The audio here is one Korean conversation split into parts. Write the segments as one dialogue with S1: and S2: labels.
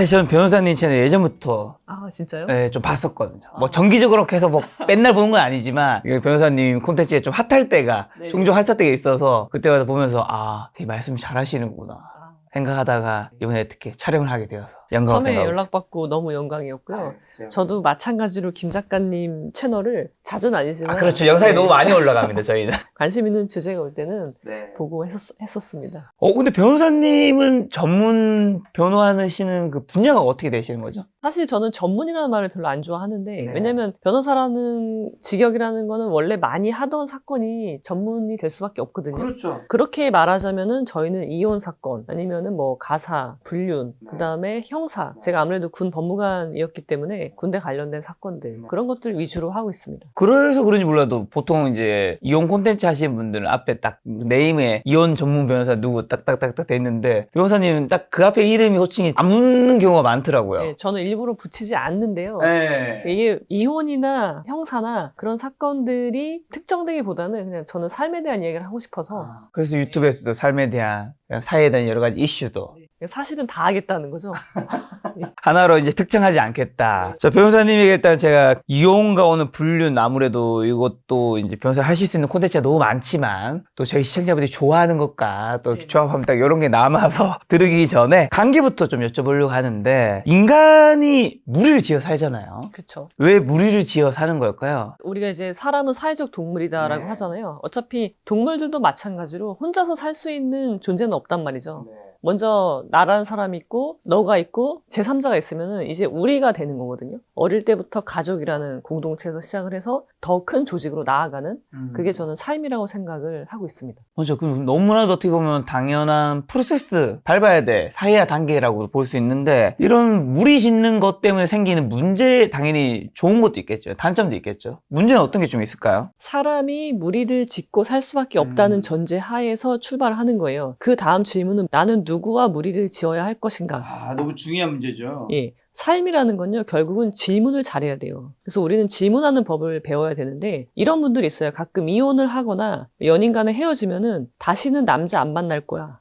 S1: 사실 저는 변호사님 채널 예전부터
S2: 아, 진짜요?
S1: 네, 좀 봤었거든요. 뭐 정기적으로 계속 뭐 맨날 보는 건 아니지만 이게 변호사님 콘텐츠가 좀 핫할 때가
S2: 네.
S1: 종종 핫할 때가 있어서 그때마다 보면서 되게 말씀 잘하시는구나
S2: 아,
S1: 생각하다가 이번에 특히 촬영을 하게 되어서 영광을
S2: 처음에
S1: 생각하고
S2: 연락받고 너무 영광이었고요.
S1: 있습니다.
S2: 저도 마찬가지로 김 작가님 채널을 자주는 아니지만
S1: 그렇죠. 영상이
S2: 네,
S1: 너무 많이 올라갑니다. 저희는.
S2: 관심 있는 주제가 올 때는
S1: 네.
S2: 보고 했었습니다.
S1: 근데 변호사님은 전문 변호하시는 그 분야가 어떻게 되시는 거죠?
S2: 사실 저는 전문이라는 말을 별로 안 좋아하는데
S1: 네.
S2: 왜냐면 변호사라는 직역이라는 거는 원래 많이 하던 사건이 전문이 될 수밖에 없거든요.
S1: 그렇죠.
S2: 그렇게 말하자면은 저희는 이혼 사건 아니면은 뭐 가사, 불륜, 그다음에 형사. 제가 아무래도 군 법무관이었기 때문에 군대 관련된 사건들 그런 것들 위주로 하고 있습니다.
S1: 그래서 그런지 몰라도 보통 이제 이혼 콘텐츠 하시는 분들은 앞에 딱 네임에 이혼 전문 변호사 누구 딱딱딱딱 돼 있는데 변호사님은 딱 그 앞에 이름이 호칭이 안 묻는 경우가 많더라고요.
S2: 네, 저는 일부러 붙이지 않는데요.
S1: 네.
S2: 이게 이혼이나 형사나 그런 사건들이 특정되기보다는 그냥 저는 삶에 대한 이야기를 하고 싶어서
S1: 그래서 유튜브에서도 삶에 대한 사회에 대한 여러 가지 이슈도
S2: 사실은 다 하겠다는 거죠.
S1: 하나로 이제 특정하지 않겠다. 자, 변호사님에게 일단 제가 이혼과 오는 불륜 아무래도 이것도 이제 변호사 하실 수 있는 콘텐츠가 너무 많지만 또 저희 시청자분들이 좋아하는 것과 또 조합하면 딱 이런 게 남아서 들으기 전에 관계부터 좀 여쭤보려고 하는데 인간이 무리를 지어 살잖아요.
S2: 그렇죠.
S1: 왜 무리를 지어 사는 걸까요?
S2: 우리가 이제 사람은 사회적 동물이다라고
S1: 네.
S2: 하잖아요. 어차피 동물들도 마찬가지로 혼자서 살 수 있는 존재는 없단 말이죠. 먼저 나라는 사람이 있고 너가 있고 제3자가 있으면은 이제 우리가 되는 거거든요. 어릴 때부터 가족이라는 공동체에서 시작을 해서 더 큰 조직으로 나아가는 그게 저는 삶이라고 생각을 하고 있습니다.
S1: 맞죠. 그럼 너무나도 어떻게 보면 당연한 프로세스 밟아야 돼. 사회화 단계라고 볼 수 있는데 이런 무리 짓는 것 때문에 생기는 문제 당연히 좋은 것도 있겠죠. 단점도 있겠죠. 문제는 어떤 게 좀 있을까요?
S2: 사람이 무리를 짓고 살 수밖에 없다는 전제 하에서 출발하는 거예요. 그 다음 질문은 나는 누구와 무리를 지어야 할 것인가?
S1: 너무 중요한 문제죠.
S2: 예. 삶이라는 건요, 결국은 질문을 잘해야 돼요. 그래서 우리는 질문하는 법을 배워야 되는데, 이런 분들이 있어요. 가끔 이혼을 하거나 연인 간에 헤어지면은 다시는 남자 안 만날 거야.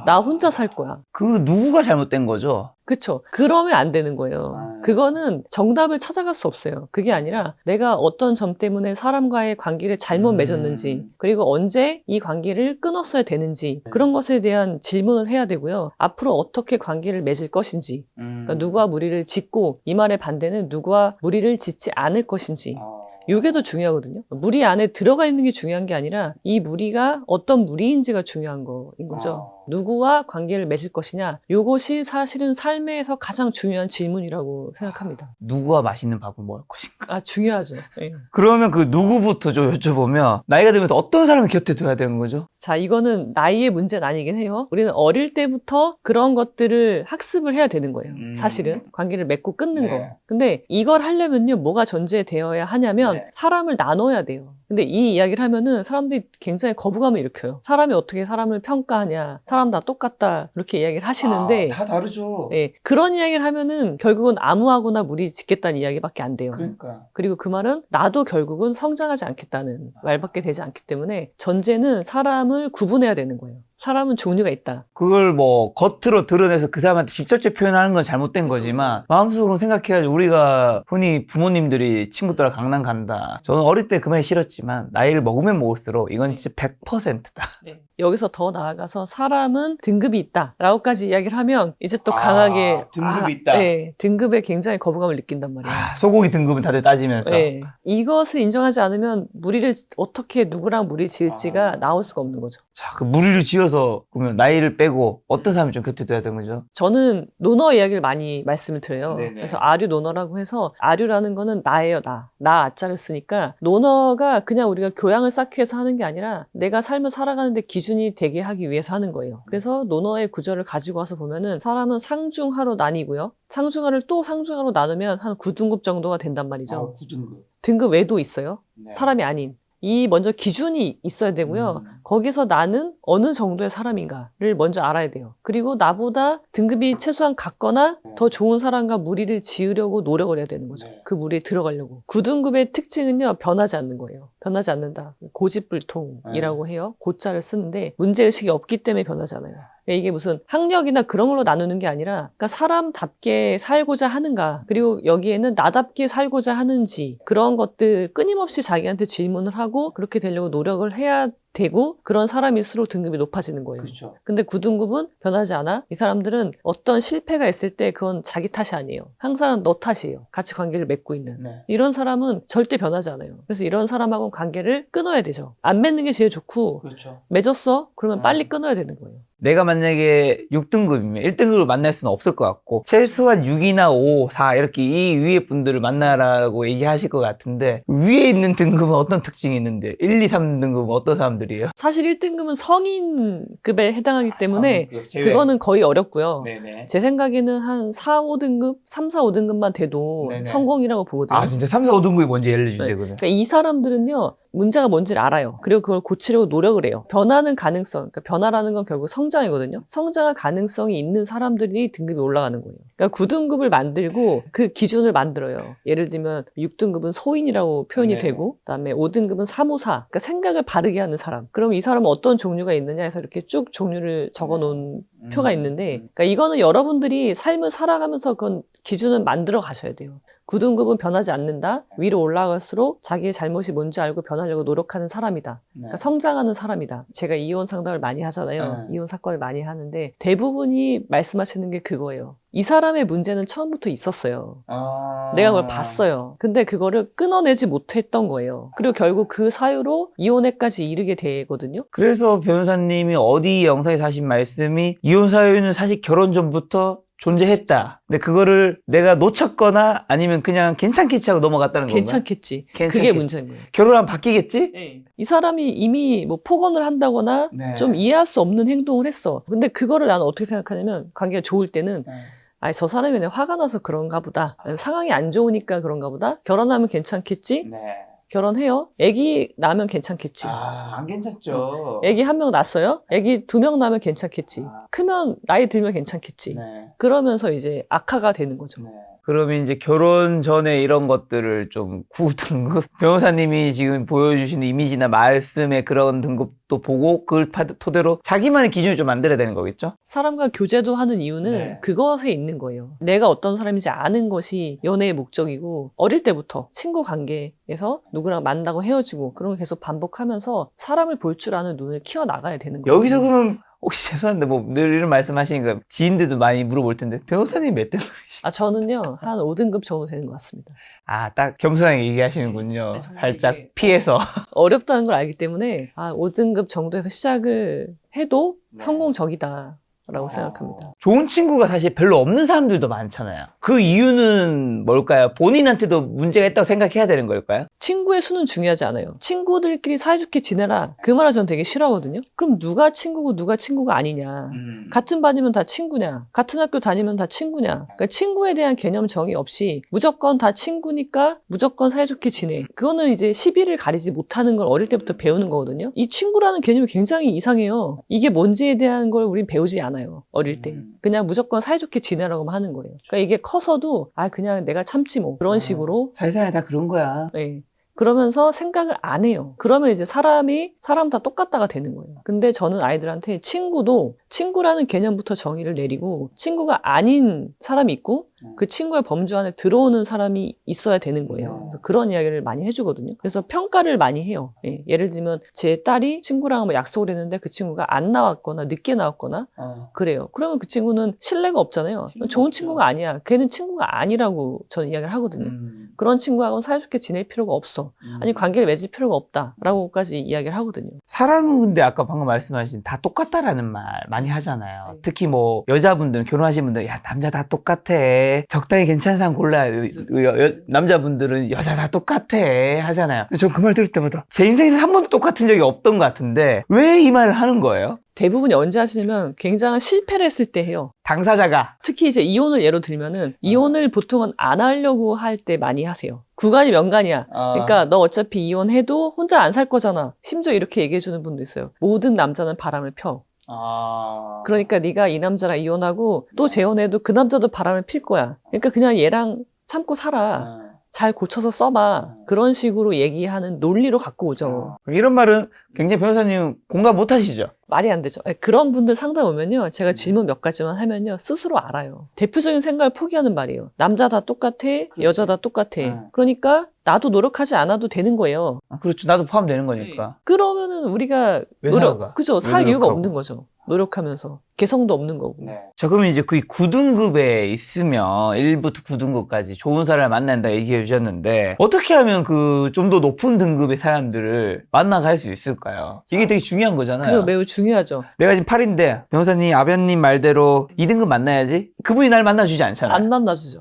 S2: 나 혼자 살 거야.
S1: 그 누구가 잘못된 거죠?
S2: 그쵸. 그러면 안 되는 거예요. 그거는 정답을 찾아갈 수 없어요. 그게 아니라 내가 어떤 점 때문에 사람과의 관계를 잘못 맺었는지, 그리고 언제 이 관계를 끊었어야 되는지, 그런 것에 대한 질문을 해야 되고요. 앞으로 어떻게 관계를 맺을 것인지, 그러니까 누구와 무리를 짓고, 이 말의 반대는 누구와 무리를 짓지 않을 것인지, 이게 더 중요하거든요. 무리 안에 들어가 있는 게 중요한 게 아니라 이 무리가 어떤 무리인지가 중요한 거인 거죠. 누구와 관계를 맺을 것이냐, 이것이 사실은 삶에서 가장 중요한 질문이라고 생각합니다.
S1: 누구와 맛있는 밥을 먹을 것인가?
S2: 중요하죠. 예.
S1: 그러면 그 누구부터 좀 여쭤보면 나이가 들면서 어떤 사람을 곁에 둬야 되는 거죠?
S2: 자, 이거는 나이의 문제는 아니긴 해요. 우리는 어릴 때부터 그런 것들을 학습을 해야 되는 거예요. 사실은 관계를 맺고 끊는 거. 근데 이걸 하려면요, 뭐가 전제되어야 하냐면 사람을 나눠야 돼요. 근데 이 이야기를 하면은 사람들이 굉장히 거부감을 일으켜요. 사람이 어떻게 사람을 평가하냐, 사람 다 똑같다, 이렇게 이야기를 하시는데
S1: 다 다르죠.
S2: 예, 그런 이야기를 하면은 결국은 아무하고나 무리 짓겠다는 이야기밖에 안 돼요.
S1: 그러니까.
S2: 그리고 그 말은 나도 결국은 성장하지 않겠다는 말밖에 되지 않기 때문에 전제는 사람을 구분해야 되는 거예요. 사람은 종류가 있다.
S1: 그걸 뭐 겉으로 드러내서 그 사람한테 직접적 표현하는 건 잘못된 거지만 마음속으로 생각해야지. 우리가 흔히 부모님들이 친구들하고 강남 간다. 저는 어릴 때 그 말이 싫었지만 나이를 먹으면 먹을수록 이건 진짜 100%다.
S2: 여기서 더 나아가서 사람은 등급이 있다 라고까지 이야기를 하면 이제 또 강하게
S1: 등급이 있다.
S2: 네, 등급에 굉장히 거부감을 느낀단 말이에요.
S1: 소고기 등급은 다들 따지면서.
S2: 네. 이것을 인정하지 않으면 무리를 어떻게 누구랑 무리 지을지가 나올 수가 없는 거죠.
S1: 자, 그 무리를 지어서 그러면 나이를 빼고 어떤 사람이 좀 곁에 둬야 되는 거죠?
S2: 저는 논어 이야기를 많이 말씀을 드려요.
S1: 네네.
S2: 그래서 아류 논어라고 해서 아류라는 거는 나예요, 나. 나 아자를 쓰니까 논어가 그냥 우리가 교양을 쌓기 위해서 하는 게 아니라 내가 삶을 살아가는데 기준이 되게 하기 위해서 하는 거예요. 그래서 논어의 구절을 가지고 와서 보면은 사람은 상중하로 나뉘고요. 상중하를 또 상중하로 나누면 한 9등급 정도가 된단 말이죠.
S1: 9등급.
S2: 등급 외도 있어요.
S1: 네.
S2: 사람이 아닌. 이 먼저 기준이 있어야 되고요. 거기서 나는 어느 정도의 사람인가를 먼저 알아야 돼요. 그리고 나보다 등급이 최소한 같거나 더 좋은 사람과 무리를 지으려고 노력을 해야 되는 거죠. 그 무리에 들어가려고. 9등급의 특징은요, 변하지 않는 거예요. 변하지 않는다. 고집불통이라고 해요. 고자를 쓰는데 문제의식이 없기 때문에 변하잖아요. 이게 무슨 학력이나 그런 걸로 나누는 게 아니라 그러니까 사람답게 살고자 하는가 그리고 여기에는 나답게 살고자 하는지 그런 것들 끊임없이 자기한테 질문을 하고 그렇게 되려고 노력을 해야 되고 그런 사람일수록 등급이 높아지는 거예요.
S1: 그렇죠.
S2: 근데 9등급은 변하지 않아. 이 사람들은 어떤 실패가 있을 때 그건 자기 탓이 아니에요. 항상 너 탓이에요. 같이 관계를 맺고 있는.
S1: 네.
S2: 이런 사람은 절대 변하지 않아요. 그래서 이런 사람하고는 관계를 끊어야 되죠. 안 맺는 게 제일 좋고
S1: 그렇죠.
S2: 맺었어? 그러면 빨리 끊어야 되는 거예요.
S1: 내가 만약에 6등급이면 1등급을 만날 수는 없을 것 같고 최소한 6이나 5, 4 이렇게 이 위에 분들을 만나라고 얘기하실 것 같은데 위에 있는 등급은 어떤 특징이 있는데 1, 2, 3등급은 어떤 사람들이에요?
S2: 사실 1등급은 성인급에 해당하기 때문에
S1: 성인급 제외.
S2: 그거는 거의 어렵고요.
S1: 네네.
S2: 제 생각에는 한 4, 5등급, 3, 4, 5등급만 돼도
S1: 네네.
S2: 성공이라고 보거든요.
S1: 아 진짜 3, 4, 5등급이 뭔지 예를 주세요.
S2: 네.
S1: 그러면.
S2: 그러니까 이 사람들은요, 문제가 뭔지를 알아요. 그리고 그걸 고치려고 노력을 해요. 변하는 가능성, 그러니까 변화라는 건 결국 성장이거든요. 성장할 가능성이 있는 사람들이 등급이 올라가는 거예요. 그러니까 9등급을 만들고 그 기준을 만들어요. 예를 들면 6등급은 소인이라고 표현이
S1: 네.
S2: 되고, 그다음에 5등급은 사무사, 그러니까 생각을 바르게 하는 사람. 그럼 이 사람은 어떤 종류가 있느냐 해서 이렇게 쭉 종류를 적어놓은 표가 있는데, 그러니까 이거는 여러분들이 삶을 살아가면서 그건 기준을 만들어 가셔야 돼요. 9등급은 변하지 않는다. 위로 올라갈수록 자기의 잘못이 뭔지 알고 변하려고 노력하는 사람이다. 그러니까 성장하는 사람이다. 제가 이혼 상담을 많이 하잖아요. 이혼 사건을 많이 하는데 대부분이 말씀하시는 게 그거예요. 이 사람의 문제는 처음부터 있었어요. 내가 그걸 봤어요. 근데 그거를 끊어내지 못했던 거예요. 그리고 결국 그 사유로 이혼에까지 이르게 되거든요.
S1: 그래서 변호사님이 어디 영상에서 하신 말씀이 이혼 사유는 사실 결혼 전부터 존재했다. 근데 그거를 내가 놓쳤거나 아니면 그냥 괜찮겠지 하고 넘어갔다는 건가요?
S2: 괜찮겠지. 그게
S1: 괜찮겠지.
S2: 문제인 거예요.
S1: 결혼하면 바뀌겠지?
S2: 이 사람이 이미 뭐 폭언을 한다거나
S1: 네.
S2: 좀 이해할 수 없는 행동을 했어. 근데 그거를 나는 어떻게 생각하냐면 관계가 좋을 때는 아니 저 사람이 그냥 화가 나서 그런가 보다. 아니면 상황이 안 좋으니까 그런가 보다. 결혼하면 괜찮겠지?
S1: 네.
S2: 결혼해요? 애기 낳으면 괜찮겠지?
S1: 안 괜찮죠.
S2: 애기 한 명 낳았어요? 애기 2명 낳으면 괜찮겠지? 크면 나이 들면 괜찮겠지?
S1: 네.
S2: 그러면서 이제 악화가 되는 거죠.
S1: 그러면 이제 결혼 전에 이런 것들을 좀 9등급? 변호사님이 지금 보여주시는 이미지나 말씀의 그런 등급도 보고 그걸 토대로 자기만의 기준을 좀 만들어야 되는 거겠죠?
S2: 사람과 교제도 하는 이유는
S1: 네.
S2: 그것에 있는 거예요. 내가 어떤 사람인지 아는 것이 연애의 목적이고 어릴 때부터 친구 관계에서 누구랑 만나고 헤어지고 그런 걸 계속 반복하면서 사람을 볼 줄 아는 눈을 키워나가야 되는 거예요.
S1: 여기서 그러면 혹시 죄송한데 뭐 늘 이런 말씀하시니까 지인들도 많이 물어볼 텐데 변호사님 몇 등급이시죠?
S2: 저는요 한 5등급 정도 되는 것 같습니다.
S1: 딱 겸손하게 얘기하시는군요.
S2: 네, 정말
S1: 살짝
S2: 이게-
S1: 피해서.
S2: 어렵다는 걸 알기 때문에 5등급 정도에서 시작을 해도
S1: 네.
S2: 성공적이다. 라고 생각합니다.
S1: 좋은 친구가 사실 별로 없는 사람들도 많잖아요. 그 이유는 뭘까요? 본인한테도 문제가 있다고 생각해야 되는 걸까요?
S2: 친구의 수는 중요하지 않아요. 친구들끼리 사이좋게 지내라. 그 말을 전 되게 싫어하거든요. 그럼 누가 친구고 누가 친구가 아니냐. 같은 반이면 다 친구냐. 같은 학교 다니면 다 친구냐. 그러니까 친구에 대한 개념 정의 없이 무조건 다 친구니까 무조건 사이좋게 지내. 그거는 이제 시비를 가리지 못하는 걸 어릴 때부터 배우는 거거든요. 이 친구라는 개념이 굉장히 이상해요. 이게 뭔지에 대한 걸 우린 배우지 않아요. 어릴 때. 그냥 무조건 사이좋게 지내라고만 하는 거예요. 그러니까 이게 커서도 그냥 내가 참지 뭐. 그런 식으로.
S1: 사회생활 다 그런 거야.
S2: 네. 그러면서 생각을 안 해요. 그러면 이제 사람 다 똑같다가 되는 거예요. 근데 저는 아이들한테 친구도 친구라는 개념부터 정의를 내리고 친구가 아닌 사람이 있고 그 친구의 범주 안에 들어오는 사람이 있어야 되는 거예요. 그래서 그런 이야기를 많이 해주거든요. 그래서 평가를 많이 해요. 예를 들면 제 딸이 친구랑 뭐 약속을 했는데 그 친구가 안 나왔거나 늦게 나왔거나 그래요. 그러면 그 친구는 신뢰가 없잖아요. 좋은 친구가 아니야. 걔는 친구가 아니라고 저는 이야기를 하거든요. 그런 친구하고는 사이좋게 지낼 필요가 없어. 아니 관계를 맺을 필요가 없다라고까지 이야기를 하거든요.
S1: 사람은 근데 아까 방금 말씀하신 다 똑같다라는 말 많이 하잖아요. 특히 뭐 여자분들은 결혼하신 분들 야 남자 다 똑같아. 적당히 괜찮은 사람 골라. 남자분들은 여자 다 똑같아 하잖아요. 전 그 말 들을 때마다 제 인생에서 한 번도 똑같은 적이 없던 것 같은데 왜 이 말을 하는 거예요?
S2: 대부분이 언제 하시냐면 굉장한 실패를 했을 때 해요.
S1: 당사자가.
S2: 특히 이제 이혼을 예로 들면은 이혼을 보통은 안 하려고 할 때 많이 하세요. 구간이 명간이야. 그러니까 너 어차피 이혼해도 혼자 안 살 거잖아. 심지어 이렇게 얘기해 주는 분도 있어요. 모든 남자는 바람을 펴. 그러니까 네가 이 남자랑 이혼하고 또 재혼해도 그 남자도 바람을 필 거야. 그러니까 그냥 얘랑 참고 살아. 잘 고쳐서 써봐. 그런 식으로 얘기하는 논리로 갖고 오죠.
S1: 이런 말은 굉장히 변호사님 공감 못 하시죠?
S2: 말이 안 되죠. 그런 분들 상담 오면요. 제가 질문 몇 가지만 하면요. 스스로 알아요. 대표적인 생각을 포기하는 말이에요. 남자 다 똑같아. 여자 다 똑같아. 그러니까 나도 노력하지 않아도 되는 거예요.
S1: 그렇죠. 나도 포함되는 거니까.
S2: 그러면은 우리가
S1: 왜 살아가?
S2: 그죠.
S1: 왜
S2: 살 이유가
S1: 노력하고?
S2: 없는 거죠. 노력하면서. 개성도 없는 거고.
S1: 자, 그러면 이제 그 9등급에 있으면 1부터 9등급까지 좋은 사람을 만난다 얘기해 주셨는데 어떻게 하면 그 좀 더 높은 등급의 사람들을 만나갈 수 있을까요? 이게 되게 중요한 거잖아요.
S2: 그죠. 매우 중요하죠.
S1: 내가 지금 8인데 변호사님, 아변님 말대로 2등급 만나야지. 그분이 날 만나주지 않잖아요.
S2: 안 만나주죠.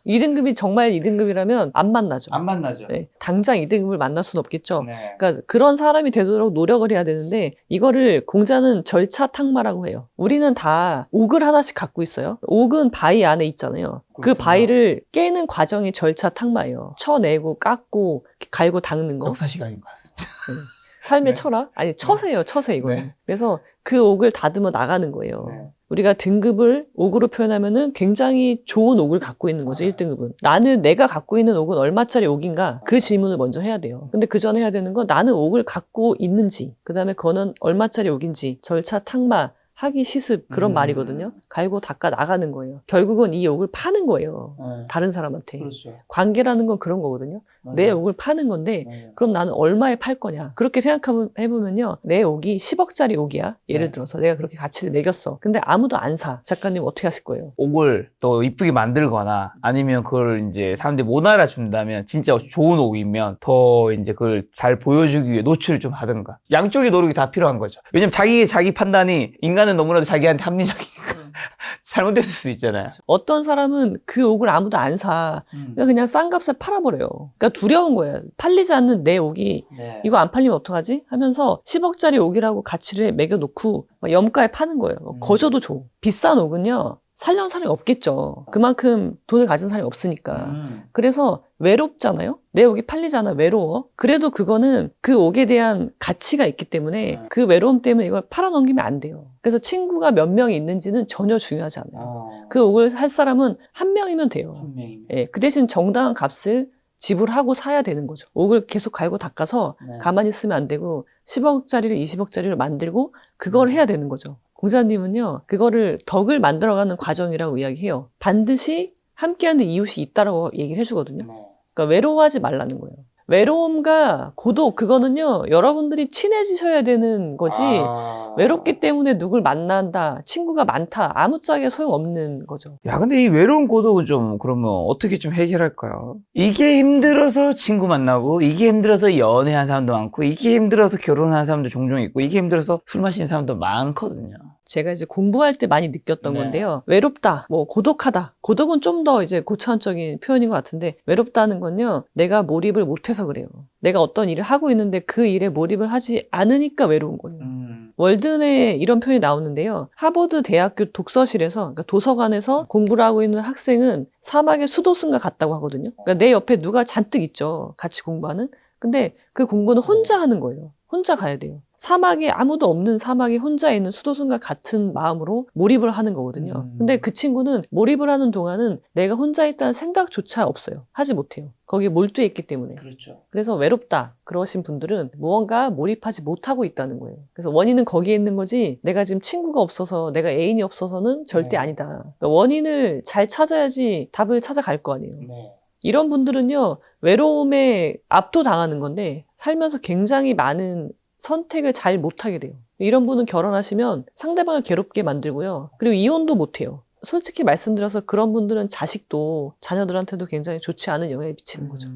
S2: 2등급이 정말 2등급이라면 안 만나죠.
S1: 안 만나죠.
S2: 네. 당장 2등급을 만날 수는 없겠죠.
S1: 네.
S2: 그러니까 그런 사람이 되도록 노력을 해야 되는데 이거를 공자는 절차 탁마라고 해요. 우리는 다 옥을 하나씩 갖고 있어요. 옥은 바위 안에 있잖아요. 그
S1: 그렇구나.
S2: 바위를 깨는 과정이 절차 탁마예요. 쳐내고 깎고 갈고 닦는 거.
S1: 역사 시간인 것 같습니다.
S2: 삶의
S1: 네.
S2: 철학? 아니 처세예요. 처세 이거는.
S1: 네.
S2: 그래서 그 옥을 다듬어 나가는 거예요.
S1: 네.
S2: 우리가 등급을 옥으로 표현하면은 굉장히 좋은 옥을 갖고 있는 거죠. 1등급은. 나는 내가 갖고 있는 옥은 얼마짜리 옥인가? 그 질문을 먼저 해야 돼요. 근데 그 전에 해야 되는 건 나는 옥을 갖고 있는지, 그 다음에 그거는 얼마짜리 옥인지, 절차 탁마, 하기 시습 그런 말이거든요. 갈고 닦아 나가는 거예요. 결국은 이 옥을 파는 거예요. 다른 사람한테.
S1: 그렇죠.
S2: 관계라는 건 그런 거거든요. 내 옥을 파는 건데 그럼 나는 얼마에 팔 거냐. 그렇게 생각해보면요. 내 옥이 10억짜리 옥이야. 예를
S1: 네.
S2: 들어서 내가 그렇게 가치를 매겼어. 근데 아무도 안 사. 작가님 어떻게 하실 거예요?
S1: 옥을 또 이쁘게 만들거나 아니면 그걸 이제 사람들이 못 알아준다면 진짜 좋은 옥이면 더 이제 그걸 잘 보여주기 위해 노출을 좀 하든가. 양쪽의 노력이 다 필요한 거죠. 왜냐면 자기 판단이 인간은 너무나도 자기한테 합리적이니까 잘못됐을 수 있잖아요.
S2: 어떤 사람은 그 옥을 아무도 안 사. 그냥 싼 값에 팔아버려요. 그러니까 두려운 거예요. 팔리지 않는 내 옥이 이거 안 팔리면 어떡하지? 하면서 10억짜리 옥이라고 가치를 매겨놓고 막 염가에 파는 거예요. 거저도 줘. 비싼 옥은요. 살려는 사람이 없겠죠. 그만큼 돈을 가진 사람이 없으니까. 그래서 외롭잖아요? 내 옥이 팔리잖아. 외로워. 그래도 그거는 그 옥에 대한 가치가 있기 때문에 그 외로움 때문에 이걸 팔아넘기면 안 돼요. 그래서 친구가 몇 명이 있는지는 전혀 중요하지 않아요. 그 옥을 살 사람은 한 명이면 돼요. 예, 그 대신 정당한 값을 지불하고 사야 되는 거죠. 옥을 계속 갈고 닦아서 가만히 있으면 안 되고 10억짜리를 20억짜리로 만들고 그걸 해야 되는 거죠. 공자님은요, 그거를 덕을 만들어가는 과정이라고 이야기해요. 반드시 함께하는 이웃이 있다라고 얘기를 해주거든요. 그러니까 외로워하지 말라는 거예요. 외로움과 고독, 그거는요, 여러분들이 친해지셔야 되는 거지, 외롭기 때문에 누굴 만난다, 친구가 많다, 아무짝에 소용없는 거죠.
S1: 야, 근데 이 외로운 고독은 좀 그러면 어떻게 좀 해결할까요? 이게 힘들어서 친구 만나고, 이게 힘들어서 연애한 사람도 많고, 이게 힘들어서 결혼한 사람도 종종 있고, 이게 힘들어서 술 마시는 사람도 많거든요.
S2: 제가 이제 공부할 때 많이 느꼈던
S1: 네.
S2: 건데요. 외롭다, 뭐 고독하다. 고독은 좀 더 이제 고차원적인 표현인 것 같은데 외롭다는 건요. 내가 몰입을 못해서 그래요. 내가 어떤 일을 하고 있는데 그 일에 몰입을 하지 않으니까 외로운 거예요. 월든에 이런 표현이 나오는데요. 하버드 대학교 독서실에서, 그러니까 도서관에서 공부를 하고 있는 학생은 사막의 수도승과 같다고 하거든요. 그러니까 내 옆에 누가 잔뜩 있죠. 같이 공부하는. 근데 그 공부는 혼자 하는 거예요. 혼자 가야 돼요. 사막에 아무도 없는 사막에 혼자 있는 수도승과 같은 마음으로 몰입을 하는 거거든요. 근데 그 친구는 몰입을 하는 동안은 내가 혼자 있다는 생각조차 없어요. 하지 못해요. 거기에 몰두해 있기 때문에.
S1: 그렇죠.
S2: 그래서 외롭다 그러신 분들은 무언가 몰입하지 못하고 있다는 거예요. 그래서 원인은 거기에 있는 거지 내가 지금 친구가 없어서 내가 애인이 없어서는 절대 아니다. 그러니까 원인을 잘 찾아야지 답을 찾아갈 거 아니에요. 이런 분들은요, 외로움에 압도당하는 건데, 살면서 굉장히 많은 선택을 잘 못하게 돼요. 이런 분은 결혼하시면 상대방을 괴롭게 만들고요. 그리고 이혼도 못해요. 솔직히 말씀드려서 그런 분들은 자식도, 자녀들한테도 굉장히 좋지 않은 영향을 미치는 거죠.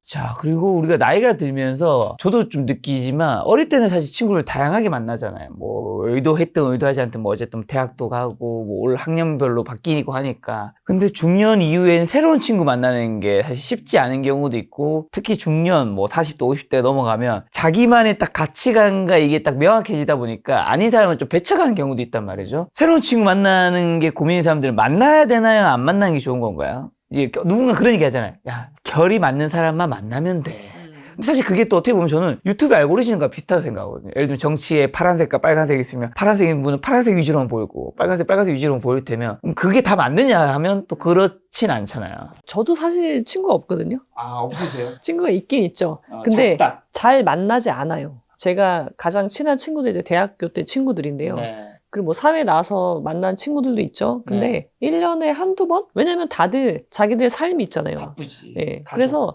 S1: 자, 그리고 우리가 나이가 들면서 저도 좀 느끼지만 어릴 때는 사실 친구를 다양하게 만나잖아요. 뭐 의도했든 의도하지 않든 뭐 어쨌든 대학도 가고 뭐 올 학년별로 바뀌고 하니까. 근데 중년 이후엔 새로운 친구 만나는 게 사실 쉽지 않은 경우도 있고 특히 중년 뭐 40대 50대 넘어가면 자기만의 딱 가치관과 이게 딱 명확해지다 보니까 아닌 사람을 좀 배척하는 경우도 있단 말이죠. 새로운 친구 만나는 게 고민인 사람들은 만나야 되나요? 안 만나는 게 좋은 건가요? 이제 누군가 그런 얘기 하잖아요. 야, 결이 맞는 사람만 만나면 돼. 근데 사실 그게 또 어떻게 보면 저는 유튜브 알고리즘과 비슷하다고 생각하거든요. 예를 들면 정치에 파란색과 빨간색이 있으면 파란색인 분은 파란색 위주로만 보이고 빨간색 위주로만 보일 테면 그게 다 맞느냐 하면 또 그렇진 않잖아요.
S2: 저도 사실 친구가 없거든요.
S1: 아, 없으세요?
S2: 친구가 있긴 있죠. 근데
S1: 작다.
S2: 잘 만나지 않아요. 제가 가장 친한 친구들 이제 대학교 때 친구들인데요.
S1: 네.
S2: 그리고 뭐 사회 나와서 만난 친구들도 있죠. 근데 1년에 한두 번? 왜냐면 다들 자기들의 삶이 있잖아요.
S1: 바쁘지.
S2: 예. 그래서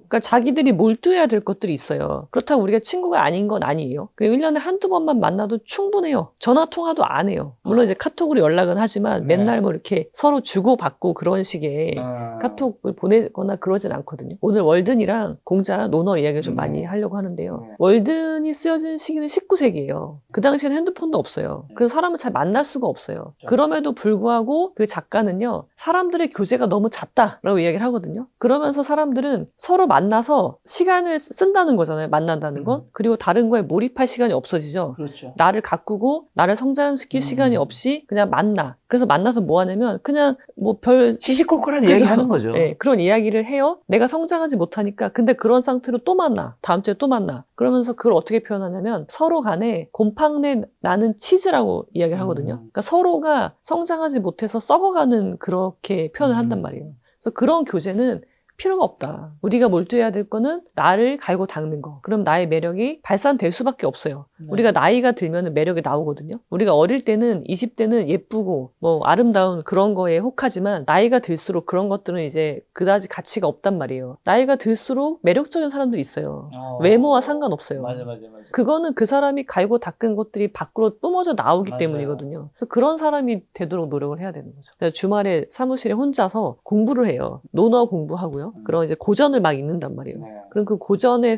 S2: 그러니까 자기들이 몰두해야 될 것들이 있어요. 그렇다고 우리가 친구가 아닌 건 아니에요. 그리고 1년에 한두 번만 만나도 충분해요. 전화 통화도 안 해요. 물론 이제 카톡으로 연락은 하지만
S1: 네.
S2: 맨날 뭐 이렇게 서로 주고받고 그런 식의 카톡을 보내거나 그러진 않거든요. 오늘 월든이랑 공자 논어 이야기를 좀 많이 하려고 하는데요.
S1: 네.
S2: 월든이 쓰여진 시기는 19세기예요. 그 당시에는 핸드폰도 없어요. 그래서 사람을 잘 만날 수가 없어요. 그럼에도 불구하고 그 작가는요, 사람들의 교제가 너무 잦다라고 이야기를 하거든요. 그러면서 사람들은 서로 만나서 시간을 쓴다는 거잖아요. 만난다는 건. 그리고 다른 거에 몰입할 시간이 없어지죠.
S1: 그렇죠.
S2: 나를 가꾸고 나를 성장시킬 시간이 없이 그냥 만나. 그래서 만나서 뭐 하냐면 그냥 뭐 별
S1: 시시콜콜한
S2: 그죠?
S1: 이야기 하는 거죠.
S2: 네, 그런 이야기를 해요. 내가 성장하지 못하니까. 근데 그런 상태로 또 만나. 다음 주에 또 만나. 그러면서 그걸 어떻게 표현하냐면 서로 간에 곰팡내 나는 치즈라고 이야기를 하거든요. 그러니까 서로가 성장하지 못해서 썩어가는 그렇게 표현을 한단 말이에요. 그래서 그런 교제는 필요가 없다. 우리가 몰두해야 될 거는 나를 갈고 닦는 거. 그럼 나의 매력이 발산될 수밖에 없어요. 우리가 나이가 들면 매력이 나오거든요. 우리가 어릴 때는 20대는 예쁘고 뭐 아름다운 그런 거에 혹하지만 나이가 들수록 그런 것들은 이제 그다지 가치가 없단 말이에요. 나이가 들수록 매력적인 사람들이 있어요. 외모와 상관없어요.
S1: 맞아.
S2: 그거는 그 사람이 갈고 닦은 것들이 밖으로 뿜어져 나오기
S1: 맞아요.
S2: 때문이거든요. 그래서 그런 사람이 되도록 노력을 해야 되는 거죠. 제가 주말에 사무실에 혼자서 공부를 해요. 논어 공부하고요. 그런 이제 고전을 막 읽는단 말이에요. 그럼 그 고전의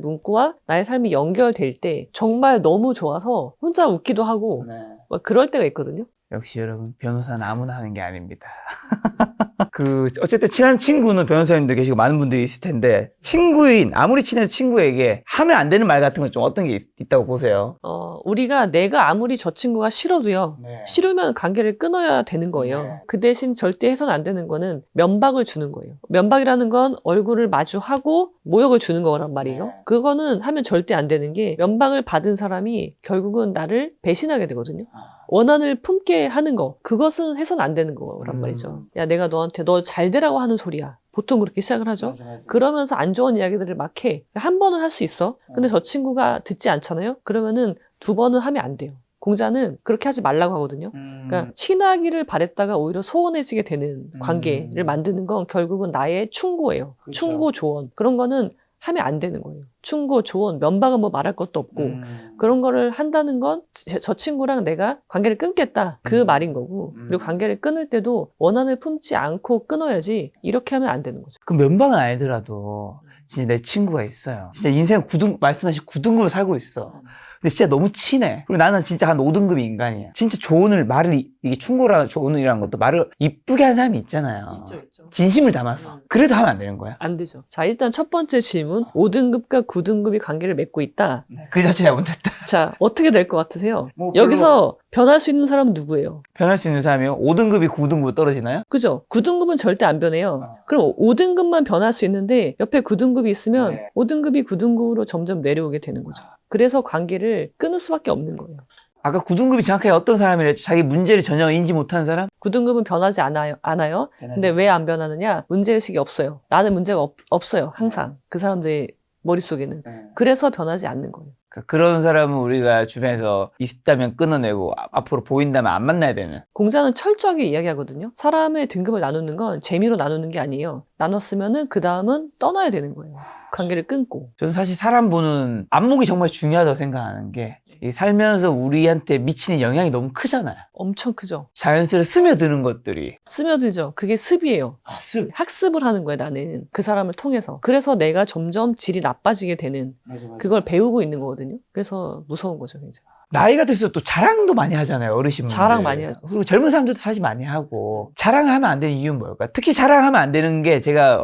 S2: 문구와 나의 삶이 연결될 때 정말 너무 좋아서 혼자 웃기도 하고 막 그럴 때가 있거든요.
S1: 역시 여러분, 변호사는 아무나 하는 게 아닙니다. 어쨌든 친한 친구는 변호사님도 계시고 많은 분들이 있을 텐데, 아무리 친해도 친구에게 하면 안 되는 말 같은 건 좀 어떤 게 있다고 보세요?
S2: 내가 아무리 저 친구가 싫어도요, 싫으면 관계를 끊어야 되는 거예요. 그 대신 절대 해서는 안 되는 거는 면박을 주는 거예요. 면박이라는 건 얼굴을 마주하고 모욕을 주는 거란 말이에요. 그거는 하면 절대 안 되는 게, 면박을 받은 사람이 결국은 나를 배신하게 되거든요. 원한을 품게 하는 거, 그것은 해서는 안 되는 거란 말이죠. 야, 내가 너한테 너 잘 되라고 하는 소리야. 보통 그렇게 시작을 하죠.
S1: 맞아.
S2: 그러면서 안 좋은 이야기들을 막 해. 한 번은 할 수 있어. 근데 저 친구가 듣지 않잖아요. 그러면은 2번은 하면 안 돼요. 공자는 그렇게 하지 말라고 하거든요. 그러니까 친하기를 바랬다가 오히려 소원해지게 되는 관계를 만드는 건 결국은 나의 충고예요.
S1: 그렇죠.
S2: 충고, 조언. 그런 거는 하면 안 되는 거예요. 충고, 조언, 면박은 뭐 말할 것도 없고 그런 거를 한다는 건 저 친구랑 내가 관계를 끊겠다 그 말인 거고, 그리고 관계를 끊을 때도 원한을 품지 않고 끊어야지, 이렇게 하면 안 되는 거죠.
S1: 그럼 면박은 아니더라도 진짜 내 친구가 있어요. 진짜 인생 말씀하신 9등급을 살고 있어. 근데 진짜 너무 친해. 그리고 나는 진짜 한 5등급 인간이야. 진짜 이게 충고랑 조언이라는 것도 말을 이쁘게 하는 사람이 있잖아요.
S2: 있죠.
S1: 진심을 담아서. 그래도 하면 안 되는 거야?
S2: 안 되죠. 자, 일단 첫 번째 질문. 5등급과 9등급이 관계를 맺고 있다.
S1: 그 자체 잘못됐다.
S2: 자, 어떻게 될 것 같으세요?
S1: 뭐 별로-
S2: 여기서 변할 수 있는 사람은 누구예요?
S1: 변할 수 있는 사람이요? 5등급이 9등급으로 떨어지나요?
S2: 그죠? 9등급은 절대 안 변해요. 그럼 5등급만 변할 수 있는데 옆에 9등급이 있으면
S1: 네.
S2: 5등급이 9등급으로 점점 내려오게 되는 거죠. 그래서 관계를 끊을 수밖에 없는 거예요.
S1: 아까 9등급이 정확하게 어떤 사람이랬죠? 자기 문제를 전혀 인지 못하는 사람?
S2: 9등급은 변하지 않아요. 근데 왜 안 변하느냐? 문제의식이 없어요. 나는 문제가 없어요. 항상. 그 사람들의 머릿속에는. 그래서 변하지 않는 거예요.
S1: 그런 사람은 우리가 주변에서 있다면 끊어내고 앞으로 보인다면 안 만나야 되는.
S2: 공자는 철저하게 이야기하거든요. 사람의 등급을 나누는 건 재미로 나누는 게 아니에요. 나눴으면은 그 다음은 떠나야 되는 거예요. 관계를 끊고.
S1: 저는 사실 사람 보는 안목이 정말 중요하다고 생각하는 게, 이 살면서 우리한테 미치는 영향이 너무 크잖아요.
S2: 엄청 크죠.
S1: 자연스레 스며드는 것들이.
S2: 스며들죠. 그게 습이에요.
S1: 습.
S2: 학습을 하는 거예요, 나는. 그 사람을 통해서. 그래서 내가 점점 질이 나빠지게 되는, 그걸 배우고 있는 거거든요. 그래서 무서운 거죠, 굉장히.
S1: 나이가 들수록 또 자랑도 많이 하잖아요, 어르신분들.
S2: 자랑 많이 하죠.
S1: 그리고 젊은 사람들도 사실 많이 하고. 자랑을 하면 안 되는 이유는 뭘까? 특히 자랑하면 안 되는 게, 제가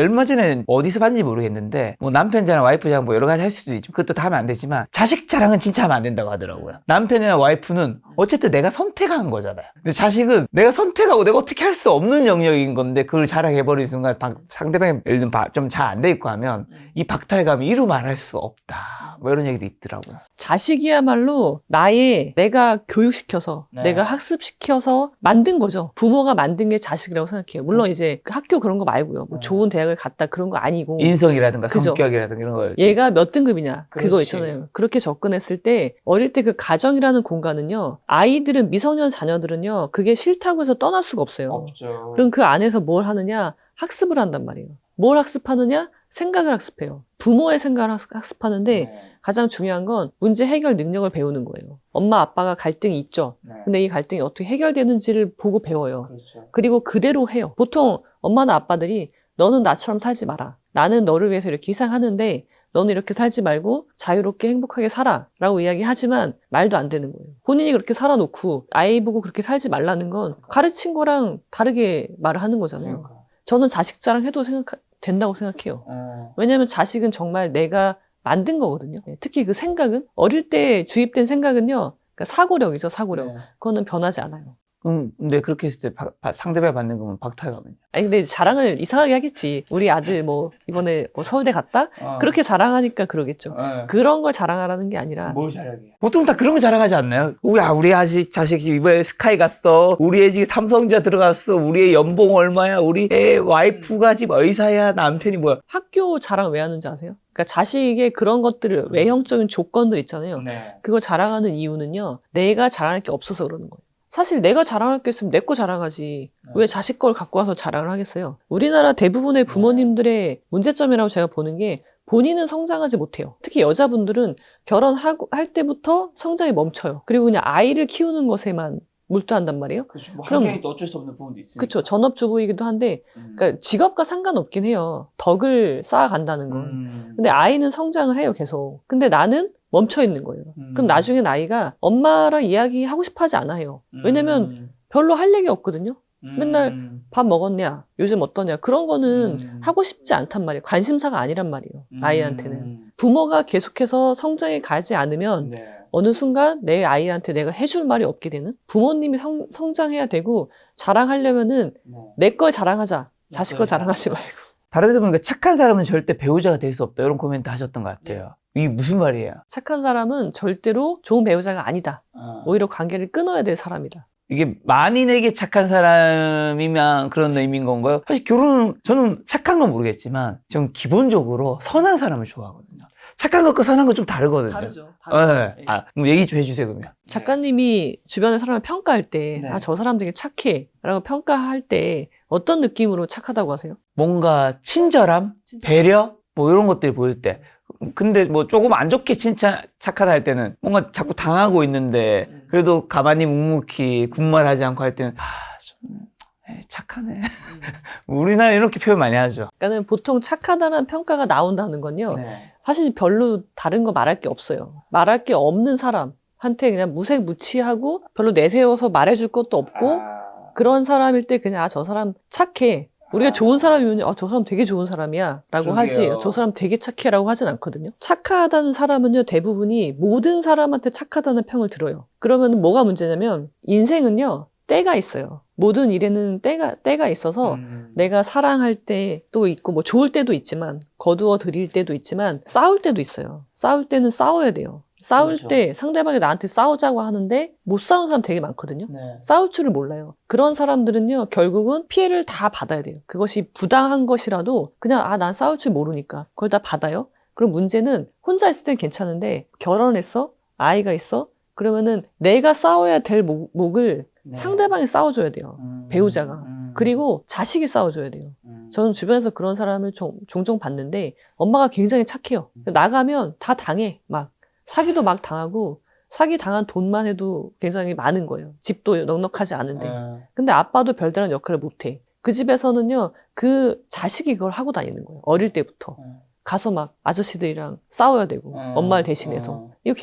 S1: 얼마 전에 어디서 봤는지 모르겠는데 뭐 남편 자랑 와이프 자랑 뭐 여러 가지 할 수도 있죠. 그것도 다 하면 안 되지만 자식 자랑은 진짜 하면 안 된다고 하더라고요. 남편이나 와이프는 어쨌든 내가 선택한 거잖아요. 근데 자식은 내가 선택하고 내가 어떻게 할 수 없는 영역인 건데 그걸 자랑해버리는 순간 상대방이 예를 들면 좀 잘 안 돼 있고 하면 이 박탈감이 이루 말할 수 없다. 뭐 이런 얘기도 있더라고요.
S2: 자식이야말로 내가 교육시켜서
S1: 네.
S2: 내가 학습시켜서 만든 거죠. 부모가 만든 게 자식이라고 생각해요. 물론 이제 그 학교 그런 거 말고요. 뭐 좋은 대학을 갔다 그런 거 아니고
S1: 인성이라든가
S2: 그죠.
S1: 성격이라든가 이런 거.
S2: 얘가 몇 등급이냐 그거
S1: 그렇지.
S2: 있잖아요. 그렇게 접근했을 때 어릴 때 그 가정이라는 공간은요. 아이들은 미성년 자녀들은요. 그게 싫다고 해서 떠날 수가 없어요.
S1: 없죠.
S2: 그럼 그 안에서 뭘 하느냐? 학습을 한단 말이에요. 뭘 학습하느냐? 생각을 학습해요. 부모의 생각을 학습하는데
S1: 네.
S2: 가장 중요한 건 문제 해결 능력을 배우는 거예요. 엄마 아빠가 갈등이 있죠.
S1: 네.
S2: 근데 이 갈등이 어떻게 해결되는지를 보고 배워요.
S1: 그렇죠.
S2: 그리고 그대로 해요. 보통 엄마나 아빠들이 너는 나처럼 살지 마라. 나는 너를 위해서 이렇게 희생하는데 너는 이렇게 살지 말고 자유롭게 행복하게 살아 라고 이야기하지만 말도 안 되는 거예요. 본인이 그렇게 살아놓고 아이 보고 그렇게 살지 말라는 건 가르친 거랑 다르게 말을 하는 거잖아요.
S1: 그러니까.
S2: 저는 자식 자랑해도 된다고 생각해요. 왜냐하면 자식은 정말 내가 만든 거거든요. 특히 그 생각은 어릴 때 주입된 생각은요. 그러니까 사고력이죠. 사고력.
S1: 네.
S2: 그거는 변하지 않아요.
S1: 근데 그렇게 했을 때 상대방이 받는 거면 박탈감이냐?
S2: 아니 근데 자랑을 이상하게 하겠지. 우리 아들 뭐 이번에 뭐 서울대 갔다? 그렇게 자랑하니까 그러겠죠. 그런 걸 자랑하라는 게 아니라
S1: 뭘 자랑해? 보통 다 그런 거 자랑하지 않나요? 야, 우리 자식 이번에 스카이 갔어. 우리 애 지금 삼성전자 들어갔어. 우리 애 연봉 얼마야? 우리 애 와이프가 지금 의사야. 남편이 뭐야?
S2: 학교 자랑 왜 하는지 아세요? 그러니까 자식의 그런 것들을 외형적인 조건들 있잖아요.
S1: 네.
S2: 그거 자랑하는 이유는요. 내가 자랑할 게 없어서 그러는 거예요. 사실 내가 자랑할 게 있으면 내 거 자랑하지. 왜 자식 걸 갖고 와서 자랑을 하겠어요? 우리나라 대부분의 부모님들의 문제점이라고 제가 보는 게 본인은 성장하지 못해요. 특히 여자분들은 결혼할 때부터 성장이 멈춰요. 그리고 그냥 아이를 키우는 것에만 몰두한단 말이에요.
S1: 그렇죠. 뭐
S2: 그럼-
S1: 환경이 또 어쩔 수 없는 부분도 있으니까.
S2: 그렇죠. 전업주부이기도 한데 그러니까 직업과 상관없긴 해요. 덕을 쌓아간다는 건. 근데 아이는 성장을 해요, 계속. 근데 나는 멈춰 있는 거예요. 그럼 나중에 나이가 엄마랑 이야기하고 싶어 하지 않아요. 왜냐면 별로 할 얘기 없거든요. 맨날 밥 먹었냐? 요즘 어떠냐? 그런 거는 하고 싶지 않단 말이에요. 관심사가 아니란 말이에요. 아이한테는. 부모가 계속해서 성장해 가지 않으면
S1: 네.
S2: 어느 순간 내 아이한테 내가 해줄 말이 없게 되는? 부모님이 성장해야 되고 자랑하려면은 내 걸 자랑하자. 자식 거 자랑하지 말고.
S1: 다른 데서 보니까 착한 사람은 절대 배우자가 될 수 없다. 이런 코멘트 하셨던 것 같아요. 이게 무슨 말이에요?
S2: 착한 사람은 절대로 좋은 배우자가 아니다. 오히려 관계를 끊어야 될 사람이다.
S1: 이게 만인에게 착한 사람이면 그런 의미인 건가요? 사실 결혼은 저는 착한 건 모르겠지만 저는 기본적으로 선한 사람을 좋아하거든요. 착한 것과 선한 건 좀 다르거든요.
S2: 다르죠.
S1: 네. 그럼 얘기 좀 해주세요, 그러면.
S2: 작가님이 주변의 사람을 평가할 때,
S1: 네.
S2: 아, 저 사람 되게 착해. 라고 평가할 때 어떤 느낌으로 착하다고 하세요?
S1: 뭔가 친절함, 배려, 뭐 이런 것들이 보일 때. 근데 뭐 조금 안 좋게 착하다 할 때는 뭔가 자꾸 당하고 있는데 그래도 가만히 묵묵히 군말하지 않고 할 때는 좀 착하네. 우리나라 이렇게 표현 많이 하죠.
S2: 그러니까는 보통 착하다는 평가가 나온다는 건요.
S1: 네.
S2: 사실 별로 다른 거 말할 게 없어요. 말할 게 없는 사람한테 그냥 무색무취하고 별로 내세워서 말해줄 것도 없고 그런 사람일 때 그냥 아, 저 사람 착해. 우리가 좋은 사람이면 저 사람 되게 좋은 사람이야 라고 하지
S1: 그러게요.
S2: 저 사람 되게 착해 라고 하진 않거든요. 착하다는 사람은요 대부분이 모든 사람한테 착하다는 평을 들어요. 그러면 뭐가 문제냐면 인생은요 때가 있어요. 모든 일에는 때가 있어서 내가 사랑할 때도 있고 뭐 좋을 때도 있지만 거두어 드릴 때도 있지만 싸울 때도 있어요. 싸울 때는 싸워야 돼요. 싸울
S1: 그렇죠.
S2: 때 상대방이 나한테 싸우자고 하는데 못 싸우는 사람 되게 많거든요.
S1: 네.
S2: 싸울 줄을 몰라요. 그런 사람들은요, 결국은 피해를 다 받아야 돼요. 그것이 부당한 것이라도 그냥, 아, 난 싸울 줄 모르니까. 그걸 다 받아요. 그럼 문제는 혼자 있을 땐 괜찮은데, 결혼했어? 아이가 있어? 그러면은 내가 싸워야 될 목을
S1: 네.
S2: 상대방이 싸워줘야 돼요. 배우자가. 그리고 자식이 싸워줘야 돼요. 저는 주변에서 그런 사람을 종종 봤는데, 엄마가 굉장히 착해요. 나가면 다 당해. 막. 사기도 막 당하고, 사기 당한 돈만 해도 굉장히 많은 거예요. 집도 넉넉하지 않은데. 근데 아빠도 별다른 역할을 못해. 그 집에서는요, 그 자식이 그걸 하고 다니는 거예요. 어릴 때부터. 가서 막 아저씨들이랑 싸워야 되고, 엄마를 대신해서. 이거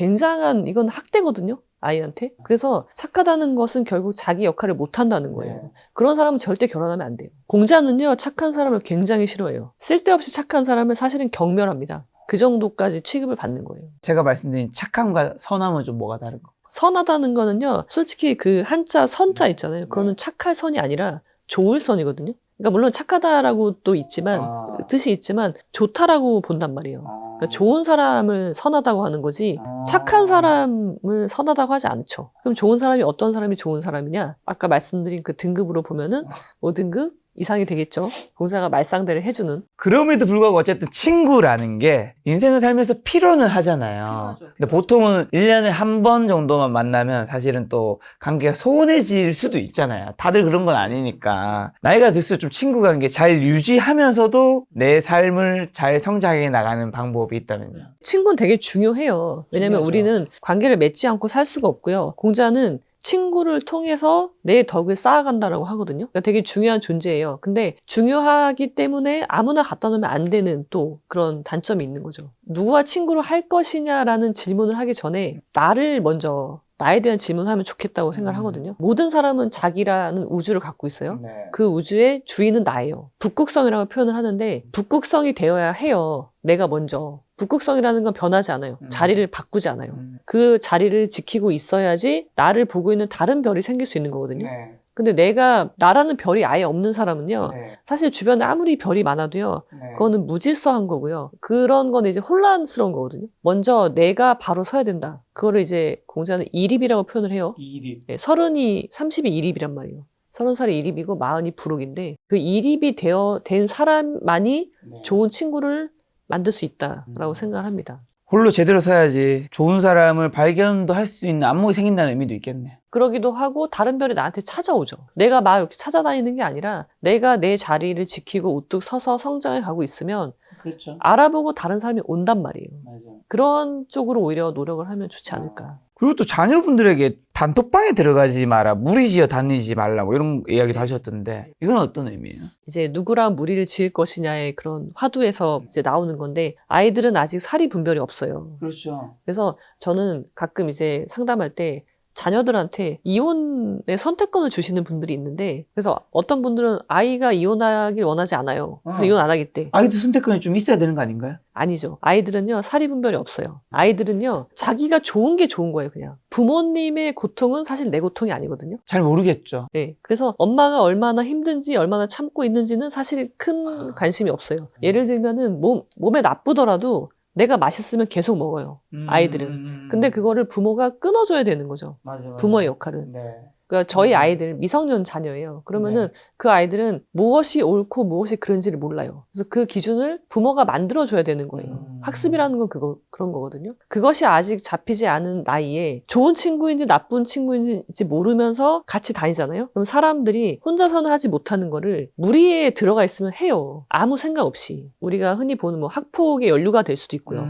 S2: 이건 학대거든요? 아이한테. 그래서 착하다는 것은 결국 자기 역할을 못한다는 거예요. 그런 사람은 절대 결혼하면 안 돼요. 공자는요, 착한 사람을 굉장히 싫어해요. 쓸데없이 착한 사람은 사실은 경멸합니다. 그 정도까지 취급을 받는 거예요.
S1: 제가 말씀드린 착함과 선함은 좀 뭐가 다른 거?
S2: 선하다는 거는요, 솔직히 그 한자 선자 있잖아요. 그거는 착할 선이 아니라 좋을 선이거든요. 그러니까 물론 착하다라고 또 있지만 뜻이 있지만 좋다라고 본단 말이에요. 그러니까 좋은 사람을 선하다고 하는 거지 착한 사람을 선하다고 하지 않죠. 그럼 좋은 사람이 어떤 사람이 좋은 사람이냐? 아까 말씀드린 그 등급으로 보면은 5등급 이상이 되겠죠. 공자가 말상대를 해주는.
S1: 그럼에도 불구하고 어쨌든 친구라는 게 인생을 살면서 필요는 하잖아요. 근데 보통은 1년에 한 번 정도만 만나면 사실은 또 관계가 소원해질 수도 있잖아요. 다들 그런 건 아니니까. 나이가 들수록 좀 친구 관계 잘 유지하면서도 내 삶을 잘 성장해 나가는 방법이 있다면요.
S2: 친구는 되게 중요해요. 왜냐면
S1: 중요하죠.
S2: 우리는 관계를 맺지 않고 살 수가 없고요. 공자는 친구를 통해서 내 덕을 쌓아간다라고 하거든요. 그러니까 되게 중요한 존재예요. 근데 중요하기 때문에 아무나 갖다 놓으면 안 되는 또 그런 단점이 있는 거죠. 누구와 친구를 할 것이냐라는 질문을 하기 전에 나를 먼저 나에 대한 질문을 하면 좋겠다고 생각을 하거든요. 모든 사람은 자기라는 우주를 갖고 있어요. 그 우주의 주인은 나예요. 북극성이라고 표현을 하는데 북극성이 되어야 해요. 내가 먼저. 북극성이라는 건 변하지 않아요. 자리를 바꾸지 않아요. 그 자리를 지키고 있어야지 나를 보고 있는 다른 별이 생길 수 있는 거거든요. 근데 내가 나라는 별이 아예 없는 사람은요. 사실 주변에 아무리 별이 많아도요. 그거는 무질서한 거고요. 그런 건 이제 혼란스러운 거거든요. 먼저 내가 바로 서야 된다. 그거를 이제 공자는 이립이라고 표현을 해요.
S1: 이립.
S2: 30이 이립이란 말이에요. 30살이 이립이고 40이 부록인데 그 이립이 된 사람만이 좋은 친구를 만들 수 있다라고 생각을 합니다.
S1: 홀로 제대로 서야지 좋은 사람을 발견도 할 수 있는 안목이 생긴다는 의미도 있겠네.
S2: 그러기도 하고 다른 별이 나한테 찾아오죠. 내가 막 이렇게 찾아다니는 게 아니라 내가 내 자리를 지키고 우뚝 서서 성장해 가고 있으면
S1: 그렇죠.
S2: 알아보고 다른 사람이 온단 말이에요.
S1: 맞아.
S2: 그런 쪽으로 오히려 노력을 하면 좋지 않을까.
S1: 그리고 또 자녀분들에게 단톡방에 들어가지 마라, 무리지어 다니지 말라, 뭐 이런 이야기도 하셨던데, 이건 어떤 의미예요?
S2: 이제 누구랑 무리를 지을 것이냐의 그런 화두에서 이제 나오는 건데, 아이들은 아직 사리 분별이 없어요.
S1: 그렇죠.
S2: 그래서 저는 가끔 이제 상담할 때 자녀들한테 이혼의 선택권을 주시는 분들이 있는데, 그래서 어떤 분들은 아이가 이혼하길 원하지 않아요. 그래서 이혼 안 하겠대.
S1: 아이도 선택권이 좀 있어야 되는 거 아닌가요?
S2: 아니죠. 아이들은요, 사리 분별이 없어요. 아이들은요, 자기가 좋은 게 좋은 거예요, 그냥. 부모님의 고통은 사실 내 고통이 아니거든요.
S1: 잘 모르겠죠.
S2: 네. 그래서 엄마가 얼마나 힘든지, 얼마나 참고 있는지는 사실 큰 관심이 없어요. 예를 들면은 몸에 나쁘더라도 내가 맛있으면 계속 먹어요. 아이들은. 근데 그거를 부모가 끊어줘야 되는 거죠.
S1: 맞아.
S2: 부모의 역할은.
S1: 네.
S2: 그러니까 저희 아이들 미성년 자녀예요. 그러면은 그 아이들은 무엇이 옳고 무엇이 그른지를 몰라요. 그래서 그 기준을 부모가 만들어줘야 되는 거예요. 학습이라는 건 그런 거거든요. 그것이 아직 잡히지 않은 나이에 좋은 친구인지 나쁜 친구인지 모르면서 같이 다니잖아요. 그럼 사람들이 혼자서는 하지 못하는 거를 무리에 들어가 있으면 해요. 아무 생각 없이. 우리가 흔히 보는 뭐 학폭의 연루가 될 수도 있고요.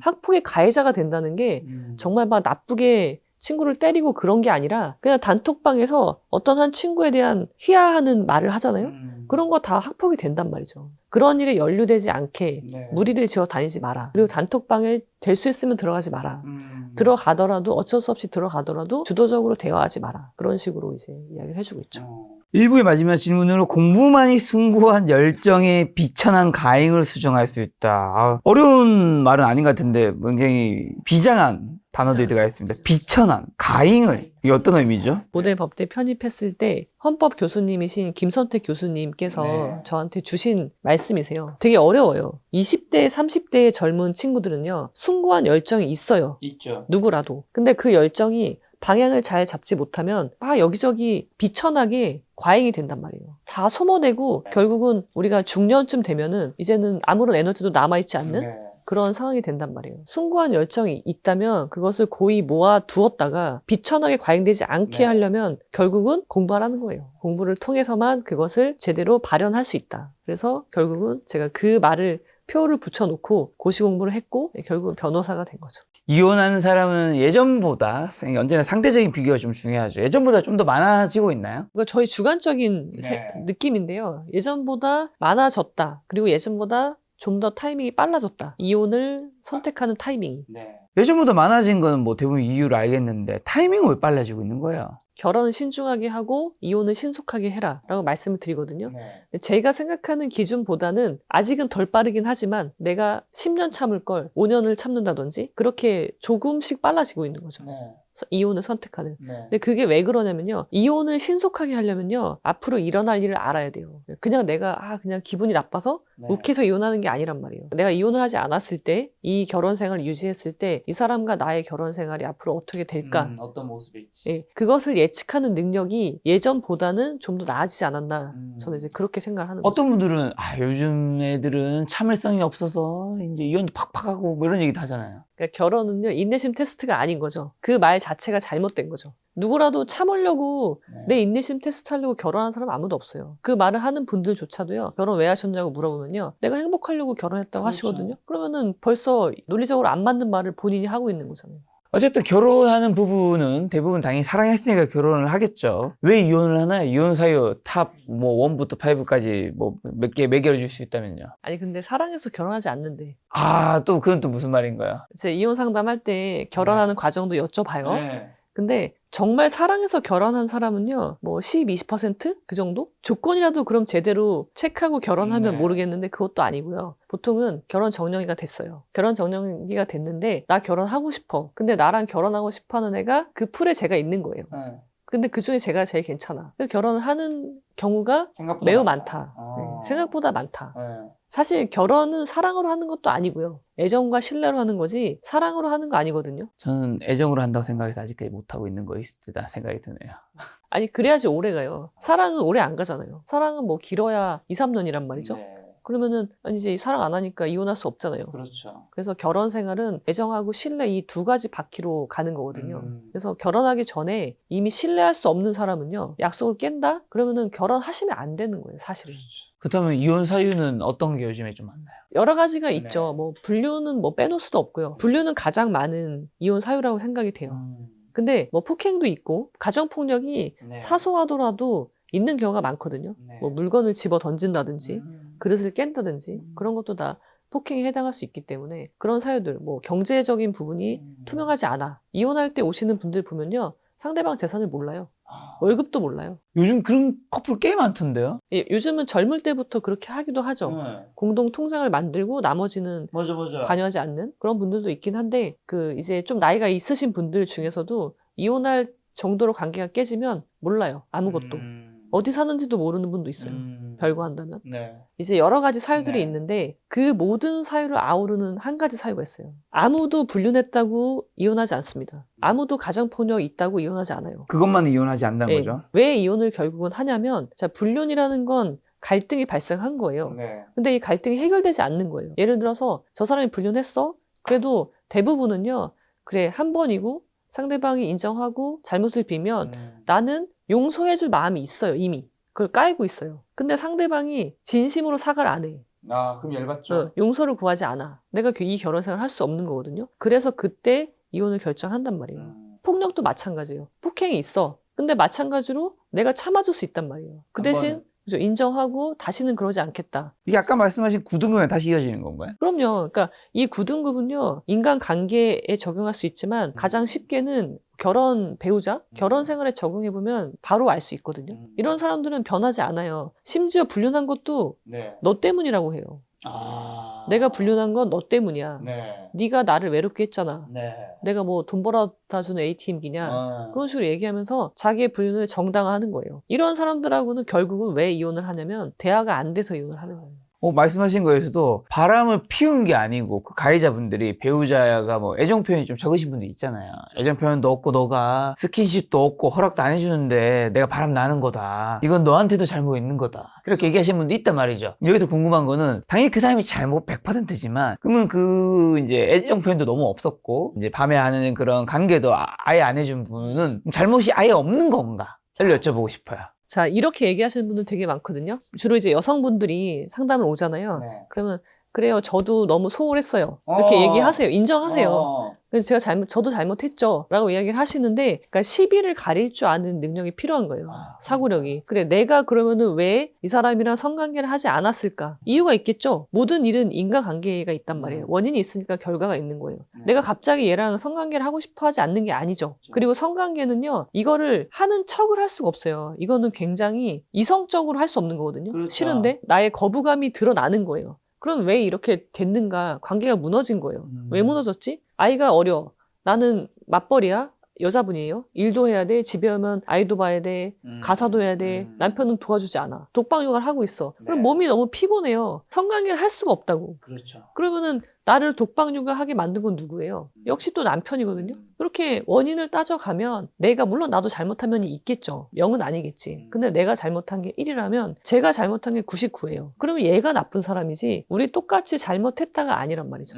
S2: 학폭의 가해자가 된다는 게 정말 막 나쁘게 친구를 때리고 그런 게 아니라 그냥 단톡방에서 어떤 한 친구에 대한 희화하는 말을 하잖아요. 그런 거 다 학폭이 된단 말이죠. 그런 일에 연루되지 않게 무리를 지어 다니지 마라. 그리고 단톡방에 될 수 있으면 들어가지 마라. 들어가더라도 어쩔 수 없이 들어가더라도 주도적으로 대화하지 마라. 그런 식으로 이제 이야기를 해주고 있죠.
S1: 일부의 마지막 질문으로 공부만이 숭고한 열정에 비천한 가행을 수정할 수 있다. 어려운 말은 아닌 것 같은데 굉장히 비장한 단어들이 들어가 있습니다. 비천한, 가행을. 이게 어떤 의미죠?
S2: 모델 법대 편입했을 때 헌법 교수님이신 김선택 교수님께서 저한테 주신 말씀이세요. 되게 어려워요. 20대, 30대의 젊은 친구들은요. 숭고한 열정이 있어요.
S1: 있죠.
S2: 누구라도. 근데 그 열정이 방향을 잘 잡지 못하면 막 여기저기 비천하게 과잉이 된단 말이에요. 다 소모되고 결국은 우리가 중년쯤 되면은 이제는 아무런 에너지도 남아있지 않는 그런 상황이 된단 말이에요. 숭고한 열정이 있다면 그것을 고이 모아 두었다가 비천하게 과잉되지 않게 하려면 결국은 공부하라는 거예요. 공부를 통해서만 그것을 제대로 발현할 수 있다. 그래서 결국은 제가 그 말을 표를 붙여놓고 고시 공부를 했고 결국은 변호사가 된 거죠.
S1: 이혼하는 사람은 예전보다 언제나 상대적인 비교가 좀 중요하죠. 예전보다 좀 더 많아지고 있나요?
S2: 그러니까 저희 주관적인 느낌인데요. 예전보다 많아졌다. 그리고 예전보다 좀 더 타이밍이 빨라졌다. 이혼을 선택하는 타이밍이.
S1: 예전보다 많아진 거는 뭐 대부분 이유를 알겠는데 타이밍은 왜 빨라지고 있는 거예요?
S2: 결혼은 신중하게 하고 이혼은 신속하게 해라 라고 말씀을 드리거든요. 근데 제가 생각하는 기준보다는 아직은 덜 빠르긴 하지만 내가 10년 참을 걸 5년을 참는다든지 그렇게 조금씩 빨라지고 있는 거죠. 이혼을 선택하는. 근데 그게 왜 그러냐면요. 이혼을 신속하게 하려면요. 앞으로 일어날 일을 알아야 돼요. 그냥 내가 그냥 기분이 나빠서 욱해서 이혼하는 게 아니란 말이에요. 내가 이혼을 하지 않았을 때 이 결혼 생활을 유지했을 때 이 사람과 나의 결혼 생활이 앞으로 어떻게 될까?
S1: 어떤 모습일지.
S2: 예, 그것을 예측하는 능력이 예전보다는 좀 더 나아지지 않았나. 저는 이제 그렇게 생각을 하는 거죠.
S1: 어떤 분들은 요즘 애들은 참을성이 없어서 이제 이혼도 팍팍하고 뭐 이런 얘기도 하잖아요.
S2: 그러니까 결혼은요, 인내심 테스트가 아닌 거죠. 그 말 자체가 잘못된 거죠. 누구라도 참으려고 내 인내심 테스트 하려고 결혼한 사람 아무도 없어요. 그 말을 하는 분들조차도요, 결혼 왜 하셨냐고 물어보면요, 내가 행복하려고 결혼했다고 하시거든요. 그러면은 벌써 논리적으로 안 맞는 말을 본인이 하고 있는 거잖아요.
S1: 어쨌든 결혼하는 부부는 대부분 당연히 사랑했으니까 결혼을 하겠죠. 왜 이혼을 하나요? 이혼 사유 탑 뭐 1부터 5까지 뭐 몇 개 매겨줄 수 있다면요.
S2: 아니 근데 사랑해서 결혼하지 않는데.
S1: 또 그건 또 무슨 말인가요?
S2: 제 이혼 상담할 때 결혼하는 과정도 여쭤봐요. 근데 정말 사랑해서 결혼한 사람은요, 뭐 10, 20%? 그 정도? 조건이라도 그럼 제대로 체크하고 결혼하면 모르겠는데 그것도 아니고요. 보통은 결혼 정령이가 됐어요. 결혼 정령이가 됐는데 나 결혼하고 싶어. 근데 나랑 결혼하고 싶어 하는 애가 그 풀에 제가 있는 거예요. 근데 그 중에 제가 제일 괜찮아. 결혼을 하는 경우가 매우 많다. 생각보다 많다. 사실 결혼은 사랑으로 하는 것도 아니고요. 애정과 신뢰로 하는 거지 사랑으로 하는 거 아니거든요.
S1: 저는 애정으로 한다고 생각해서 아직까지 못하고 있는 거일 수도 있다 생각이 드네요.
S2: 아니 그래야지 오래 가요. 사랑은 오래 안 가잖아요. 사랑은 뭐 길어야 2, 3년이란 말이죠. 그러면은 이제 사랑 안 하니까 이혼할 수 없잖아요.
S1: 그렇죠.
S2: 그래서 결혼 생활은 애정하고 신뢰 이 두 가지 바퀴로 가는 거거든요. 그래서 결혼하기 전에 이미 신뢰할 수 없는 사람은요, 약속을 깬다? 그러면은 결혼하시면 안 되는 거예요, 사실은.
S1: 그렇다면 이혼 사유는 어떤 게 요즘에 좀 많나요?
S2: 여러 가지가 있죠. 뭐 분류는 뭐 빼놓을 수도 없고요. 분류는 가장 많은 이혼 사유라고 생각이 돼요. 근데 뭐 폭행도 있고 가정폭력이 사소하더라도 있는 경우가 많거든요. 뭐 물건을 집어 던진다든지 그릇을 깬다든지 그런 것도 다 폭행에 해당할 수 있기 때문에 그런 사유들, 뭐 경제적인 부분이 투명하지 않아. 이혼할 때 오시는 분들 보면요, 상대방 재산을 몰라요. 월급도 몰라요.
S1: 요즘 그런 커플 꽤 많던데요?
S2: 예, 요즘은 젊을 때부터 그렇게 하기도 하죠. 공동 통장을 만들고 나머지는
S1: 맞아.
S2: 관여하지 않는 그런 분들도 있긴 한데, 이제 좀 나이가 있으신 분들 중에서도 이혼할 정도로 관계가 깨지면 몰라요. 아무것도. 어디 사는지도 모르는 분도 있어요. 별거한다면. 이제 여러 가지 사유들이 있는데 그 모든 사유를 아우르는 한 가지 사유가 있어요. 아무도 불륜했다고 이혼하지 않습니다. 아무도 가정폭력 있다고 이혼하지 않아요.
S1: 그것만 이혼하지 않는 거죠?
S2: 왜 이혼을 결국은 하냐면, 자, 불륜이라는 건 갈등이 발생한 거예요. 근데 이 갈등이 해결되지 않는 거예요. 예를 들어서 저 사람이 불륜했어? 그래도 대부분은요, 그래, 한 번이고 상대방이 인정하고 잘못을 비면 나는 용서해줄 마음이 있어요, 이미. 그걸 깔고 있어요. 근데 상대방이 진심으로 사과를 안 해.
S1: 그럼 열받죠.
S2: 용서를 구하지 않아. 내가 이 결혼 생활을 할 수 없는 거거든요. 그래서 그때 이혼을 결정한단 말이에요. 폭력도 마찬가지예요. 폭행이 있어. 근데 마찬가지로 내가 참아줄 수 있단 말이에요. 그 대신 그죠, 인정하고 다시는 그러지 않겠다.
S1: 이게 아까 말씀하신 9등급에 다시 이어지는 건가요?
S2: 그럼요. 그러니까 이 9등급은요, 인간 관계에 적용할 수 있지만 가장 쉽게는 결혼 배우자, 결혼 생활에 적용해보면 바로 알 수 있거든요. 이런 사람들은 변하지 않아요. 심지어 불륜한 것도 너 때문이라고 해요. 내가 불륜한 건 너 때문이야. 네가 나를 외롭게 했잖아. 내가 뭐 돈 벌어다 주는 ATM기냐. 그런 식으로 얘기하면서 자기의 불륜을 정당화하는 거예요. 이런 사람들하고는 결국은 왜 이혼을 하냐면 대화가 안 돼서 이혼을 하는 거예요.
S1: 말씀하신 거에서도 바람을 피운 게 아니고 그 가해자분들이 배우자가 뭐 애정 표현이 좀 적으신 분들 있잖아요. 애정 표현도 없고 너가 스킨십도 없고 허락도 안 해주는데 내가 바람 나는 거다. 이건 너한테도 잘못 있는 거다. 그렇게 얘기하시는 분도 있단 말이죠. 여기서 궁금한 거는 당연히 그 사람이 잘못 100%지만 그러면 이제 애정 표현도 너무 없었고 이제 밤에 하는 그런 관계도 아예 안 해준 분은 잘못이 아예 없는 건가? 를 여쭤보고 싶어요.
S2: 자, 이렇게 얘기하시는 분들 되게 많거든요. 주로 이제 여성분들이 상담을 오잖아요. 그러면 그래요. 저도 너무 소홀했어요. 그렇게 얘기하세요. 인정하세요. 그래서 제가 저도 잘못했죠. 라고 이야기를 하시는데, 그러니까 시비를 가릴 줄 아는 능력이 필요한 거예요. 사고력이. 그래, 내가 그러면은 왜 이 사람이랑 성관계를 하지 않았을까? 이유가 있겠죠? 모든 일은 인과관계가 있단 말이에요. 원인이 있으니까 결과가 있는 거예요. 내가 갑자기 얘랑 성관계를 하고 싶어 하지 않는 게 아니죠. 그리고 성관계는요, 이거를 하는 척을 할 수가 없어요. 이거는 굉장히 이성적으로 할 수 없는 거거든요.
S1: 그렇죠.
S2: 싫은데? 나의 거부감이 드러나는 거예요. 그럼 왜 이렇게 됐는가? 관계가 무너진 거예요. 왜 무너졌지? 아이가 어려. 나는 맞벌이야. 여자분이에요. 일도 해야 돼. 집에 오면 아이도 봐야 돼. 가사도 해야 돼. 남편은 도와주지 않아. 독방 육아를 하고 있어. 그럼 몸이 너무 피곤해요. 성관계를 할 수가 없다고.
S1: 그렇죠.
S2: 그러면은 나를 독방 육아하게 만든 건 누구예요? 역시 또 남편이거든요. 이렇게 원인을 따져가면 내가 물론 나도 잘못한 면이 있겠죠. 0은 아니겠지. 근데 내가 잘못한 게 1이라면 제가 잘못한 게 99예요. 그러면 얘가 나쁜 사람이지 우리 똑같이 잘못했다가 아니란 말이죠.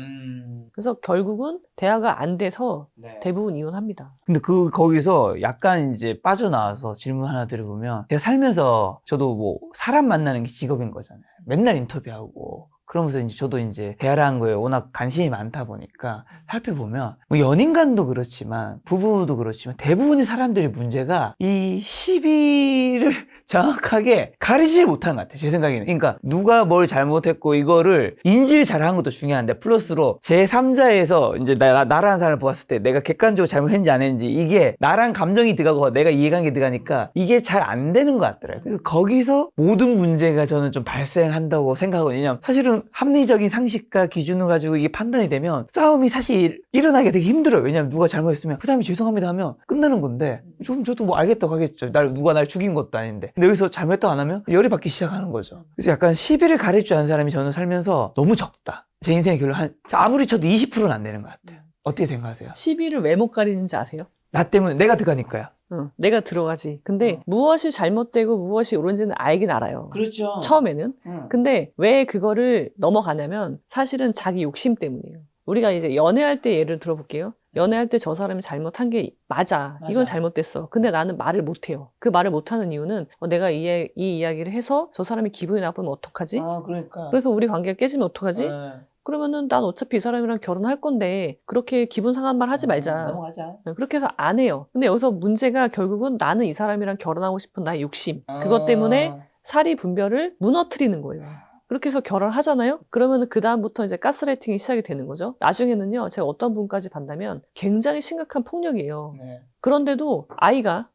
S2: 그래서 결국은 대화가 안 돼서 대부분 이혼합니다.
S1: 근데 거기서 약간 이제 빠져나와서 질문 하나 드려보면, 제가 살면서 저도 뭐 사람 만나는 게 직업인 거잖아요. 맨날 인터뷰하고. 그러면서 이제 저도 이제 대화라는 거에 워낙 관심이 많다 보니까 살펴보면, 뭐 연인 간도 그렇지만 부부도 그렇지만 대부분의 사람들의 문제가 이 시비를 정확하게 가리지 못하는 것 같아요. 제 생각에는. 그러니까 누가 뭘 잘못했고 이거를 인지를 잘하는 것도 중요한데, 플러스로 제3자에서 이제 나라는 사람을 보았을 때 내가 객관적으로 잘못했는지 안 했는지, 이게 나랑 감정이 들어가고 내가 이해관계 들어가니까 이게 잘 안 되는 것 같더라고요. 그리고 거기서 모든 문제가 저는 좀 발생한다고 생각하거든요. 왜냐면 사실은 합리적인 상식과 기준을 가지고 이게 판단이 되면 싸움이 사실 일어나기가 되게 힘들어요. 왜냐면 누가 잘못했으면 그 사람이 죄송합니다 하면 끝나는 건데, 저도 뭐 알겠다고 하겠죠. 누가 날 죽인 것도 아닌데. 근데 여기서 잘못했다고 안 하면 열이 받기 시작하는 거죠. 그래서 약간 시비를 가릴 줄 아는 사람이 저는 살면서 너무 적다. 제 인생의 결론 아무리 쳐도 20%는 안 되는 것 같아요. 어떻게 생각하세요?
S2: 시비를 왜 못 가리는지 아세요?
S1: 나 때문에 내가 들어가니까요.
S2: 내가 들어가지. 근데 무엇이 잘못되고 무엇이 옳은지는 알긴 알아요.
S1: 그렇죠.
S2: 처음에는. 근데 왜 그거를 넘어가냐면 사실은 자기 욕심 때문이에요. 우리가 이제 연애할 때 예를 들어볼게요. 연애할 때 저 사람이 잘못한 게 맞아. 이건 잘못됐어. 근데 나는 말을 못해요. 그 말을 못하는 이유는 내가 이 이야기를 해서 저 사람이 기분이 나쁘면 어떡하지?
S1: 그러니까.
S2: 그래서 우리 관계가 깨지면 어떡하지? 그러면은 난 어차피 이 사람이랑 결혼할 건데 그렇게 기분 상한 말 하지 말자.
S1: 넘어가자.
S2: 그렇게 해서 안 해요. 근데 여기서 문제가 결국은 나는 이 사람이랑 결혼하고 싶은 나의 욕심. 그것 때문에 사리 분별을 무너뜨리는 거예요. 그렇게 해서 결혼하잖아요? 그러면 그 다음부터 이제 가스라이팅이 시작이 되는 거죠. 나중에는요, 제가 어떤 분까지 봤다면 굉장히 심각한 폭력이에요. 그런데도 아이가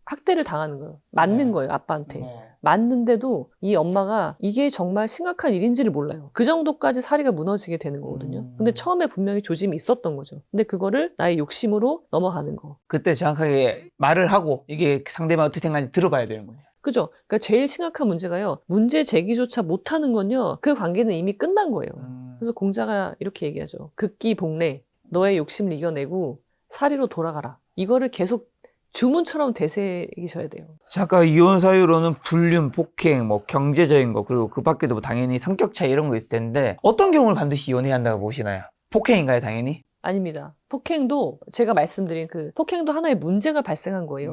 S2: 학대를 당하는 거예요. 맞는 거예요, 아빠한테. 맞는데도 이 엄마가 이게 정말 심각한 일인지를 몰라요. 그 정도까지 사리가 무너지게 되는 거거든요. 근데 처음에 분명히 조짐이 있었던 거죠. 근데 그거를 나의 욕심으로 넘어가는 거.
S1: 그때 정확하게 말을 하고 이게 상대방 어떻게 생각하는지 들어봐야 되는 거예요.
S2: 그죠? 그러니까 제일 심각한 문제가요. 문제 제기조차 못하는 건요. 그 관계는 이미 끝난 거예요. 그래서 공자가 이렇게 얘기하죠. 극기복례, 너의 욕심을 이겨내고 사리로 돌아가라. 이거를 계속 주문처럼 되새기셔야 돼요.
S1: 아까 이혼 사유로는 불륜, 폭행, 뭐 경제적인 거, 그리고 그 밖에도 뭐 당연히 성격 차이 이런 거 있을 텐데, 어떤 경우를 반드시 이혼해야 한다고 보시나요? 폭행인가요, 당연히?
S2: 아닙니다. 폭행도 제가 말씀드린 그 폭행도 하나의 문제가 발생한 거예요.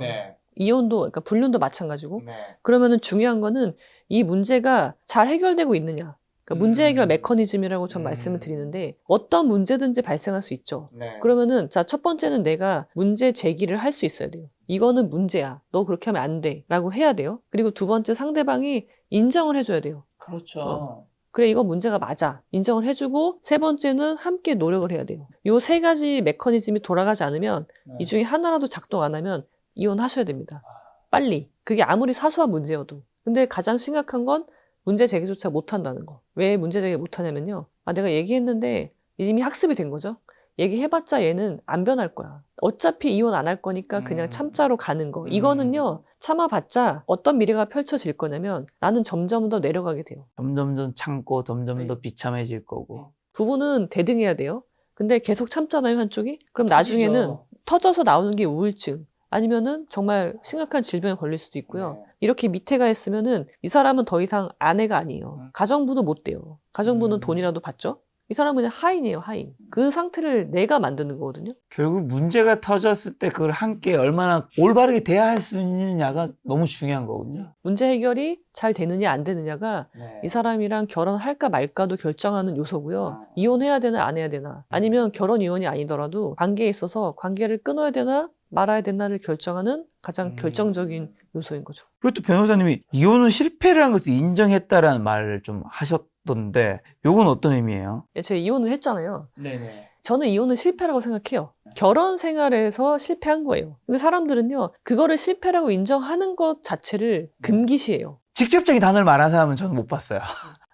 S2: 이혼도, 그러니까 불륜도 마찬가지고. 그러면은 중요한 거는 이 문제가 잘 해결되고 있느냐. 그러니까 문제 해결 메커니즘이라고 전 말씀을 드리는데 어떤 문제든지 발생할 수 있죠. 그러면은 자, 첫 번째는 내가 문제 제기를 할 수 있어야 돼요. 이거는 문제야. 너 그렇게 하면 안 돼. 라고 해야 돼요. 그리고 두 번째 상대방이 인정을 해줘야 돼요.
S1: 그렇죠.
S2: 그래, 이거 문제가 맞아. 인정을 해주고 세 번째는 함께 노력을 해야 돼요. 요 세 가지 메커니즘이 돌아가지 않으면 이 중에 하나라도 작동 안 하면 이혼하셔야 됩니다. 빨리. 그게 아무리 사소한 문제여도. 근데 가장 심각한 건 문제 제기조차 못한다는 거. 왜 문제 제기 못하냐면요. 내가 얘기했는데 이미 학습이 된 거죠. 얘기해봤자 얘는 안 변할 거야. 어차피 이혼 안 할 거니까 그냥 참자로 가는 거. 이거는요. 참아봤자 어떤 미래가 펼쳐질 거냐면 나는 점점 더 내려가게 돼요.
S1: 점점 더 참고 점점 더 비참해질 거고.
S2: 부부는 대등해야 돼요. 근데 계속 참잖아요, 한쪽이. 그럼 나중에는 터져서 나오는 게 우울증. 아니면은 정말 심각한 질병에 걸릴 수도 있고요. 이렇게 밑에 가 있으면은 이 사람은 더 이상 아내가 아니에요. 가정부도 못 돼요. 가정부는 돈이라도 받죠? 이 사람은 그냥 하인이에요, 하인. 그 상태를 내가 만드는 거거든요.
S1: 결국 문제가 터졌을 때 그걸 함께 얼마나 올바르게 대화할 수 있느냐가 너무 중요한 거군요.
S2: 문제 해결이 잘 되느냐 안 되느냐가
S1: 네.
S2: 이 사람이랑 결혼할까 말까도 결정하는 요소고요. 이혼해야 되나 안 해야 되나 아니면 결혼 이혼이 아니더라도 관계에 있어서 관계를 끊어야 되나 말아야 되나를 결정하는 가장 결정적인 요소인 거죠.
S1: 그리고 또 변호사님이 이혼은 실패를 한 것을 인정했다라는 말을 좀 하셨던데 요건 어떤 의미예요?
S2: 제가 이혼을 했잖아요.
S1: 네네.
S2: 저는 이혼은 실패라고 생각해요. 결혼 생활에서 실패한 거예요. 근데 사람들은요, 그거를 실패라고 인정하는 것 자체를 금기시해요.
S1: 직접적인 단어를 말한 사람은 저는 못 봤어요.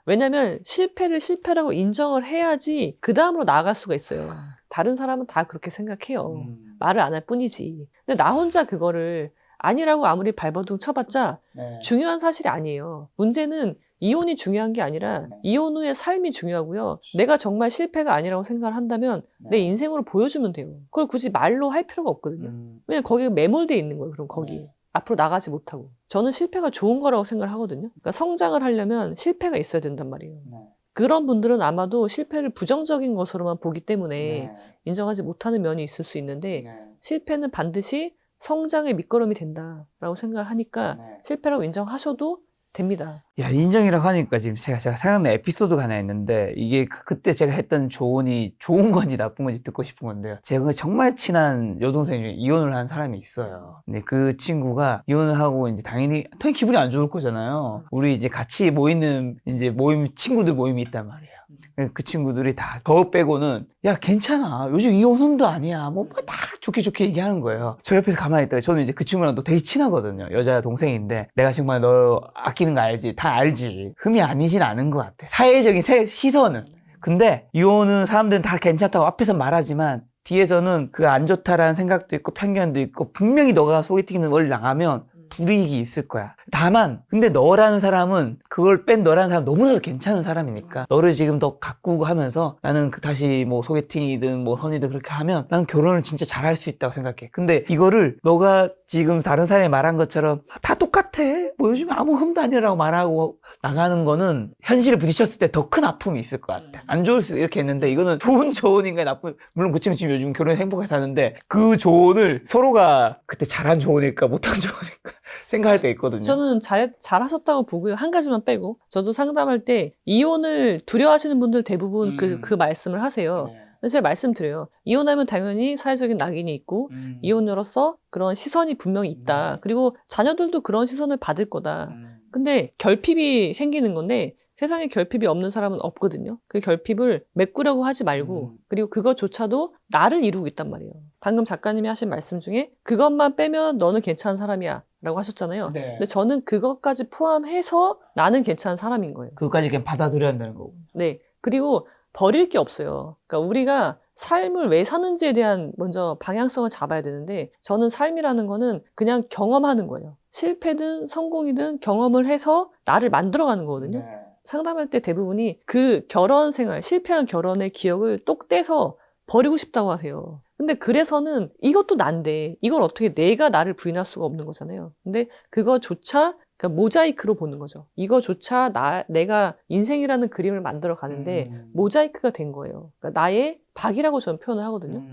S2: 왜냐면 실패를 실패라고 인정을 해야지 그 다음으로 나아갈 수가 있어요. 다른 사람은 다 그렇게 생각해요. 말을 안 할 뿐이지. 근데 나 혼자 그거를 아니라고 아무리 발버둥 쳐봤자 중요한 사실이 아니에요. 문제는 이혼이 중요한 게 아니라 이혼 후의 삶이 중요하고요. 내가 정말 실패가 아니라고 생각을 한다면 내 인생으로 보여주면 돼요. 그걸 굳이 말로 할 필요가 없거든요. 왜냐면 거기에 매몰되어 있는 거예요. 그럼 거기에. 앞으로 나가지 못하고. 저는 실패가 좋은 거라고 생각을 하거든요. 그러니까 성장을 하려면 실패가 있어야 된단 말이에요. 그런 분들은 아마도 실패를 부정적인 것으로만 보기 때문에 인정하지 못하는 면이 있을 수 있는데 실패는 반드시 성장의 밑거름이 된다라고 생각을 하니까 실패라고 인정하셔도 됩니다.
S1: 야, 인정이라고 하니까 지금 제가 생각난 에피소드가 하나 있는데 이게 그때 제가 했던 조언이 좋은 건지 나쁜 건지 듣고 싶은 건데요. 제가 정말 친한 여동생 중에 이혼을 한 사람이 있어요. 근데 그 친구가 이혼을 하고 이제 당연히 기분이 안 좋을 거잖아요. 우리 이제 같이 모이는 이제 친구들 모임이 있단 말이에요. 그 친구들이 다 저 빼고는 야 괜찮아 요즘 이혼음도 아니야 뭐 다 좋게 얘기하는 거예요. 저 옆에서 가만히 있다가 저는 이제 그 친구랑 또 되게 친하거든요. 여자 동생인데 내가 정말 너 아끼는 거 알지? 다 알지. 흠이 아니진 않은 것 같아. 사회적인 시선은. 근데 이혼은 사람들은 다 괜찮다고 앞에서 말하지만 뒤에서는 그 안 좋다라는 생각도 있고 편견도 있고 분명히 너가 소개팅을 나가면 불이익이 있을 거야. 다만 근데 너라는 사람은 그걸 뺀 너라는 사람 너무나도 괜찮은 사람이니까 너를 지금 더 가꾸고 하면서 나는 다시 뭐 소개팅이든 뭐 선이든 그렇게 하면 나는 결혼을 진짜 잘할 수 있다고 생각해. 근데 이거를 너가 지금 다른 사람이 말한 것처럼 다 똑같아 뭐 요즘 아무 흠도 아니라고 말하고 나가는 거는 현실에 부딪혔을 때 더 큰 아픔이 있을 것 같아. 안 좋을 수 이렇게 했는데 이거는 좋은 조언인가 나쁜 물론 그 친구 지금 요즘 결혼해 행복하게 사는데 그 조언을 서로가 그때 잘한 조언일까 못한 조언일까 생각할 때 있거든요.
S2: 저는 잘하셨다고 보고요. 한 가지만 빼고. 저도 상담할 때 이혼을 두려워하시는 분들 대부분 그 말씀을 하세요. 그래서 제가 말씀드려요. 이혼하면 당연히 사회적인 낙인이 있고 이혼녀로서 그런 시선이 분명히 있다. 그리고 자녀들도 그런 시선을 받을 거다. 근데 결핍이 생기는 건데 세상에 결핍이 없는 사람은 없거든요. 그 결핍을 메꾸려고 하지 말고 그리고 그것조차도 나를 이루고 있단 말이에요. 방금 작가님이 하신 말씀 중에 그것만 빼면 너는 괜찮은 사람이야 라고 하셨잖아요.
S1: 네.
S2: 근데 저는 그것까지 포함해서 나는 괜찮은 사람인 거예요.
S1: 그것까지 그냥 받아들여야 한다는 거고.
S2: 네. 그리고 버릴 게 없어요. 그러니까 우리가 삶을 왜 사는지에 대한 먼저 방향성을 잡아야 되는데 저는 삶이라는 거는 그냥 경험하는 거예요. 실패든 성공이든 경험을 해서 나를 만들어가는 거거든요.
S1: 네.
S2: 상담할 때 대부분이 그 결혼 생활, 실패한 결혼의 기억을 똑 떼서 버리고 싶다고 하세요. 근데 그래서는 이것도 난데 이걸 어떻게 내가 나를 부인할 수가 없는 거잖아요. 근데 그거조차 그러니까 모자이크로 보는 거죠. 이거조차 내가 인생이라는 그림을 만들어 가는데 모자이크가 된 거예요. 그러니까 나의 박이라고 저는 표현을 하거든요.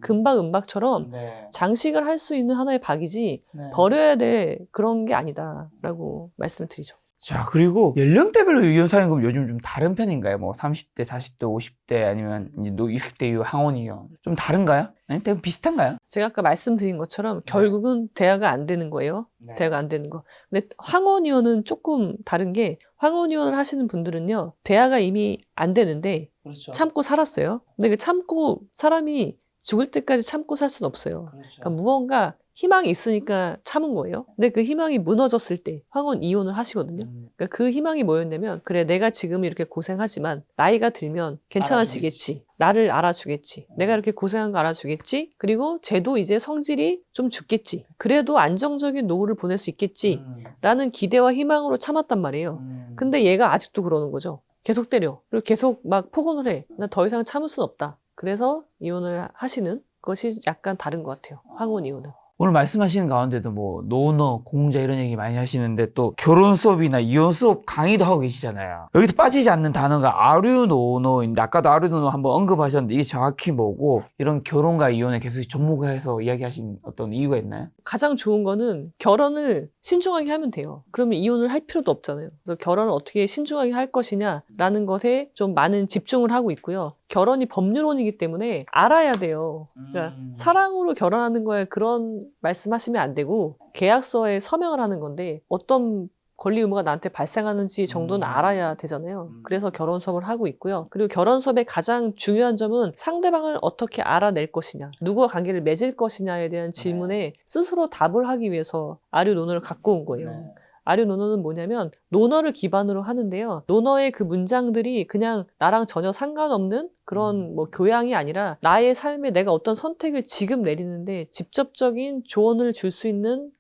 S2: 금박 은박처럼
S1: 네.
S2: 장식을 할 수 있는 하나의 박이지
S1: 네.
S2: 버려야 될 그런 게 아니다라고 말씀을 드리죠.
S1: 자, 그리고 연령대별로 이혼 사연금 요즘 좀 다른 편인가요? 뭐 30대, 40대, 50대 아니면 이제 60대 이후 항원 이혼 좀 다른가요? 아니면 대부분 비슷한가요?
S2: 제가 아까 말씀드린 것처럼 결국은 대화가 안 되는 거예요.
S1: 네.
S2: 대화가 안 되는 거. 근데 황혼이혼은 조금 다른 게 황혼이혼을 하시는 분들은요. 대화가 이미 안 되는데
S1: 그렇죠.
S2: 참고 살았어요. 근데 그 참고 사람이 죽을 때까지 참고 살 수는 없어요.
S1: 그렇죠.
S2: 그러니까 무언가 희망이 있으니까 참은 거예요. 근데 그 희망이 무너졌을 때 황혼 이혼을 하시거든요. 그러니까 그 희망이 뭐였냐면 그래 내가 지금 이렇게 고생하지만 나이가 들면 괜찮아지겠지. 나를 알아주겠지. 내가 이렇게 고생한 거 알아주겠지. 그리고 쟤도 이제 성질이 좀 죽겠지. 그래도 안정적인 노후를 보낼 수 있겠지. 라는 기대와 희망으로 참았단 말이에요. 근데 얘가 아직도 그러는 거죠. 계속 때려. 그리고 계속 막 폭언을 해. 나 더 이상 참을 순 없다. 그래서 이혼을 하시는 것이 약간 다른 것 같아요. 황혼 이혼은.
S1: 오늘 말씀하시는 가운데도 뭐 노너, 공자 이런 얘기 많이 하시는데 또 결혼 수업이나 이혼 수업 강의도 하고 계시잖아요. 여기서 빠지지 않는 단어가 아류노노인데 아까도 아류노노 한번 언급하셨는데 이게 정확히 뭐고 이런 결혼과 이혼에 계속 접목해서 이야기하신 어떤 이유가 있나요?
S2: 가장 좋은 거는 결혼을 신중하게 하면 돼요. 그러면 이혼을 할 필요도 없잖아요. 그래서 결혼을 어떻게 신중하게 할 것이냐라는 것에 좀 많은 집중을 하고 있고요. 결혼이 법률혼이기 때문에 알아야 돼요. 그러니까 사랑으로 결혼하는 거에 그런 말씀하시면 안 되고 계약서에 서명을 하는 건데 어떤 권리 의무가 나한테 발생하는지 정도는 알아야 되잖아요. 그래서 결혼 수업을 하고 있고요. 그리고 결혼 수업의 가장 중요한 점은 상대방을 어떻게 알아낼 것이냐, 누구와 관계를 맺을 것이냐에 대한 질문에 스스로 답을 하기 위해서 아류 논어를 갖고 온 거예요. 아류 논어는 뭐냐면 논어를 기반으로 하는데요. 논어의 그 문장들이 그냥 나랑 전혀 상관없는 그런 뭐 교양이 아니라 나의 삶에 내가 어떤 선택을 지금 내리는데 직접적인 조언을 줄 수 있는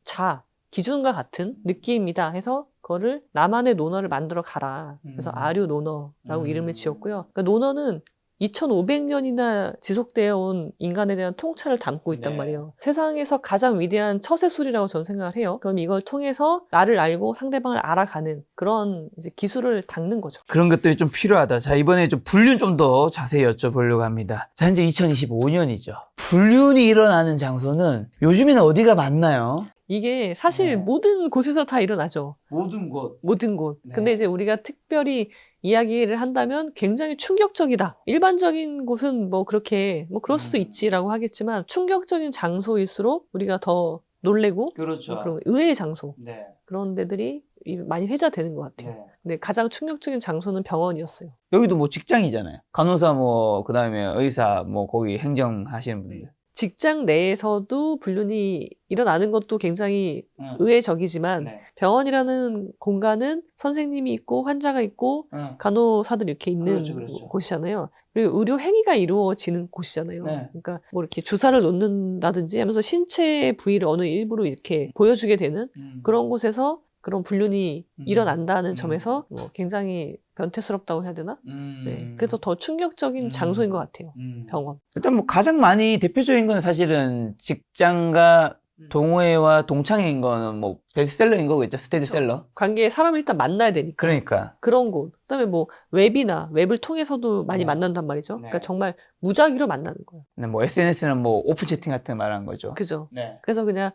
S2: 기준과 같은 느낌이다 해서 그거를 나만의 논어를 만들어 가라. 그래서 아류 논어라고 이름을 지었고요. 그러니까 논어는 2500년이나 지속되어 온 인간에 대한 통찰을 담고 있단 말이에요. 세상에서 가장 위대한 처세술이라고 저는 생각을 해요. 그럼 이걸 통해서 나를 알고 상대방을 알아가는 그런 이제 기술을 닦는 거죠.
S1: 그런 것들이 좀 필요하다. 자, 이번에 좀 불륜 좀 더 자세히 여쭤보려고 합니다. 자, 현재 2025년이죠. 불륜이 일어나는 장소는 요즘에는 어디가 많나요?
S2: 이게 사실 모든 곳에서 다 일어나죠.
S1: 모든 곳.
S2: 모든 곳. 근데 이제 우리가 특별히 이야기를 한다면 굉장히 충격적이다. 일반적인 곳은 뭐 그렇게 뭐 그럴 수도 있지라고 하겠지만 충격적인 장소일수록 우리가 더 놀래고
S1: 그렇죠.
S2: 뭐 그런 의외의 장소
S1: 네.
S2: 그런 데들이 많이 회자되는 것 같아요.
S1: 네.
S2: 근데 가장 충격적인 장소는 병원이었어요.
S1: 여기도 뭐 직장이잖아요. 간호사 뭐 그다음에 의사 뭐 거기 행정하시는 분들.
S2: 직장 내에서도 불륜이 일어나는 것도 굉장히 의외적이지만 병원이라는 공간은 선생님이 있고 환자가 있고 간호사들 이렇게 있는
S1: 그렇죠.
S2: 곳이잖아요. 그리고 의료 행위가 이루어지는 곳이잖아요. 그러니까 뭐 이렇게 주사를 놓는다든지 하면서 신체 부위를 어느 일부로 이렇게 보여주게 되는 그런 곳에서 그런 불륜이 일어난다는 점에서 뭐 굉장히 변태스럽다고 해야 되나? 네. 그래서 더 충격적인 장소인 것 같아요. 병원.
S1: 일단 뭐 가장 많이 대표적인 건 사실은 직장과 동호회와 동창회인 거는 뭐 베스트셀러인 거겠죠. 스테디셀러.
S2: 관계에 사람을 일단 만나야 되니까.
S1: 그러니까.
S2: 그런 곳. 그다음에 뭐 웹을 통해서도 많이 만난단 말이죠. 그러니까 정말 무작위로 만나는 거예요.
S1: 네, 뭐 SNS는 뭐 오픈 채팅 같은 거 말하는 거죠.
S2: 그죠.
S1: 네.
S2: 그래서 그냥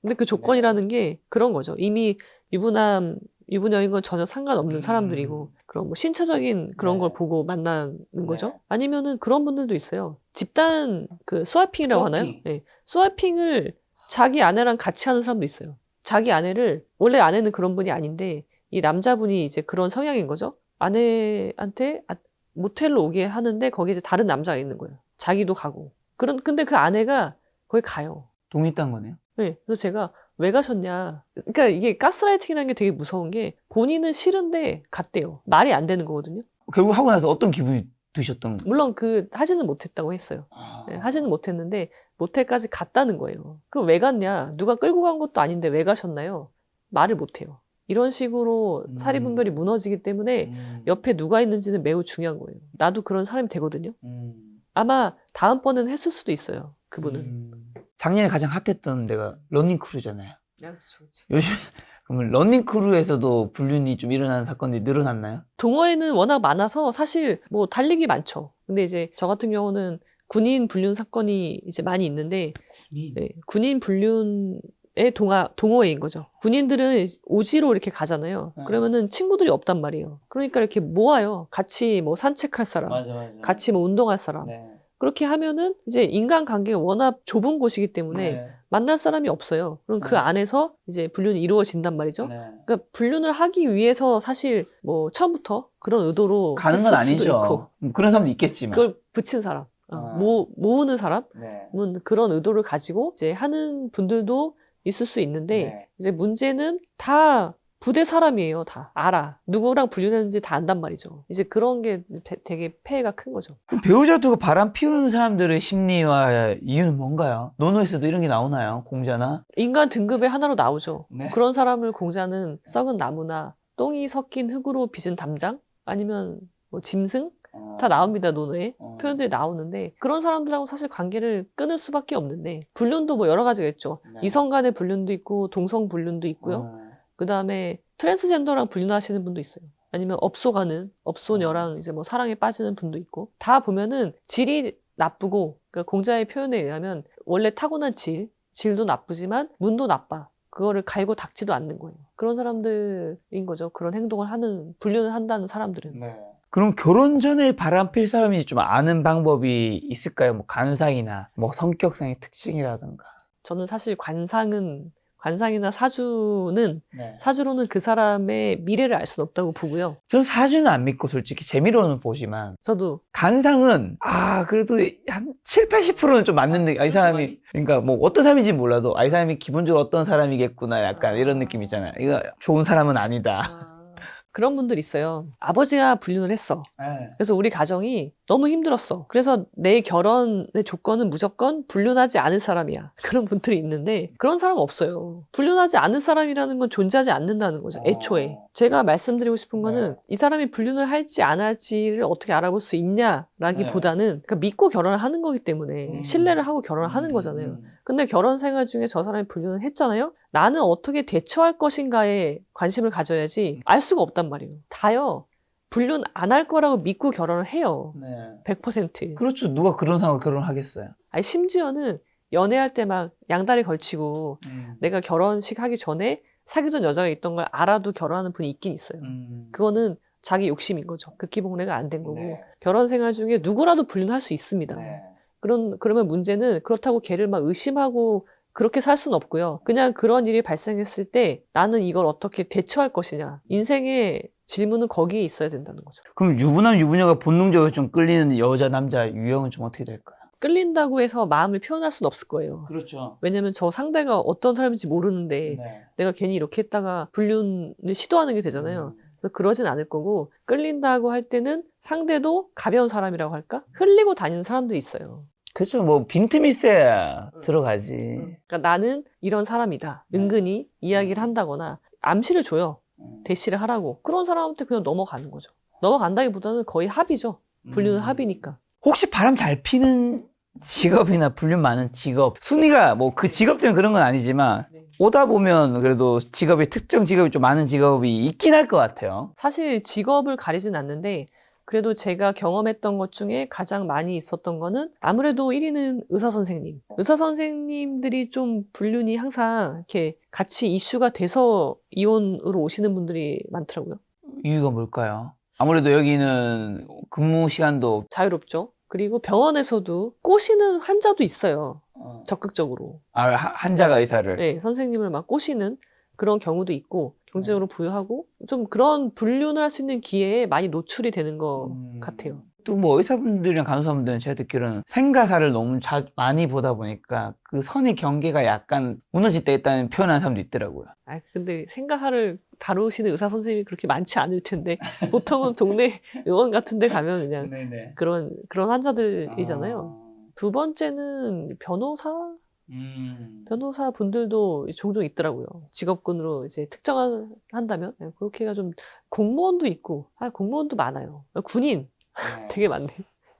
S2: 근데 그 조건이라는 게 그런 거죠. 이미 유부녀인 건 전혀 상관없는 사람들이고 그런 뭐 신체적인 그런 걸 보고 만나는 거죠. 아니면은 그런 분들도 있어요. 집단 그 스와핑이라고 하나요? 네. 스와핑을 자기 아내랑 같이 하는 사람도 있어요. 자기 아내를 원래 아내는 그런 분이 아닌데 이 남자분이 이제 그런 성향인 거죠. 아내한테 모텔로 오게 하는데 거기에 이제 다른 남자가 있는 거예요. 자기도 가고. 근데 그 아내가 거기 가요.
S1: 동의했다는 거네요.
S2: 네. 그래서 제가 왜 가셨냐. 그러니까 이게 가스라이팅이라는 게 되게 무서운 게 본인은 싫은데 갔대요. 말이 안 되는 거거든요.
S1: 결국 하고 나서 어떤 기분이 드셨던 거예요?
S2: 물론 하지는 못했다고 했어요. 네, 하지는 못했는데 모텔까지 갔다는 거예요. 그럼 왜 갔냐? 누가 끌고 간 것도 아닌데 왜 가셨나요? 말을 못해요. 이런 식으로 사리분별이 무너지기 때문에 옆에 누가 있는지는 매우 중요한 거예요. 나도 그런 사람이 되거든요. 아마 다음번에는 했을 수도 있어요. 그분은.
S1: 작년에 가장 핫했던 데가 러닝크루잖아요.
S2: 그렇죠.
S1: 요즘 그러면 러닝크루에서도 불륜이 좀 일어나는 사건들이 늘어났나요?
S2: 동호회는 워낙 많아서 사실 뭐 달리기 많죠. 근데 이제 저 같은 경우는 군인 불륜 사건이 이제 많이 있는데 네, 군인 불륜의 동호회인 거죠. 군인들은 오지로 이렇게 가잖아요. 그러면은 친구들이 없단 말이에요. 그러니까 이렇게 모아요. 같이 뭐 산책할 사람,
S1: 맞아.
S2: 같이 뭐 운동할 사람.
S1: 네.
S2: 그렇게 하면은 이제 인간관계가 워낙 좁은 곳이기 때문에 만날 사람이 없어요. 그럼 그 안에서 이제 불륜이 이루어진단 말이죠. 그러니까 불륜을 하기 위해서 사실 뭐 처음부터 그런 의도로
S1: 가는 건
S2: 했을 수도
S1: 아니죠.
S2: 있고
S1: 그런 사람도 있겠지만.
S2: 그걸 붙인 사람, 모으는 사람은 그런 의도를 가지고 이제 하는 분들도 있을 수 있는데 이제 문제는 다 부대 사람이에요. 다 알아. 누구랑 불륜했는지 다 안단 말이죠. 이제 그런 게 되게 폐해가 큰 거죠.
S1: 그럼 배우자 두고 바람 피우는 사람들의 심리와 이유는 뭔가요? 논어에서도 이런 게 나오나요? 공자나?
S2: 인간 등급의 하나로 나오죠.
S1: 네.
S2: 그런 사람을 공자는 썩은 나무나 똥이 섞인 흙으로 빚은 담장? 아니면 뭐 짐승? 다 나옵니다, 논어에. 표현들이 나오는데 그런 사람들하고 사실 관계를 끊을 수밖에 없는데 불륜도 뭐 여러 가지가 있죠.
S1: 네.
S2: 이성 간의 불륜도 있고 동성 불륜도 있고요. 그 다음에 트랜스젠더랑 불륜하시는 분도 있어요. 아니면 업소가는 업소녀랑 이제 뭐 사랑에 빠지는 분도 있고 다 보면은 질이 나쁘고 그러니까 공자의 표현에 의하면 원래 타고난 질도 나쁘지만 문도 나빠. 그거를 갈고 닦지도 않는 거예요. 그런 사람들인 거죠. 그런 행동을 하는 불륜을 한다는 사람들은.
S1: 네. 그럼 결혼 전에 바람필 사람이 좀 아는 방법이 있을까요? 뭐 관상이나 뭐 성격상의 특징이라든가.
S2: 저는 사실 관상이나 사주로는 그 사람의 미래를 알 수는 없다고 보고요.
S1: 전 사주는 안 믿고 솔직히 재미로는 보지만
S2: 저도
S1: 관상은 그래도 한 7, 80%는 좀 맞는 느낌. 이 사람이 그러니까 뭐 어떤 사람인지 몰라도 이 사람이 기본적으로 어떤 사람이겠구나 약간 이런 느낌 있잖아요. 이거 좋은 사람은 아니다.
S2: 그런 분들 있어요. 아버지가 불륜을 했어.
S1: 네.
S2: 그래서 우리 가정이 너무 힘들었어. 그래서 내 결혼의 조건은 무조건 불륜하지 않을 사람이야. 그런 분들이 있는데 그런 사람 없어요. 불륜하지 않을 사람이라는 건 존재하지 않는다는 거죠. 애초에. 제가 말씀드리고 싶은 거는 이 사람이 불륜을 할지 안 할지를 어떻게 알아볼 수 있냐라기보다는 그러니까 믿고 결혼을 하는 거기 때문에 신뢰를 하고 결혼을 하는 거잖아요. 근데 결혼 생활 중에 저 사람이 불륜을 했잖아요. 나는 어떻게 대처할 것인가에 관심을 가져야지 알 수가 없단 말이에요. 다요. 불륜 안 할 거라고 믿고 결혼을 해요.
S1: 네.
S2: 100%.
S1: 그렇죠. 누가 그런 사람과 결혼하겠어요.
S2: 아니, 심지어는 연애할 때 막 양다리 걸치고 내가 결혼식 하기 전에 사귀던 여자가 있던 걸 알아도 결혼하는 분이 있긴 있어요. 그거는 자기 욕심인 거죠. 극기봉래가 안 된 거고.
S1: 네.
S2: 결혼 생활 중에 누구라도 불륜할 수 있습니다.
S1: 네.
S2: 그러면 문제는 그렇다고 걔를 막 의심하고 그렇게 살 수는 없고요. 그냥 그런 일이 발생했을 때 나는 이걸 어떻게 대처할 것이냐. 인생의 질문은 거기에 있어야 된다는 거죠.
S1: 그럼 유부남 유부녀가 본능적으로 좀 끌리는 여자 남자 유형은 좀 어떻게 될까요?
S2: 끌린다고 해서 마음을 표현할 수는 없을 거예요.
S1: 그렇죠.
S2: 왜냐면 저 상대가 어떤 사람인지 모르는데
S1: 네.
S2: 내가 괜히 이렇게 했다가 불륜을 시도하는 게 되잖아요. 그래서 그러진 않을 거고 끌린다고 할 때는 상대도 가벼운 사람이라고 할까? 흘리고 다니는 사람들이 있어요.
S1: 그렇죠. 뭐 빈틈이 있어야 들어가지.
S2: 그러니까 나는 이런 사람이다. 은근히 이야기를 한다거나 암시를 줘요. 대시를 하라고. 그런 사람한테 그냥 넘어가는 거죠. 넘어간다기보다는 거의 합의죠. 불륜은 합의니까.
S1: 혹시 바람 잘 피는 직업이나 불륜 많은 직업 순위가 뭐 그 직업 때문에 그런 건 아니지만 오다 보면 그래도 특정 직업이 좀 많은 직업이 있긴 할 것 같아요.
S2: 사실 직업을 가리진 않는데 그래도 제가 경험했던 것 중에 가장 많이 있었던 거는 아무래도 1위는 의사 선생님. 의사 선생님들이 좀 불륜이 항상 이렇게 같이 이슈가 돼서 이혼으로 오시는 분들이 많더라고요.
S1: 이유가 뭘까요? 아무래도 여기는 근무 시간도
S2: 자유롭죠. 그리고 병원에서도 꼬시는 환자도 있어요. 적극적으로.
S1: 한자가 의사를.
S2: 네, 선생님을 막 꼬시는 그런 경우도 있고 경제적으로 부유하고 좀 그런 불륜을 할 수 있는 기회에 많이 노출이 되는 것 같아요.
S1: 또 뭐 의사분들이랑 간호사분들은 제가 듣기로는 생가사를 너무 많이 보다 보니까 그 선의 경계가 약간 무너질 때 있다는 표현하는 사람도 있더라고요.
S2: 근데 생가사를 다루시는 의사 선생님이 그렇게 많지 않을 텐데 보통은 동네 의원 같은 데 가면 그냥
S1: 네네.
S2: 그런 환자들이잖아요. 두 번째는 변호사 분들도 종종 있더라고요. 직업군으로 이제 특정한다면 그렇게가 좀 공무원도 있고 공무원도 많아요. 군인 되게 많네.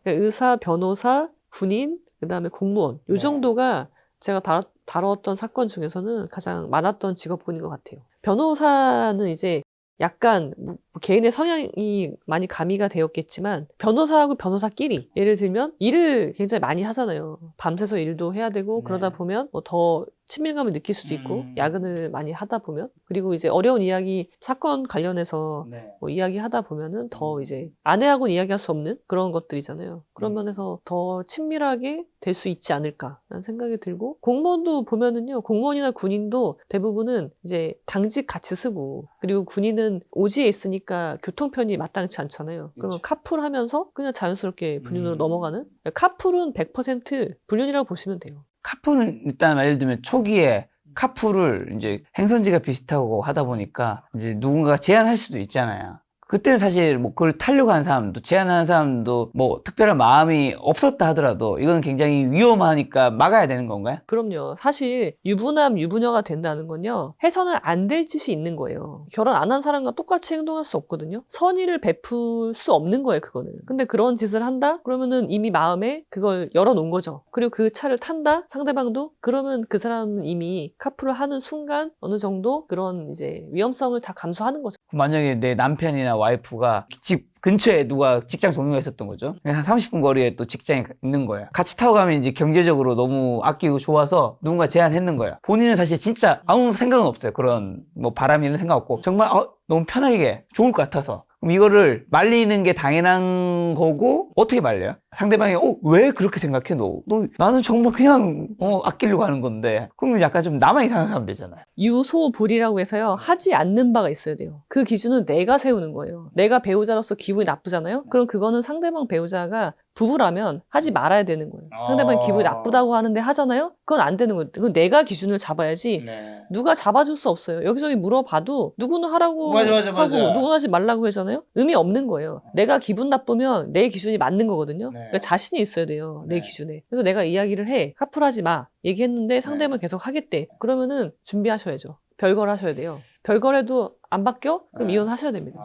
S2: 의사, 변호사, 군인, 그다음에 공무원 요 정도가 제가 다뤘던 사건 중에서는 가장 많았던 직업군인 것 같아요. 변호사는 이제 약간 뭐 개인의 성향이 많이 가미가 되었겠지만 변호사하고 변호사끼리 예를 들면 일을 굉장히 많이 하잖아요. 밤새서 일도 해야 되고 그러다 보면 뭐 더 친밀감을 느낄 수도 있고 야근을 많이 하다 보면 그리고 이제 어려운 이야기 사건 관련해서 뭐 이야기하다 보면은 더 이제 아내하고는 이야기할 수 없는 그런 것들이잖아요. 그런 면에서 더 친밀하게 될 수 있지 않을까라는 생각이 들고 공무원도 보면은요. 공무원이나 군인도 대부분은 이제 당직 같이 쓰고 그리고 군인은 오지에 있으니까 교통편이 마땅치 않잖아요. 그러면 카풀하면서 그냥 자연스럽게 불륜으로 넘어가는 카풀은 100% 불륜이라고 보시면 돼요.
S1: 카풀은 일단 예를 들면 초기에 카풀을 이제 행선지가 비슷하고 하다 보니까 이제 누군가가 제안할 수도 있잖아요. 그때는 사실 뭐 그걸 타려고 하는 사람도 제안하는 사람도 뭐 특별한 마음이 없었다 하더라도 이건 굉장히 위험하니까 막아야 되는 건가요?
S2: 그럼요. 사실 유부남, 유부녀가 된다는 건요. 해서는 안 될 짓이 있는 거예요. 결혼 안 한 사람과 똑같이 행동할 수 없거든요. 선의를 베풀 수 없는 거예요, 그거는. 근데 그런 짓을 한다? 그러면은 이미 마음에 그걸 열어놓은 거죠. 그리고 그 차를 탄다? 상대방도? 그러면 그 사람은 이미 카풀을 하는 순간 어느 정도 그런 이제 위험성을 다 감수하는 거죠.
S1: 만약에 내 남편이나 와이프가 집 근처에 누가 직장 동료가 있었던 거죠. 한 30분 거리에 또 직장이 있는 거예요. 같이 타고 가면 이제 경제적으로 너무 아끼고 좋아서 누군가 제안했는 거예요. 본인은 사실 진짜 아무 생각은 없어요. 그런 뭐 바람 이런 생각 없고 정말 너무 편하게 좋을 것 같아서. 그럼 이거를 말리는 게 당연한 거고 어떻게 말려요? 상대방이 왜 그렇게 생각해 너? 나는 정말 그냥 아끼려고 하는 건데. 그러면 약간 좀 나만 이상한 사람 되잖아요.
S2: 유소불이라고 해서요. 하지 않는 바가 있어야 돼요. 그 기준은 내가 세우는 거예요. 내가 배우자로서 기분이 나쁘잖아요. 그럼 그거는 상대방 배우자가 부부라면 하지 말아야 되는 거예요. 상대방이 기분이 나쁘다고 하는데 하잖아요. 그건 안 되는 거예요. 그건 내가 기준을 잡아야지
S1: 네.
S2: 누가 잡아줄 수 없어요. 여기저기 물어봐도 누구는 하라고
S1: 맞아.
S2: 하고 누구는 하지 말라고 하잖아요. 의미 없는 거예요. 내가 기분 나쁘면 내 기준이 맞는 거거든요.
S1: 네.
S2: 그러니까 자신이 있어야 돼요. 내
S1: 네.
S2: 기준에. 그래서 내가 이야기를 해. 카풀하지 마. 얘기했는데 상대방이 계속 하겠대. 그러면은 준비하셔야죠. 별걸 하셔야 돼요. 별걸해도 안 바뀌어? 그럼
S1: 네.
S2: 이혼하셔야 됩니다.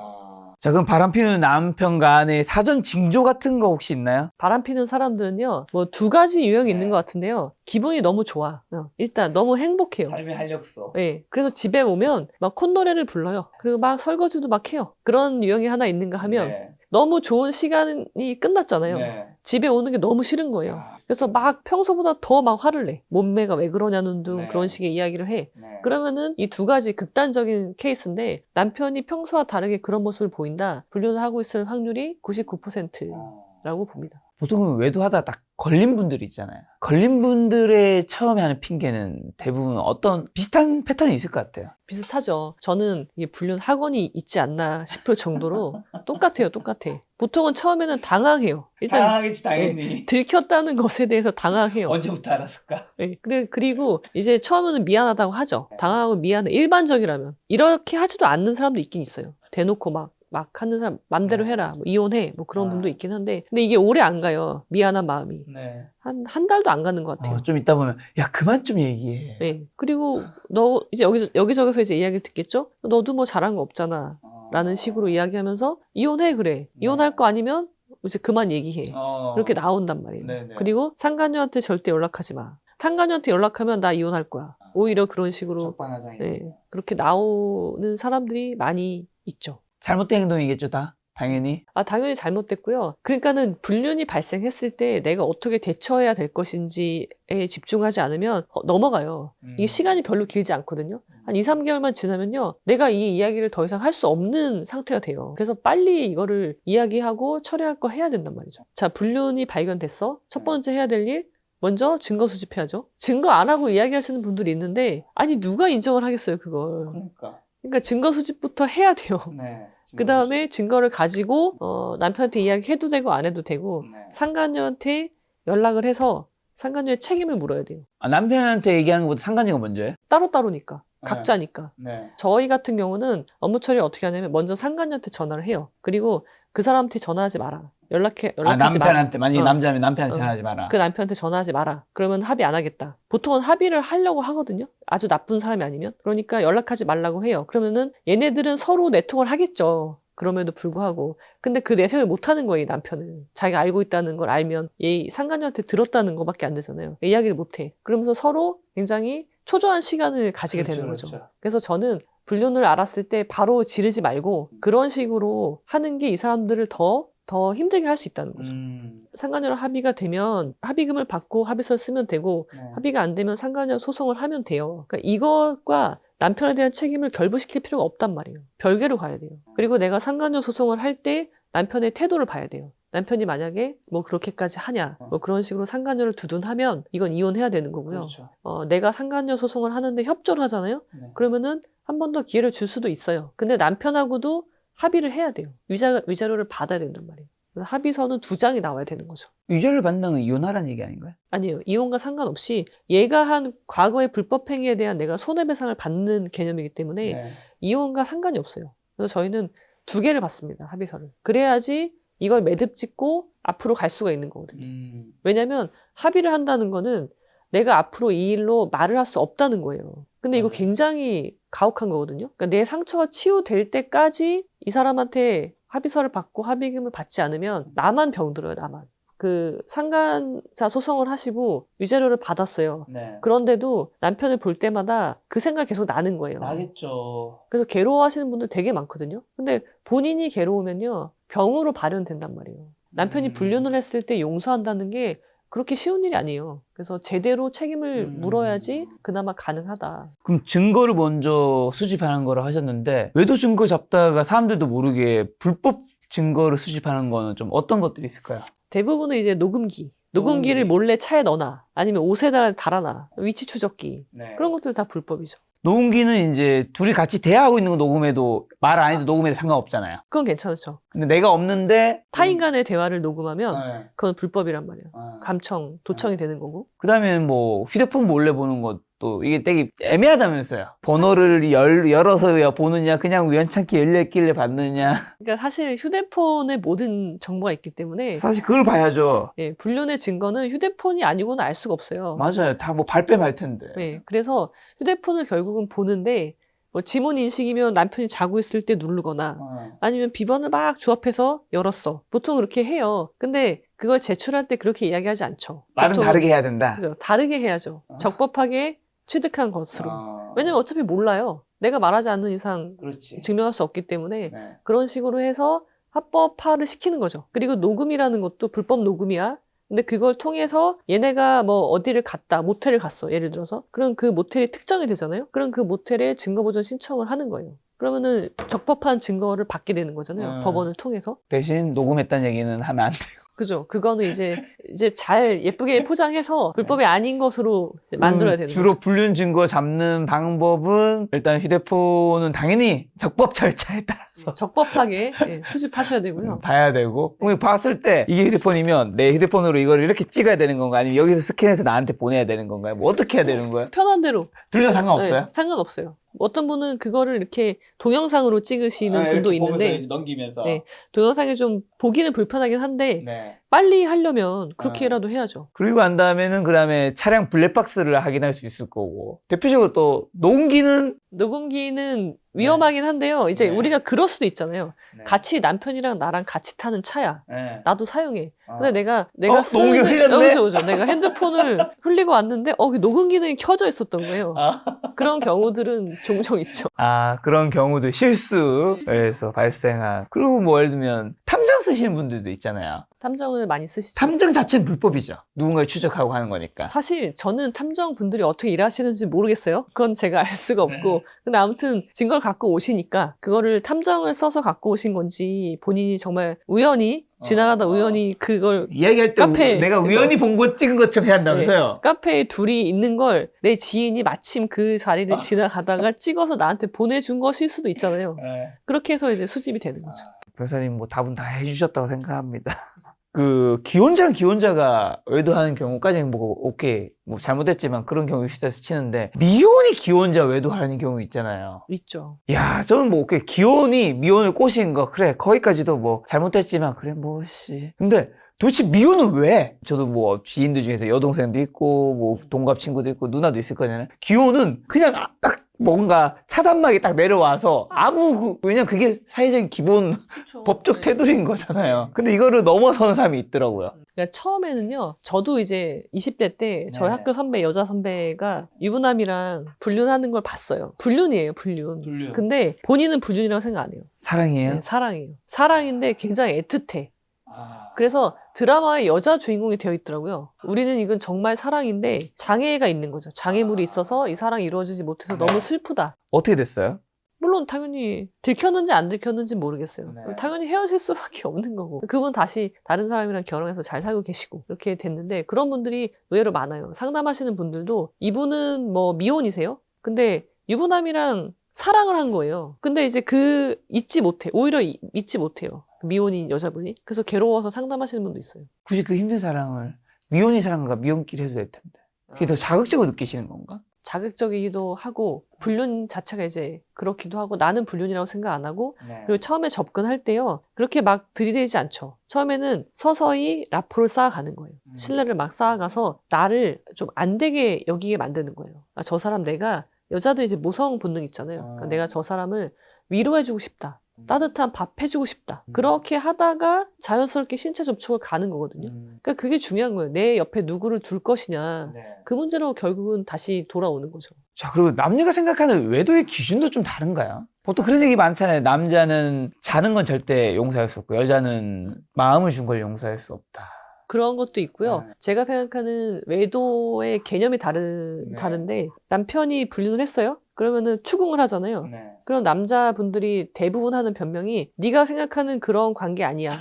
S1: 자, 그럼 바람피우는 남편 간의 사전 징조 같은 거 혹시 있나요?
S2: 바람피는 사람들은요, 뭐 두 가지 유형이 있는 것 같은데요. 기분이 너무 좋아. 일단 너무 행복해요.
S1: 삶의 활력소.
S2: 예. 그래서 집에 오면 막 콧노래를 불러요. 그리고 막 설거지도 막 해요. 그런 유형이 하나 있는가 하면
S1: 네.
S2: 너무 좋은 시간이 끝났잖아요.
S1: 네.
S2: 집에 오는 게 너무 싫은 거예요.
S1: 아,
S2: 그래서 막 평소보다 더 막 화를 내. 몸매가 왜 그러냐는 등
S1: 네.
S2: 그런 식의 이야기를 해.
S1: 네.
S2: 그러면은 이 두 가지 극단적인 케이스인데 남편이 평소와 다르게 그런 모습을 보인다. 불륜을 하고 있을 확률이 99%라고 봅니다.
S1: 보통은 외도하다 딱 걸린 분들이 있잖아요. 걸린 분들의 처음에 하는 핑계는 대부분 어떤 비슷한 패턴이 있을 것 같아요.
S2: 비슷하죠. 저는 이게 불륜 학원이 있지 않나 싶을 정도로 똑같아요. 똑같아. 보통은 처음에는 당황해요. 일단
S1: 당하겠지 당연히.
S2: 들켰다는 것에 대해서 당황해요.
S1: 언제부터 알았을까?
S2: 네. 그리고 이제 처음에는 미안하다고 하죠. 당하고 미안해. 일반적이라면. 이렇게 하지도 않는 사람도 있긴 있어요. 대놓고 막 하는 사람 맘대로 해라. 뭐 이혼해. 뭐 그런 분도 있긴 한데. 근데 이게 오래 안 가요. 미안한 마음이.
S1: 네.
S2: 한 달도 안 가는 것 같아요.
S1: 좀 있다 보면 야 그만 좀 얘기해.
S2: 네. 그리고 너 이제 여기저기서 이제 이야기를 듣겠죠? 너도 뭐 잘한 거 없잖아. 라는 식으로 이야기하면서 이혼해 그래. 이혼할 거 아니면 이제 그만 얘기해. 그렇게 나온단 말이에요.
S1: 네네.
S2: 그리고 상간녀한테 절대 연락하지 마. 상간녀한테 연락하면 나 이혼할 거야. 오히려 그런 식으로 그렇게 나오는 사람들이 많이 있죠.
S1: 잘못된 행동이겠죠 다 당연히.
S2: 당연히 잘못됐고요. 그러니까는 불륜이 발생했을 때 내가 어떻게 대처해야 될 것인지에 집중하지 않으면 넘어가요. 이게 시간이 별로 길지 않거든요. 한 2, 3개월만 지나면요. 내가 이 이야기를 더 이상 할 수 없는 상태가 돼요. 그래서 빨리 이거를 이야기하고 처리할 거 해야 된단 말이죠. 자, 불륜이 발견됐어. 첫 번째 해야 될 일, 먼저 증거 수집해야죠. 증거 안 하고 이야기하시는 분들이 있는데 아니 누가 인정을 하겠어요 그걸. 그러니까 증거 수집부터 해야 돼요.
S1: 네.
S2: 그 다음에 증거를 가지고 남편한테 이야기해도 되고 안 해도 되고
S1: 네.
S2: 상간녀한테 연락을 해서 상간녀의 책임을 물어야 돼요.
S1: 남편한테 얘기하는 것보다 상간녀가 먼저예요?
S2: 따로따로니까.
S1: 네.
S2: 각자니까.
S1: 네.
S2: 저희 같은 경우는 업무 처리를 어떻게 하냐면 먼저 상간녀한테 전화를 해요. 그리고 그 사람한테 전화하지 마라. 연락하지 마라.
S1: 남편한테 만약에
S2: 어.
S1: 남자면 남편한테 전화하지 마라.
S2: 그 남편한테 전화하지 마라. 그러면 합의 안 하겠다. 보통은 합의를 하려고 하거든요. 아주 나쁜 사람이 아니면. 그러니까 연락하지 말라고 해요. 그러면은 얘네들은 서로 내통을 하겠죠. 그럼에도 불구하고. 근데 그 내색을 못 하는 거예요, 이 남편은. 자기가 알고 있다는 걸 알면 얘 상간녀한테 들었다는 거밖에 안 되잖아요. 이야기를 못 해. 그러면서 서로 굉장히 초조한 시간을 가지게 되는 거죠. 그래서 저는 불륜을 알았을 때 바로 지르지 말고 그런 식으로 하는 게 이 사람들을 더 힘들게 할 수 있다는 거죠. 상간녀랑 합의가 되면 합의금을 받고 합의서를 쓰면 되고 합의가 안 되면 상간녀 소송을 하면 돼요. 그러니까 이것과 남편에 대한 책임을 결부시킬 필요가 없단 말이에요. 별개로 가야 돼요. 그리고 내가 상간녀 소송을 할 때 남편의 태도를 봐야 돼요. 남편이 만약에 뭐 그렇게까지 하냐 뭐 그런 식으로 상간녀를 두둔하면 이건 이혼해야 되는 거고요.
S1: 그렇죠.
S2: 내가 상간녀 소송을 하는데 협조를 하잖아요.
S1: 네.
S2: 그러면은 한 번 더 기회를 줄 수도 있어요. 근데 남편하고도 합의를 해야 돼요. 위자료를 받아야 된단 말이에요. 그래서 합의서는 2장이 나와야 되는 거죠.
S1: 위자료를 받는다는 건 이혼하라는 얘기 아닌가요?
S2: 아니에요. 이혼과 상관없이 얘가 한 과거의 불법 행위에 대한 내가 손해배상을 받는 개념이기 때문에 이혼과 상관이 없어요. 그래서 저희는 2개를 받습니다. 합의서를. 그래야지 이걸 매듭 짓고 앞으로 갈 수가 있는 거거든요. 왜냐면 합의를 한다는 거는 내가 앞으로 이 일로 말을 할 수 없다는 거예요. 근데 이거 굉장히 가혹한 거거든요. 그러니까 내 상처가 치유될 때까지 이 사람한테 합의서를 받고 합의금을 받지 않으면 나만 병들어요, 나만. 그 상간사 소송을 하시고 위자료를 받았어요.
S1: 네.
S2: 그런데도 남편을 볼 때마다 그 생각이 계속 나는 거예요.
S1: 나겠죠.
S2: 그래서 괴로워하시는 분들 되게 많거든요. 근데 본인이 괴로우면요, 병으로 발현된단 말이에요. 남편이 불륜을 했을 때 용서한다는 게 그렇게 쉬운 일이 아니에요. 그래서 제대로 책임을 물어야지 그나마 가능하다.
S1: 그럼 증거를 먼저 수집하는 거를 하셨는데 외도 증거 잡다가 사람들도 모르게 불법 증거를 수집하는 거는 좀 어떤 것들이 있을까요?
S2: 대부분은 이제 녹음기를 몰래 차에 넣어놔. 아니면 옷에다 달아놔. 위치 추적기. 그런 것들 다 불법이죠.
S1: 녹음기는 이제 둘이 같이 대화하고 있는 거 녹음해도 말 안 해도 녹음해도 상관없잖아요.
S2: 그건 괜찮죠.
S1: 근데 내가 없는데
S2: 타인 간의 대화를 녹음하면 그건 불법이란 말이에요. 감청, 도청이 되는 거고.
S1: 그다음에는 뭐 휴대폰 몰래 보는 것도 이게 되게 애매하다면서요. 번호를 열어서 보느냐 그냥 우연찮게 열려있길래 받느냐.
S2: 그러니까 사실 휴대폰에 모든 정보가 있기 때문에
S1: 사실 그걸 봐야죠.
S2: 예, 불륜의 증거는 휴대폰이 아니고는 알 수가 없어요.
S1: 맞아요. 다 뭐 발뺌할 텐데.
S2: 예, 그래서 휴대폰을 결국은 보는데 뭐 지문 인식이면 남편이 자고 있을 때 누르거나 아니면 비번을 막 조합해서 열었어. 보통 그렇게 해요. 근데 그걸 제출할 때 그렇게 이야기하지 않죠.
S1: 말은
S2: 보통
S1: 다르게 해야 된다.
S2: 그죠? 다르게 해야죠. 적법하게 취득한 것으로. 왜냐면 어차피 몰라요. 내가 말하지 않는 이상
S1: 그렇지.
S2: 증명할 수 없기 때문에
S1: 네.
S2: 그런 식으로 해서 합법화를 시키는 거죠. 그리고 녹음이라는 것도 불법 녹음이야. 근데 그걸 통해서 얘네가 뭐 어디를 갔다, 모텔을 갔어. 예를 들어서. 그럼 그 모텔이 특정이 되잖아요. 그럼 그 모텔에 증거보전 신청을 하는 거예요. 그러면은 적법한 증거를 받게 되는 거잖아요. 법원을 통해서.
S1: 대신 녹음했다는 얘기는 하면 안 돼요.
S2: 그죠. 그거는 이제 잘 예쁘게 포장해서 불법이 아닌 것으로 이제 만들어야 되는
S1: 주로
S2: 거죠.
S1: 불륜 증거 잡는 방법은 일단 휴대폰은 당연히 적법 절차에 따라서
S2: 적법하게 예, 수집하셔야 되고요.
S1: 봐야 되고 그럼 봤을 때 이게 휴대폰이면 내 휴대폰으로 이걸 이렇게 찍어야 되는 건가 아니면 여기서 스캔해서 나한테 보내야 되는 건가요? 뭐 어떻게 해야 되는 거예요?
S2: 편한 대로.
S1: 둘 다 상관없어요?
S2: 네, 상관없어요. 어떤 분은 그거를 이렇게 동영상으로 찍으시는 분도 있는데
S1: 넘기면서
S2: 네, 동영상이 좀 보기는 불편하긴 한데
S1: 네.
S2: 빨리 하려면 그렇게라도 해야죠.
S1: 그리고 난 다음에는 그다음에 차량 블랙박스를 확인할 수 있을 거고 대표적으로 또
S2: 녹음기는 위험하긴 한데요. 이제
S1: 네.
S2: 우리가 그럴 수도 있잖아요.
S1: 네.
S2: 같이 남편이랑 나랑 같이 타는 차야.
S1: 네.
S2: 나도 사용해.
S1: 어.
S2: 근데 내가
S1: 녹음기 흘렸네?
S2: 그죠. 내가 핸드폰을 흘리고 왔는데 그 녹음 기능이 켜져 있었던 거예요. 그런 경우들은 종종 있죠.
S1: 그런 경우도 실수에서 발생한 그리고 뭐 예를 들면 탐정 쓰시는 분들도 있잖아요.
S2: 탐정을 많이 쓰시죠.
S1: 탐정 자체는 불법이죠. 누군가를 추적하고 하는 거니까.
S2: 사실 저는 탐정 분들이 어떻게 일하시는지 모르겠어요. 그건 제가 알 수가 없고. 근데 아무튼 증거를 갖고 오시니까 그거를 탐정을 써서 갖고 오신 건지 본인이 정말 우연히 지나가다 우연히 그걸
S1: 이야기할 때
S2: 카페,
S1: 내가
S2: 그죠?
S1: 우연히 본 거 찍은 것처럼 해야 한다면서요?
S2: 카페에 둘이 있는 걸 내 지인이 마침 그 자리를 지나가다가 찍어서 나한테 보내준 것일 수도 있잖아요. 그렇게 해서 이제 수집이 되는 거죠.
S1: 변호사님 뭐 답은 다 해주셨다고 생각합니다. 그 기혼자랑 기혼자가 외도하는 경우까지는 뭐 오케이 뭐 잘못했지만 그런 경우 있다서 치는데 미혼이 기혼자 외도하는 경우 있잖아요.
S2: 있죠.
S1: 야 저는 뭐 오케이 기혼이 미혼을 꼬신 거 그래 거기까지도 뭐 잘못했지만 그래 뭐씨 근데 도대체 미혼은 왜? 저도 뭐 지인들 중에서 여동생도 있고 뭐 동갑 친구도 있고 누나도 있을 거잖아요. 기혼은 그냥 딱 뭔가 차단막이 딱 내려와서 왜냐면 그게 사회적인 기본 법적 테두리인 거잖아요. 근데 이거를 넘어서는 사람이 있더라고요.
S2: 그러니까 처음에는요, 저도 이제 20대 때 저희 학교 선배, 여자 선배가 유부남이랑 불륜하는 걸 봤어요. 불륜이에요, 불륜. 근데 본인은 불륜이라고 생각 안 해요.
S1: 사랑이에요?
S2: 네, 사랑이에요. 사랑인데 굉장히 애틋해. 그래서 드라마의 여자 주인공이 되어 있더라고요. 우리는 이건 정말 사랑인데 장애가 있는 거죠. 장애물이 있어서 이 사랑이 이루어지지 못해서 너무 슬프다.
S1: 어떻게 됐어요?
S2: 물론 당연히 들켰는지 안 들켰는지 모르겠어요. 당연히 헤어질 수밖에 없는 거고. 그분 다시 다른 사람이랑 결혼해서 잘 살고 계시고 이렇게 됐는데 그런 분들이 의외로 많아요. 상담하시는 분들도 이분은 뭐 미혼이세요? 근데 유부남이랑 사랑을 한 거예요. 근데 이제 잊지 못해. 오히려 잊지 못해요. 미혼인 여자분이. 그래서 괴로워서 상담하시는 분도 있어요.
S1: 굳이 그 힘든 사랑을 미혼이 사랑과 미혼끼리 해도 될 텐데 그게 더 자극적으로 느끼시는 건가?
S2: 자극적이기도 하고 불륜 자체가 이제 그렇기도 하고 나는 불륜이라고 생각 안 하고
S1: 네.
S2: 그리고 처음에 접근할 때요 그렇게 막 들이대지 않죠. 처음에는 서서히 라포를 쌓아가는 거예요. 신뢰를 막 쌓아가서 나를 좀 안 되게 여기게 만드는 거예요. 아, 저 사람 내가 여자들 이제 모성 본능 있잖아요. 그러니까 내가 저 사람을 위로해주고 싶다. 따뜻한 밥 해주고 싶다. 그렇게 하다가 자연스럽게 신체 접촉을 가는 거거든요. 그러니까 그게 중요한 거예요. 내 옆에 누구를 둘 것이냐.
S1: 네.
S2: 그 문제로 결국은 다시 돌아오는 거죠.
S1: 자, 그리고 남녀가 생각하는 외도의 기준도 좀 다른가요? 보통 그런 얘기 많잖아요. 남자는 자는 건 절대 용서할 수 없고 여자는 마음을 준 걸 용서할 수 없다.
S2: 그런 것도 있고요.
S1: 네.
S2: 제가 생각하는 외도의 개념이
S1: 네.
S2: 다른데 남편이 불륜을 했어요? 그러면은 추궁을 하잖아요.
S1: 네.
S2: 그럼 남자분들이 대부분 하는 변명이 네가 생각하는 그런 관계 아니야.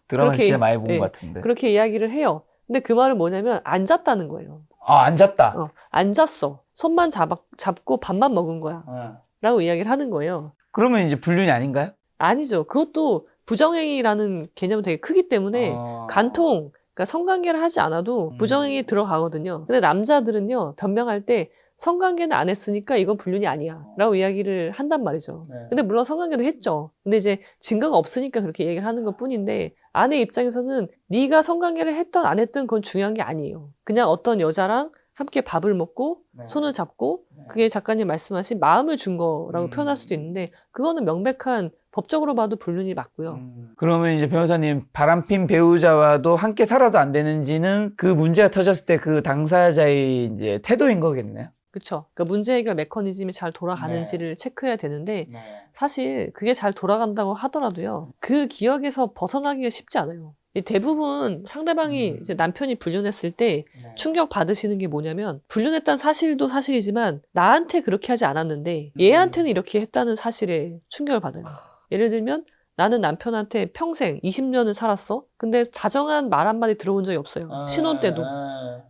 S1: 드라마
S2: 그렇게,
S1: 진짜 많이 본
S2: 예,
S1: 것 같은데.
S2: 그렇게 이야기를 해요. 근데 그 말은 뭐냐면 안 잤다는 거예요.
S1: 아, 안 잤다.
S2: 안 잤어. 손만 잡고 밥만 먹은 거야. 라고 이야기를 하는 거예요.
S1: 그러면 이제 불륜이 아닌가요?
S2: 아니죠. 그것도 부정행위라는 개념이 되게 크기 때문에 간통, 그러니까 성관계를 하지 않아도 부정행위 들어가거든요. 근데 남자들은요, 변명할 때 성관계는 안 했으니까 이건 불륜이 아니야. 라고 이야기를 한단 말이죠.
S1: 네.
S2: 근데 물론 성관계도 했죠. 근데 이제 증거가 없으니까 그렇게 얘기를 하는 것 뿐인데 아내 입장에서는 네가 성관계를 했든 안 했든 그건 중요한 게 아니에요. 그냥 어떤 여자랑 함께 밥을 먹고
S1: 네.
S2: 손을 잡고
S1: 네.
S2: 그게 작가님 말씀하신 마음을 준 거라고 표현할 수도 있는데 그거는 명백한 법적으로 봐도 불륜이 맞고요.
S1: 그러면 이제 변호사님, 바람핀 배우자와도 함께 살아도 안 되는지는 그 문제가 터졌을 때 그 당사자의 이제 태도인 거겠네요.
S2: 그렇죠. 그러니까 문제 해결 메커니즘이 잘 돌아가는지를 체크해야 되는데 사실 그게 잘 돌아간다고 하더라도요. 그 기억에서 벗어나기가 쉽지 않아요. 이 대부분 상대방이 이제 남편이 불륜했을 때 충격 받으시는 게 뭐냐면 불륜했다는 사실도 사실이지만 나한테 그렇게 하지 않았는데 얘한테는 이렇게 했다는 사실에 충격을 받아요. 예를 들면 나는 남편한테 평생 20년을 살았어. 근데 다정한 말 한마디 들어본 적이 없어요. 신혼 때도.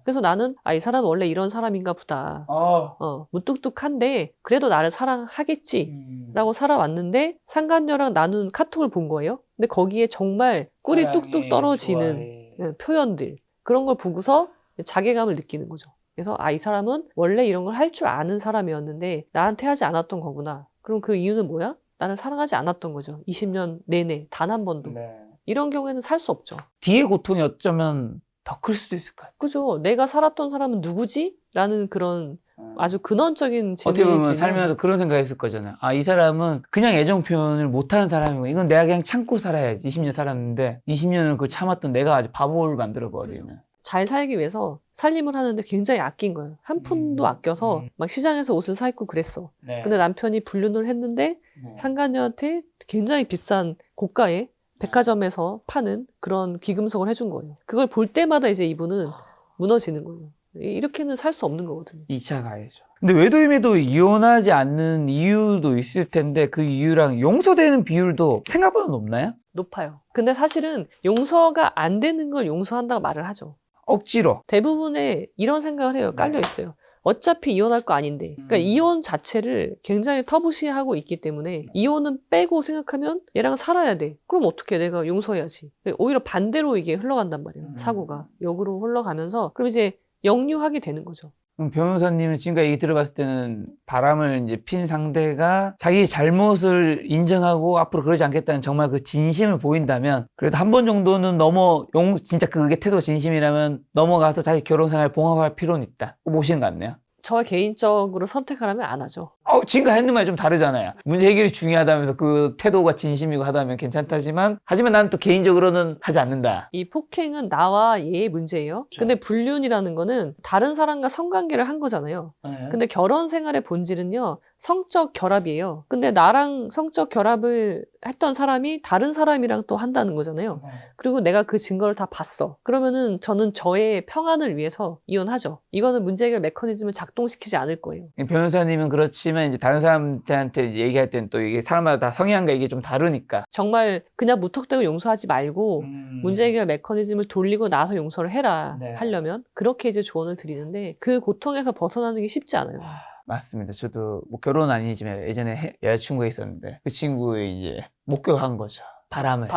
S2: 그래서 나는 이 사람은 원래 이런 사람인가 보다. 무뚝뚝한데 그래도 나를 사랑하겠지 라고 살아왔는데 상간녀랑 나눈 카톡을 본 거예요. 근데 거기에 정말 꿀이 뚝뚝 떨어지는 표현들 그런 걸 보고서 자괴감을 느끼는 거죠. 그래서 이 사람은 원래 이런 걸 할 줄 아는 사람이었는데 나한테 하지 않았던 거구나. 그럼 그 이유는 뭐야? 나를 사랑하지 않았던 거죠. 20년 내내 단 한 번도. 이런 경우에는 살 수 없죠.
S1: 뒤의 고통이 어쩌면 더 클 수도 있을까요?
S2: 그죠. 내가 살았던 사람은 누구지? 라는 그런 아주 근원적인 질문이
S1: 어떻게 보면
S2: 들면
S1: 살면서 그런 생각했을 거잖아요. 이 사람은 그냥 애정 표현을 못하는 사람이고 이건 내가 그냥 참고 살아야지. 20년 살았는데 20년을 그걸 참았던 내가 아주 바보를 만들어버리면.
S2: 잘 살기 위해서 살림을 하는데 굉장히 아낀 거예요. 한 푼도 아껴서 막 시장에서 옷을 사 입고 그랬어. 근데 남편이 불륜을 했는데 상간녀한테 굉장히 비싼 고가의 백화점에서 파는 그런 귀금속을 해준 거예요. 그걸 볼 때마다 이제 이분은 무너지는 거예요. 이렇게는 살 수 없는 거거든요.
S1: 2차 가해죠. 근데 외도임에도 이혼하지 않는 이유도 있을 텐데 그 이유랑 용서되는 비율도 생각보다 높나요?
S2: 높아요. 근데 사실은 용서가 안 되는 걸 용서한다고 말을 하죠.
S1: 억지로.
S2: 대부분의 이런 생각을 해요. 깔려 있어요. 어차피 이혼할 거 아닌데. 그러니까 이혼 자체를 굉장히 터부시하고 있기 때문에 이혼은 빼고 생각하면 얘랑 살아야 돼. 그럼 어떻게 내가 용서해야지. 오히려 반대로 이게 흘러간단 말이에요. 사고가. 역으로 흘러가면서 그럼 이제 역류하게 되는 거죠.
S1: 그럼 변호사님은 지금까지 얘기 들어봤을 때는 바람을 이제 핀 상대가 자기 잘못을 인정하고 앞으로 그러지 않겠다는 정말 그 진심을 보인다면 그래도 한 번 정도는 진짜 그게 태도가 진심이라면 넘어가서 다시 결혼 생활 봉합할 필요는 있다. 보시는 것 같네요.
S2: 저 개인적으로 선택하라면 안 하죠.
S1: 지금까지 했는 말이 좀 다르잖아요. 문제 해결이 중요하다면서 그 태도가 진심이고 하다면 괜찮다지만 하지만 나는 또 개인적으로는 하지 않는다.
S2: 이 폭행은 나와 얘의 문제예요. 근데 불륜이라는 거는 다른 사람과 성관계를 한 거잖아요. 근데 결혼 생활의 본질은요. 성적 결합이에요. 근데 나랑 성적 결합을 했던 사람이 다른 사람이랑 또 한다는 거잖아요. 그리고 내가 그 증거를 다 봤어. 그러면은 저는 저의 평안을 위해서 이혼하죠. 이거는 문제 해결 메커니즘을 작동시키지 않을 거예요.
S1: 변호사님은 그렇지만 이제 다른 사람한테 얘기할 때는 또 이게 사람마다 다 성향과 이게 좀 다르니까.
S2: 정말 그냥 무턱대고 용서하지 말고 문제 해결 메커니즘을 돌리고 나서 용서를 해라 하려면 그렇게 이제 조언을 드리는데 그 고통에서 벗어나는 게 쉽지 않아요.
S1: 맞습니다. 저도 뭐 결혼은 아니지만 예전에 여자친구가 있었는데 그 친구의 이제 목격한 거죠. 바람을.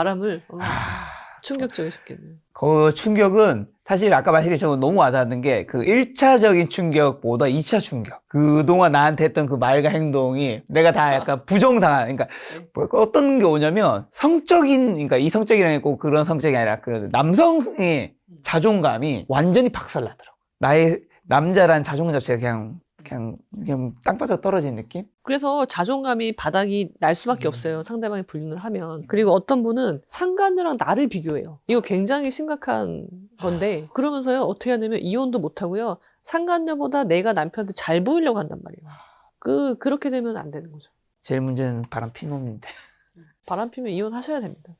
S2: 충격적이셨겠네요.
S1: 그 충격은 사실 아까 말씀드린 것처럼 너무 와닿는 게 그 1차적인 충격보다 2차 충격. 그동안 나한테 했던 그 말과 행동이 내가 다 약간 부정당한, 그러니까 뭐 어떤 게 오냐면 성적인, 그러니까 이성적이라는 게 꼭 그런 성적이 아니라 그 남성의 자존감이 완전히 박살나더라고. 나의 남자란 자존감 자체가 그냥 땅바닥 떨어진 느낌?
S2: 그래서 자존감이 바닥이 날 수밖에 없어요. 상대방이 불륜을 하면. 그리고 어떤 분은 상간녀랑 나를 비교해요. 이거 굉장히 심각한 건데 그러면서요 어떻게 하냐면 이혼도 못하고요. 상간녀보다 내가 남편한테 잘 보이려고 한단 말이에요. 그렇게 되면 안 되는 거죠.
S1: 제일 문제는 바람 피놈인데.
S2: 바람 피면 이혼하셔야 됩니다.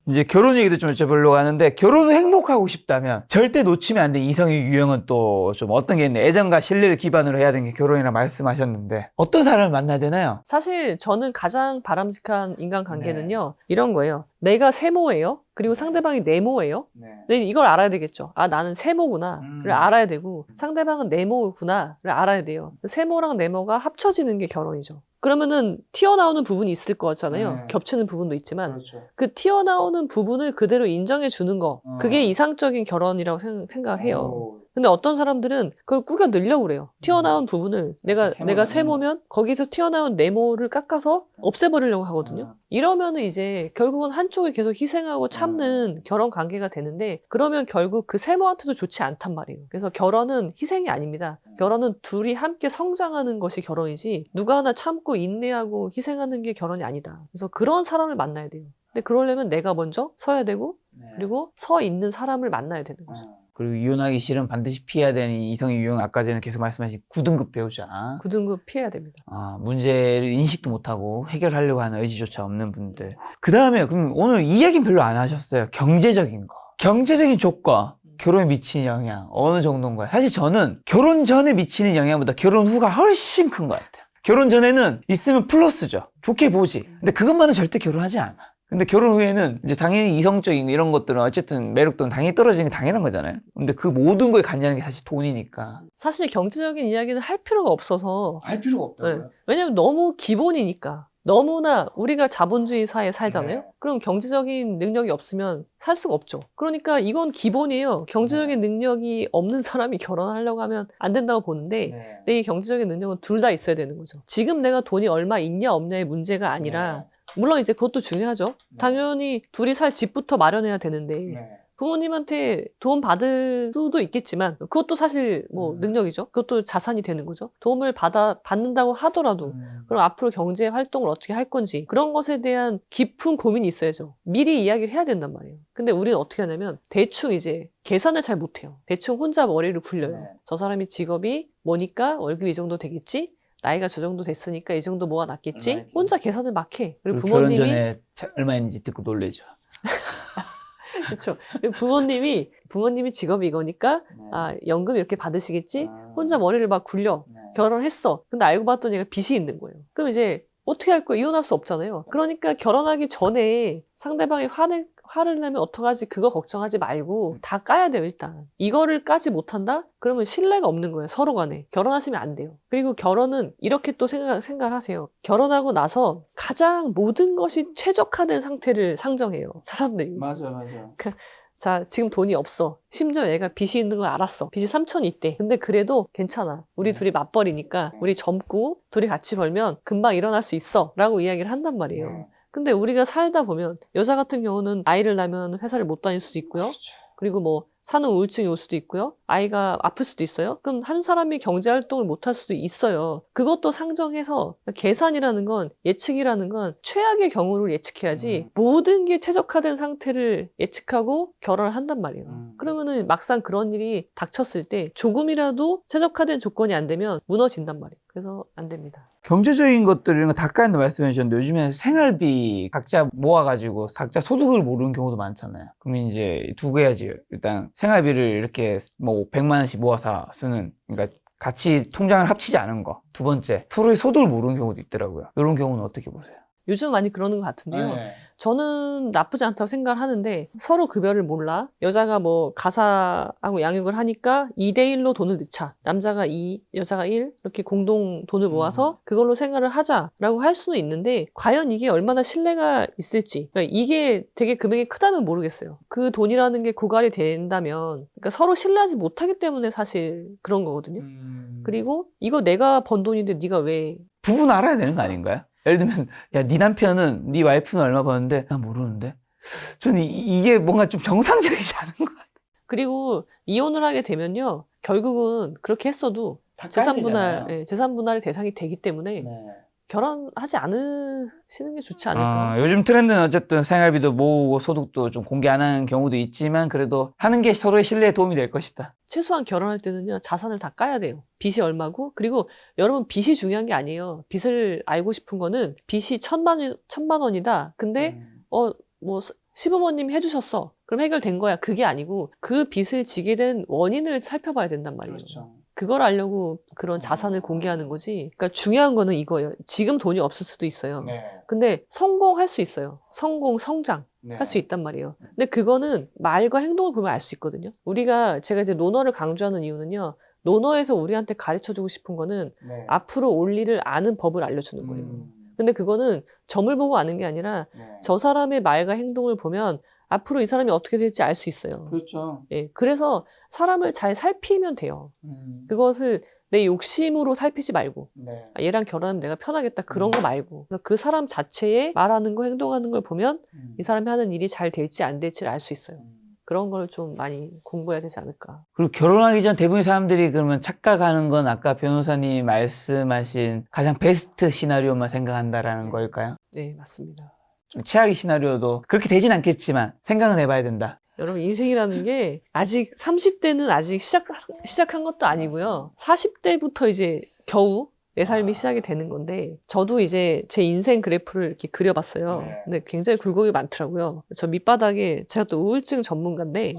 S1: 이제 결혼 얘기도 좀 여쭤보려고 하는데, 결혼을 행복하고 싶다면 절대 놓치면 안 되는 이성의 유형은 또 좀 어떤 게 있나요? 애정과 신뢰를 기반으로 해야 되는 게 결혼이라 말씀하셨는데 어떤 사람을 만나야 되나요?
S2: 사실 저는 가장 바람직한 인간관계는요. 이런 거예요. 내가 세모예요. 그리고 상대방이 네모예요. 근데 이걸 알아야 되겠죠. 아, 나는 세모구나를 알아야 되고 상대방은 네모구나를 알아야 돼요. 세모랑 네모가 합쳐지는 게 결혼이죠. 그러면은 튀어나오는 부분이 있을 거잖아요. 겹치는 부분도 있지만
S1: 그렇죠.
S2: 그 튀어나오는 부분을 그대로 인정해 주는 거, 그게 이상적인 결혼이라고 생각을 해요. 근데 어떤 사람들은 그걸 꾸겨 넣으려고 그래요. 튀어나온 부분을 내가 세모면 거기서 튀어나온 네모를 깎아서 없애버리려고 하거든요. 이러면은 이제 결국은 한쪽이 계속 희생하고 참는 결혼 관계가 되는데, 그러면 결국 그 세모한테도 좋지 않단 말이에요. 그래서 결혼은 희생이 아닙니다. 결혼은 둘이 함께 성장하는 것이 결혼이지 누가 하나 참고 인내하고 희생하는 게 결혼이 아니다. 그래서 그런 사람을 만나야 돼요. 근데 그러려면 내가 먼저 서야 되고 그리고 서 있는 사람을 만나야 되는 거죠.
S1: 그리고 이혼하기 싫으면 반드시 피해야 되는 이성의 유형, 아까 전에 계속 말씀하신 9등급 배우자.
S2: 9등급 피해야 됩니다.
S1: 문제를 인식도 못하고 해결하려고 하는 의지조차 없는 분들. 그 다음에 그럼 오늘 이야기는 별로 안 하셨어요. 경제적인 거. 경제적인 조건. 결혼에 미치는 영향 어느 정도인가요? 사실 저는 결혼 전에 미치는 영향보다 결혼 후가 훨씬 큰 것 같아요. 결혼 전에는 있으면 플러스죠. 좋게 보지. 근데 그것만은 절대 결혼하지 않아. 근데 결혼 후에는 이제 당연히 이성적인 이런 것들은 어쨌든 매력도는 당연히 떨어지는 게 당연한 거잖아요. 근데 그 모든 거에 관여하는 게 사실 돈이니까.
S2: 사실 경제적인 이야기는 할 필요가 없어서.
S1: 할 필요가 없다고요?
S2: 네. 왜냐면 너무 기본이니까. 너무나 우리가 자본주의 사회에 살잖아요.
S1: 네.
S2: 그럼 경제적인 능력이 없으면 살 수가 없죠. 그러니까 이건 기본이에요. 경제적인 능력이 없는 사람이 결혼하려고 하면 안 된다고 보는데 내 경제적인 능력은 둘 다 있어야 되는 거죠. 지금 내가 돈이 얼마 있냐 없냐의 문제가 아니라 물론 이제 그것도 중요하죠. 당연히 둘이 살 집부터 마련해야 되는데 부모님한테 도움 받을 수도 있겠지만 그것도 사실 뭐 능력이죠. 그것도 자산이 되는 거죠. 도움을 받는다고 하더라도 그럼 앞으로 경제 활동을 어떻게 할 건지 그런 것에 대한 깊은 고민이 있어야죠. 미리 이야기를 해야 된단 말이에요. 근데 우리는 어떻게 하냐면 대충 이제 계산을 잘 못해요. 대충 혼자 머리를 굴려요. 저 사람이 직업이 뭐니까 월급이 이 정도 되겠지? 나이가 저 정도 됐으니까 이 정도 모아놨겠지? 혼자 계산을 막 해. 그리고 부모님이
S1: 결혼 전에 얼마인지 듣고 놀래죠.
S2: 그렇죠. 부모님이 직업이 이거니까 연금 이렇게 받으시겠지? 혼자 머리를 막 굴려. 결혼했어. 근데 알고 봤더니 얘가 빚이 있는 거예요. 그럼 이제 어떻게 할 거예요? 이혼할 수 없잖아요. 그러니까 결혼하기 전에 상대방이 화를 내면 어떡하지? 그거 걱정하지 말고 다 까야 돼요, 일단. 이거를 까지 못한다? 그러면 신뢰가 없는 거예요, 서로 간에. 결혼하시면 안 돼요. 그리고 결혼은 이렇게 또 생각을 하세요. 결혼하고 나서 가장 모든 것이 최적화된 상태를 상정해요, 사람들이.
S1: 맞아.
S2: 자, 지금 돈이 없어. 심지어 얘가 빚이 있는 걸 알았어. 빚이 3천이 있대. 근데 그래도 괜찮아. 우리 둘이 맞벌이니까 우리 젊고 둘이 같이 벌면 금방 일어날 수 있어. 라고 이야기를 한단 말이에요. 근데 우리가 살다 보면 여자 같은 경우는 아이를 낳으면 회사를 못 다닐 수도 있고요. 그리고 뭐 산후 우울증이 올 수도 있고요. 아이가 아플 수도 있어요. 그럼 한 사람이 경제활동을 못 할 수도 있어요. 그것도 상정해서 계산이라는 건, 예측이라는 건 최악의 경우를 예측해야지 모든 게 최적화된 상태를 예측하고 결혼을 한단 말이에요. 그러면은 막상 그런 일이 닥쳤을 때 조금이라도 최적화된 조건이 안 되면 무너진단 말이에요. 그래서 안 됩니다.
S1: 경제적인 것들 이런 거 다 까는데 말씀해 주셨는데 요즘에는 생활비 각자 모아가지고 각자 소득을 모르는 경우도 많잖아요. 그러면 이제 두고 해야지. 일단 생활비를 이렇게 뭐 100만 원씩 모아서 쓰는, 그러니까 같이 통장을 합치지 않은 거. 두 번째, 서로의 소득을 모르는 경우도 있더라고요. 이런 경우는 어떻게 보세요?
S2: 요즘 많이 그러는 것 같은데요. 저는 나쁘지 않다고 생각을 하는데 서로 급여를 몰라. 여자가 뭐 가사하고 양육을 하니까 2대1로 돈을 넣자. 남자가 2, 여자가 1 이렇게 공동 돈을 모아서 그걸로 생활을 하자라고 할 수는 있는데 과연 이게 얼마나 신뢰가 있을지. 그러니까 이게 되게 금액이 크다면 모르겠어요. 그 돈이라는 게 고갈이 된다면 그러니까 서로 신뢰하지 못하기 때문에 사실 그런 거거든요. 그리고 이거 내가 번 돈인데 네가 왜
S1: 부분 알아야 되는 거 아닌가요? 예를 들면 야, 네 남편은 네 와이프는 얼마 버는데 나 모르는데. 저는 이게 뭔가 좀 정상적이지 않은 것 같아요.
S2: 그리고 이혼을 하게 되면요. 결국은 그렇게 했어도 재산 분할의 대상이 되기 때문에 결혼하지 않으시는 게 좋지 않을까.
S1: 요즘 트렌드는 어쨌든 생활비도 모으고 소득도 좀 공개 안 하는 경우도 있지만 그래도 하는 게 서로의 신뢰에 도움이 될 것이다.
S2: 최소한 결혼할 때는요. 자산을 다 까야 돼요. 빚이 얼마고 그리고 여러분 빚이 중요한 게 아니에요. 빚을 알고 싶은 거는 빚이 1,000만 원이다. 근데 뭐 시부모님이 해주셨어. 그럼 해결된 거야. 그게 아니고 그 빚을 지게 된 원인을 살펴봐야 된단 말이에요.
S1: 그렇죠.
S2: 그걸 알려고 그런 자산을 공개하는 거지. 그러니까 중요한 거는 이거예요. 지금 돈이 없을 수도 있어요.
S1: 네.
S2: 근데 성공할 수 있어요. 성장.
S1: 네.
S2: 할 수 있단 말이에요. 근데 그거는 말과 행동을 보면 알 수 있거든요. 제가 이제 논어를 강조하는 이유는요. 논어에서 우리한테 가르쳐주고 싶은 거는
S1: 네.
S2: 앞으로 올 일을 아는 법을 알려주는 거예요. 근데 그거는 점을 보고 아는 게 아니라 저 사람의 말과 행동을 보면 앞으로 이 사람이 어떻게 될지 알 수 있어요.
S1: 그렇죠.
S2: 예, 그래서 사람을 잘 살피면 돼요. 그것을 내 욕심으로 살피지 말고
S1: 네.
S2: 얘랑 결혼하면 내가 편하겠다 그런 거 말고 그래서 그 사람 자체의 말하는 거 행동하는 걸 보면 이 사람이 하는 일이 잘 될지 안 될지를 알 수 있어요. 그런 걸 좀 많이 공부해야 되지 않을까.
S1: 그리고 결혼하기 전 대부분의 사람들이 그러면 착각하는 건 아까 변호사님이 말씀하신 가장 베스트 시나리오만 생각한다라는 걸까요?
S2: 네, 맞습니다.
S1: 좀 최악의 시나리오도 그렇게 되진 않겠지만 생각은 해봐야 된다.
S2: 여러분 인생이라는 게 아직 30대는 아직 시작한 것도 아니고요. 40대부터 이제 겨우 내 삶이 시작이 되는 건데 저도 이제 제 인생 그래프를 이렇게 그려봤어요.
S1: 네.
S2: 근데 굉장히 굴곡이 많더라고요. 저 밑바닥에 제가 또 우울증 전문가인데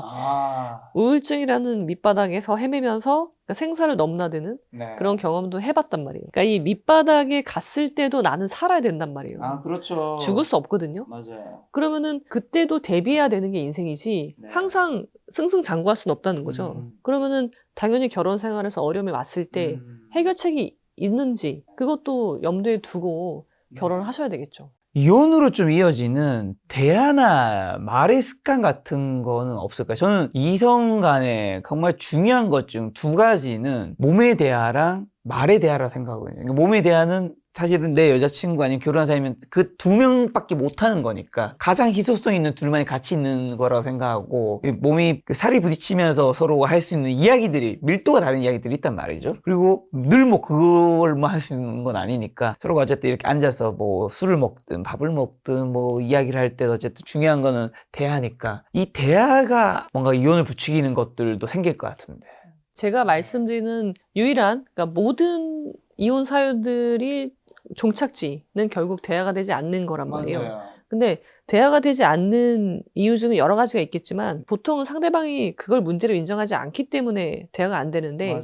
S2: 우울증이라는 밑바닥에서 헤매면서 생사를 넘나드는
S1: 네.
S2: 그런 경험도 해봤단 말이에요. 그러니까 이 밑바닥에 갔을 때도 나는 살아야 된단 말이에요.
S1: 그렇죠.
S2: 죽을 수 없거든요.
S1: 맞아요.
S2: 그러면은 그때도 대비해야 되는 게 인생이지
S1: 네.
S2: 항상 승승장구할 수는 없다는 거죠. 그러면은 당연히 결혼 생활에서 어려움이 왔을 때 해결책이 있는지 그것도 염두에 두고 결혼을 하셔야 되겠죠.
S1: 이혼으로 좀 이어지는 대화나 말의 습관 같은 거는 없을까요? 저는 이성 간에 정말 중요한 것 중 두 가지는 몸의 대화랑 말의 대화라고 생각하거든요. 그러니까 몸의 대화는 사실은 내 여자친구 아니면 결혼한 사람이면 그 두 명밖에 못 하는 거니까 가장 희소성 있는 둘만이 같이 있는 거라고 생각하고 몸이 살이 부딪히면서 서로 할 수 있는 이야기들이 밀도가 다른 이야기들이 있단 말이죠. 그리고 늘 뭐 그걸만 할 수 있는 건 아니니까 서로가 어쨌든 이렇게 앉아서 뭐 술을 먹든 밥을 먹든 뭐 이야기를 할 때 어쨌든 중요한 거는 대화니까 이 대화가 뭔가 이혼을 부추기는 것들도 생길 것 같은데.
S2: 제가 말씀드리는 유일한 그러니까 모든 이혼 사유들이 종착지는 결국 대화가 되지 않는 거란 말이에요. 근데 대화가 되지 않는 이유 중에 여러 가지가 있겠지만 보통은 상대방이 그걸 문제로 인정하지 않기 때문에 대화가 안 되는데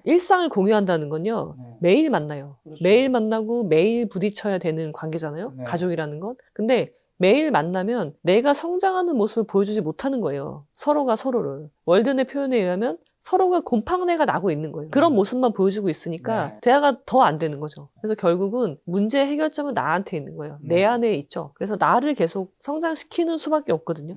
S2: 일상을 공유한다는 건요. 매일 만나요.
S1: 그렇죠.
S2: 매일 만나고 매일 부딪혀야 되는 관계잖아요.
S1: 네.
S2: 가족이라는 건. 근데 매일 만나면 내가 성장하는 모습을 보여주지 못하는 거예요. 서로가 서로를. 월든의 표현에 의하면 서로가 곰팡내가 나고 있는 거예요. 그런 모습만 보여주고 있으니까
S1: 네.
S2: 대화가 더 안 되는 거죠. 그래서 결국은 문제 해결점은 나한테 있는 거예요. 내 안에 있죠. 그래서 나를 계속 성장시키는 수밖에 없거든요.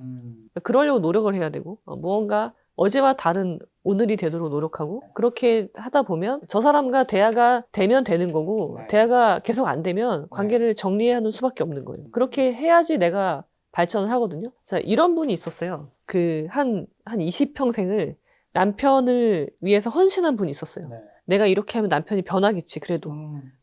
S2: 그러려고 노력을 해야 되고 무언가 어제와 다른 오늘이 되도록 노력하고 그렇게 하다 보면 저 사람과 대화가 되면 되는 거고
S1: 네.
S2: 대화가 계속 안 되면 관계를 정리해야 하는 수밖에 없는 거예요. 그렇게 해야지 내가 발전을 하거든요. 자, 이런 분이 있었어요. 한 20평생을 남편을 위해서 헌신한 분이 있었어요.
S1: 네.
S2: 내가 이렇게 하면 남편이 변하겠지 그래도.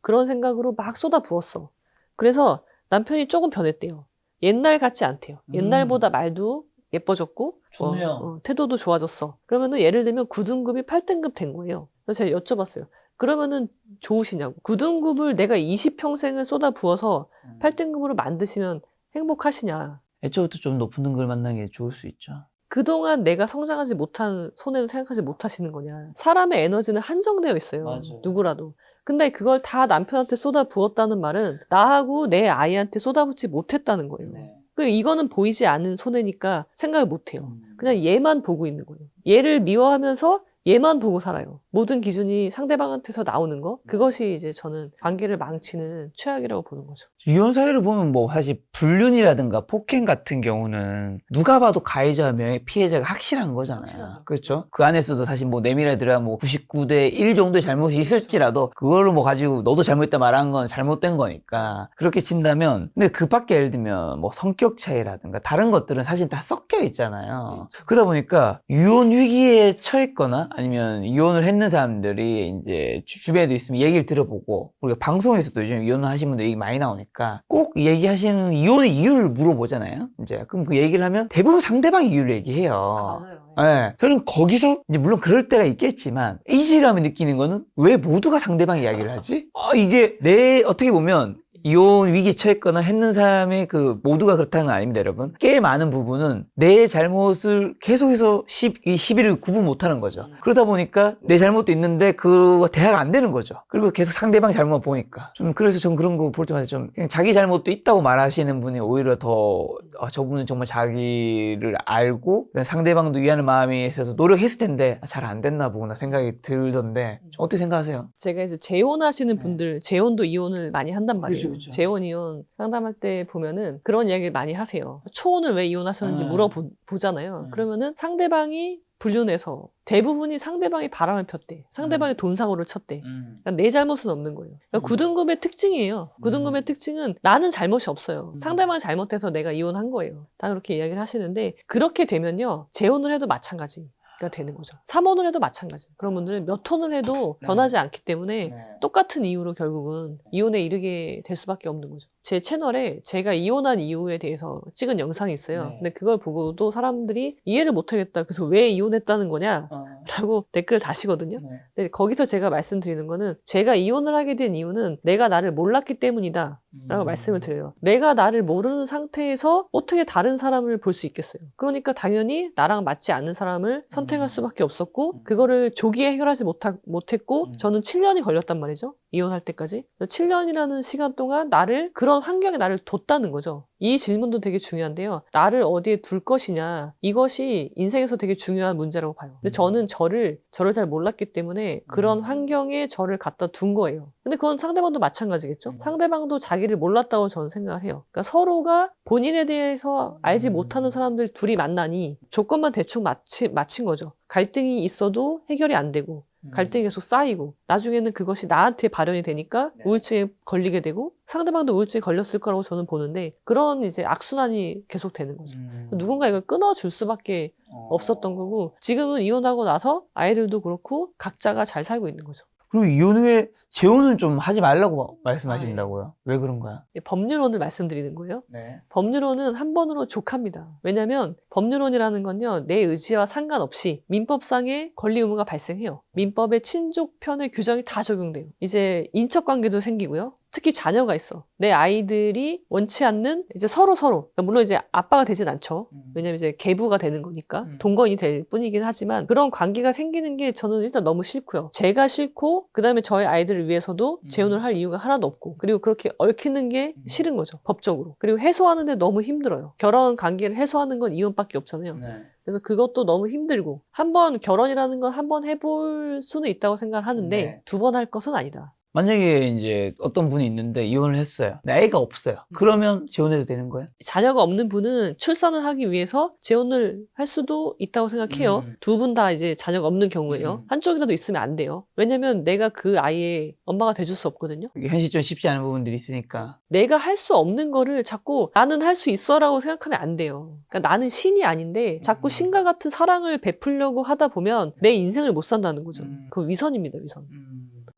S2: 그런 생각으로 막 쏟아 부었어. 그래서 남편이 조금 변했대요. 옛날 같지 않대요. 옛날보다 말도 예뻐졌고
S1: 좋네요.
S2: 태도도 좋아졌어. 그러면은 예를 들면 9등급이 8등급 된 거예요. 그래서 제가 여쭤봤어요. 그러면은 좋으시냐고. 9등급을 내가 20평생을 쏟아 부어서 8등급으로 만드시면 행복하시냐.
S1: 애초부터 좀 높은 등급을 만나는 게 좋을 수 있죠.
S2: 그동안 내가 성장하지 못한 손해는 생각하지 못하시는 거냐. 사람의 에너지는 한정되어 있어요.
S1: 맞아요.
S2: 누구라도. 근데 그걸 다 남편한테 쏟아 부었다는 말은 나하고 내 아이한테 쏟아붓지 못했다는 거예요.
S1: 네.
S2: 이거는 보이지 않는 손해니까 생각을 못 해요. 그냥 얘만 보고 있는 거예요. 얘를 미워하면서 얘만 보고 살아요. 모든 기준이 상대방한테서 나오는 거, 그것이 이제 저는 관계를 망치는 최악이라고 보는 거죠.
S1: 이혼 사유를 보면 뭐 사실 불륜이라든가 폭행 같은 경우는 누가 봐도 가해자와 피해자가 확실한 거잖아요. 그렇죠? 그 안에서도 사실 뭐 내밀어들어야 뭐 99대 1 정도의 잘못이 있을지라도 그걸로 뭐 가지고 너도 잘못했다 말한 건 잘못된 거니까 그렇게 친다면, 근데 그 밖에 예를 들면 뭐 성격 차이라든가 다른 것들은 사실 다 섞여 있잖아요. 그러다 보니까 이혼 위기에 처했거나 아니면 이혼을 했는 사람들이 이제 주변에도 있으면 얘기를 들어보고, 우리가 방송에서도 요즘 이혼을 하신 분들 얘기 많이 나오니까 꼭 얘기하시는 이혼의 이유를 물어보잖아요. 이제 그럼 그 얘기를 하면 대부분 상대방 이유를 얘기해요.
S2: 맞아요.
S1: 네. 저는 거기서 이제 물론 그럴 때가 있겠지만 이질감을 느끼는 거는 왜 모두가 상대방 이야기를 하지? 이게 내 어떻게 보면 이혼 위기에 처했거나 했는 사람의 그 모두가 그렇다는 건 아닙니다, 여러분. 꽤 많은 부분은 내 잘못을 계속해서 이 시비를 구분 못하는 거죠. 그러다 보니까 내 잘못도 있는데 그거 대화가 안 되는 거죠. 그리고 계속 상대방 잘못만 보니까 좀, 그래서 전 그런 거 볼 때마다 좀 그냥 자기 잘못도 있다고 말하시는 분이 오히려 더 저분은 정말 자기를 알고 상대방도 위하는 마음이 있어서 노력했을 텐데 잘 안 됐나 보구나 생각이 들던데, 좀 어떻게 생각하세요?
S2: 제가 이제 재혼하시는 분들, 재혼도 이혼을 많이 한단 말이에요.
S1: 그렇죠.
S2: 재혼, 이혼 상담할 때 보면은 그런 이야기를 많이 하세요. 초혼을 왜 이혼하셨는지 물어보잖아요. 그러면은 상대방이 불륜해서 대부분이 상대방이 바람을 폈대. 상대방이 돈사고를 쳤대. 그러니까 내 잘못은 없는 거예요. 그러니까 9등급의 특징이에요. 9등급의 특징은 나는 잘못이 없어요. 상대방이 잘못해서 내가 이혼한 거예요. 다 그렇게 이야기를 하시는데, 그렇게 되면요, 재혼을 해도 마찬가지. 가 되는 거죠. 3혼을 해도 마찬가지. 그런 분들은 몇 혼을 해도 변하지 않기 때문에 똑같은 이유로 결국은 이혼에 이르게 될 수밖에 없는 거죠. 제 채널에 제가 이혼한 이유에 대해서 찍은 영상이 있어요. 근데 그걸 보고도 사람들이 이해를 못하겠다. 그래서 왜 이혼했다는 거냐? 라고 댓글을 다시거든요. 근데 거기서 제가 말씀드리는 거는, 제가 이혼을 하게 된 이유는 내가 나를 몰랐기 때문이다 라고 말씀을 드려요. 내가 나를 모르는 상태에서 어떻게 다른 사람을 볼 수 있겠어요. 그러니까 당연히 나랑 맞지 않는 사람을 선택할 수밖에 없었고, 그거를 조기에 해결하지 못했고, 저는 7년이 걸렸단 말이죠. 이혼할 때까지. 7년이라는 시간 동안 그런 환경에 나를 뒀다는 거죠. 이 질문도 되게 중요한데요. 나를 어디에 둘 것이냐, 이것이 인생에서 되게 중요한 문제라고 봐요. 근데 저는 저를 잘 몰랐기 때문에 그런 환경에 저를 갖다 둔 거예요. 근데 그건 상대방도 마찬가지겠죠. 상대방도 자기를 몰랐다고 저는 생각을 해요. 그러니까 서로가 본인에 대해서 알지 못하는 사람들 둘이 만나니 조건만 대충 맞힌 거죠. 갈등이 있어도 해결이 안 되고, 갈등이 계속 쌓이고, 나중에는 그것이 나한테 발현이 되니까 우울증에 걸리게 되고, 상대방도 우울증에 걸렸을 거라고 저는 보는데, 그런 이제 악순환이 계속 되는 거죠. 누군가 이걸 끊어줄 수밖에 없었던 거고, 지금은 이혼하고 나서 아이들도 그렇고 각자가 잘 살고 있는 거죠.
S1: 그리고 이혼 후에 재혼은 좀 하지 말라고 말씀하신다고요? 왜 그런가요?
S2: 법률론을 말씀드리는 거예요.
S1: 네.
S2: 법률론은 한 번으로 족합니다. 왜냐하면 법률론이라는 건요, 내 의지와 상관없이 민법상의 권리 의무가 발생해요. 민법의 친족편의 규정이 다 적용돼요. 이제 인척관계도 생기고요. 특히 자녀가 있어. 내 아이들이 원치 않는 이제 서로 그러니까 물론 이제 아빠가 되진 않죠. 왜냐면 이제 계부가 되는 거니까 동거인이 될 뿐이긴 하지만, 그런 관계가 생기는 게 저는 일단 너무 싫고요. 제가 싫고, 그 다음에 저희 아이들을 위해서도 재혼을 할 이유가 하나도 없고, 그리고 그렇게 얽히는 게 싫은 거죠, 법적으로. 그리고 해소하는데 너무 힘들어요. 결혼 관계를 해소하는 건 이혼밖에 없잖아요. 그래서 그것도 너무 힘들고, 한번 결혼이라는 건 한번 해볼 수는 있다고 생각하는데 두 번 할 것은 아니다.
S1: 만약에 이제 어떤 분이 있는데 이혼을 했어요. 근데 애가 없어요. 그러면 재혼해도 되는 거예요?
S2: 자녀가 없는 분은 출산을 하기 위해서 재혼을 할 수도 있다고 생각해요. 두 분 다 이제 자녀가 없는 경우에요. 한쪽이라도 있으면 안 돼요. 왜냐면 내가 그 아이의 엄마가 돼줄 수 없거든요.
S1: 이게 현실적으로 쉽지 않은 부분들이 있으니까.
S2: 내가 할 수 없는 거를 자꾸 나는 할 수 있어라고 생각하면 안 돼요. 그러니까 나는 신이 아닌데 자꾸 신과 같은 사랑을 베풀려고 하다 보면 내 인생을 못 산다는 거죠. 그거 위선입니다, 위선.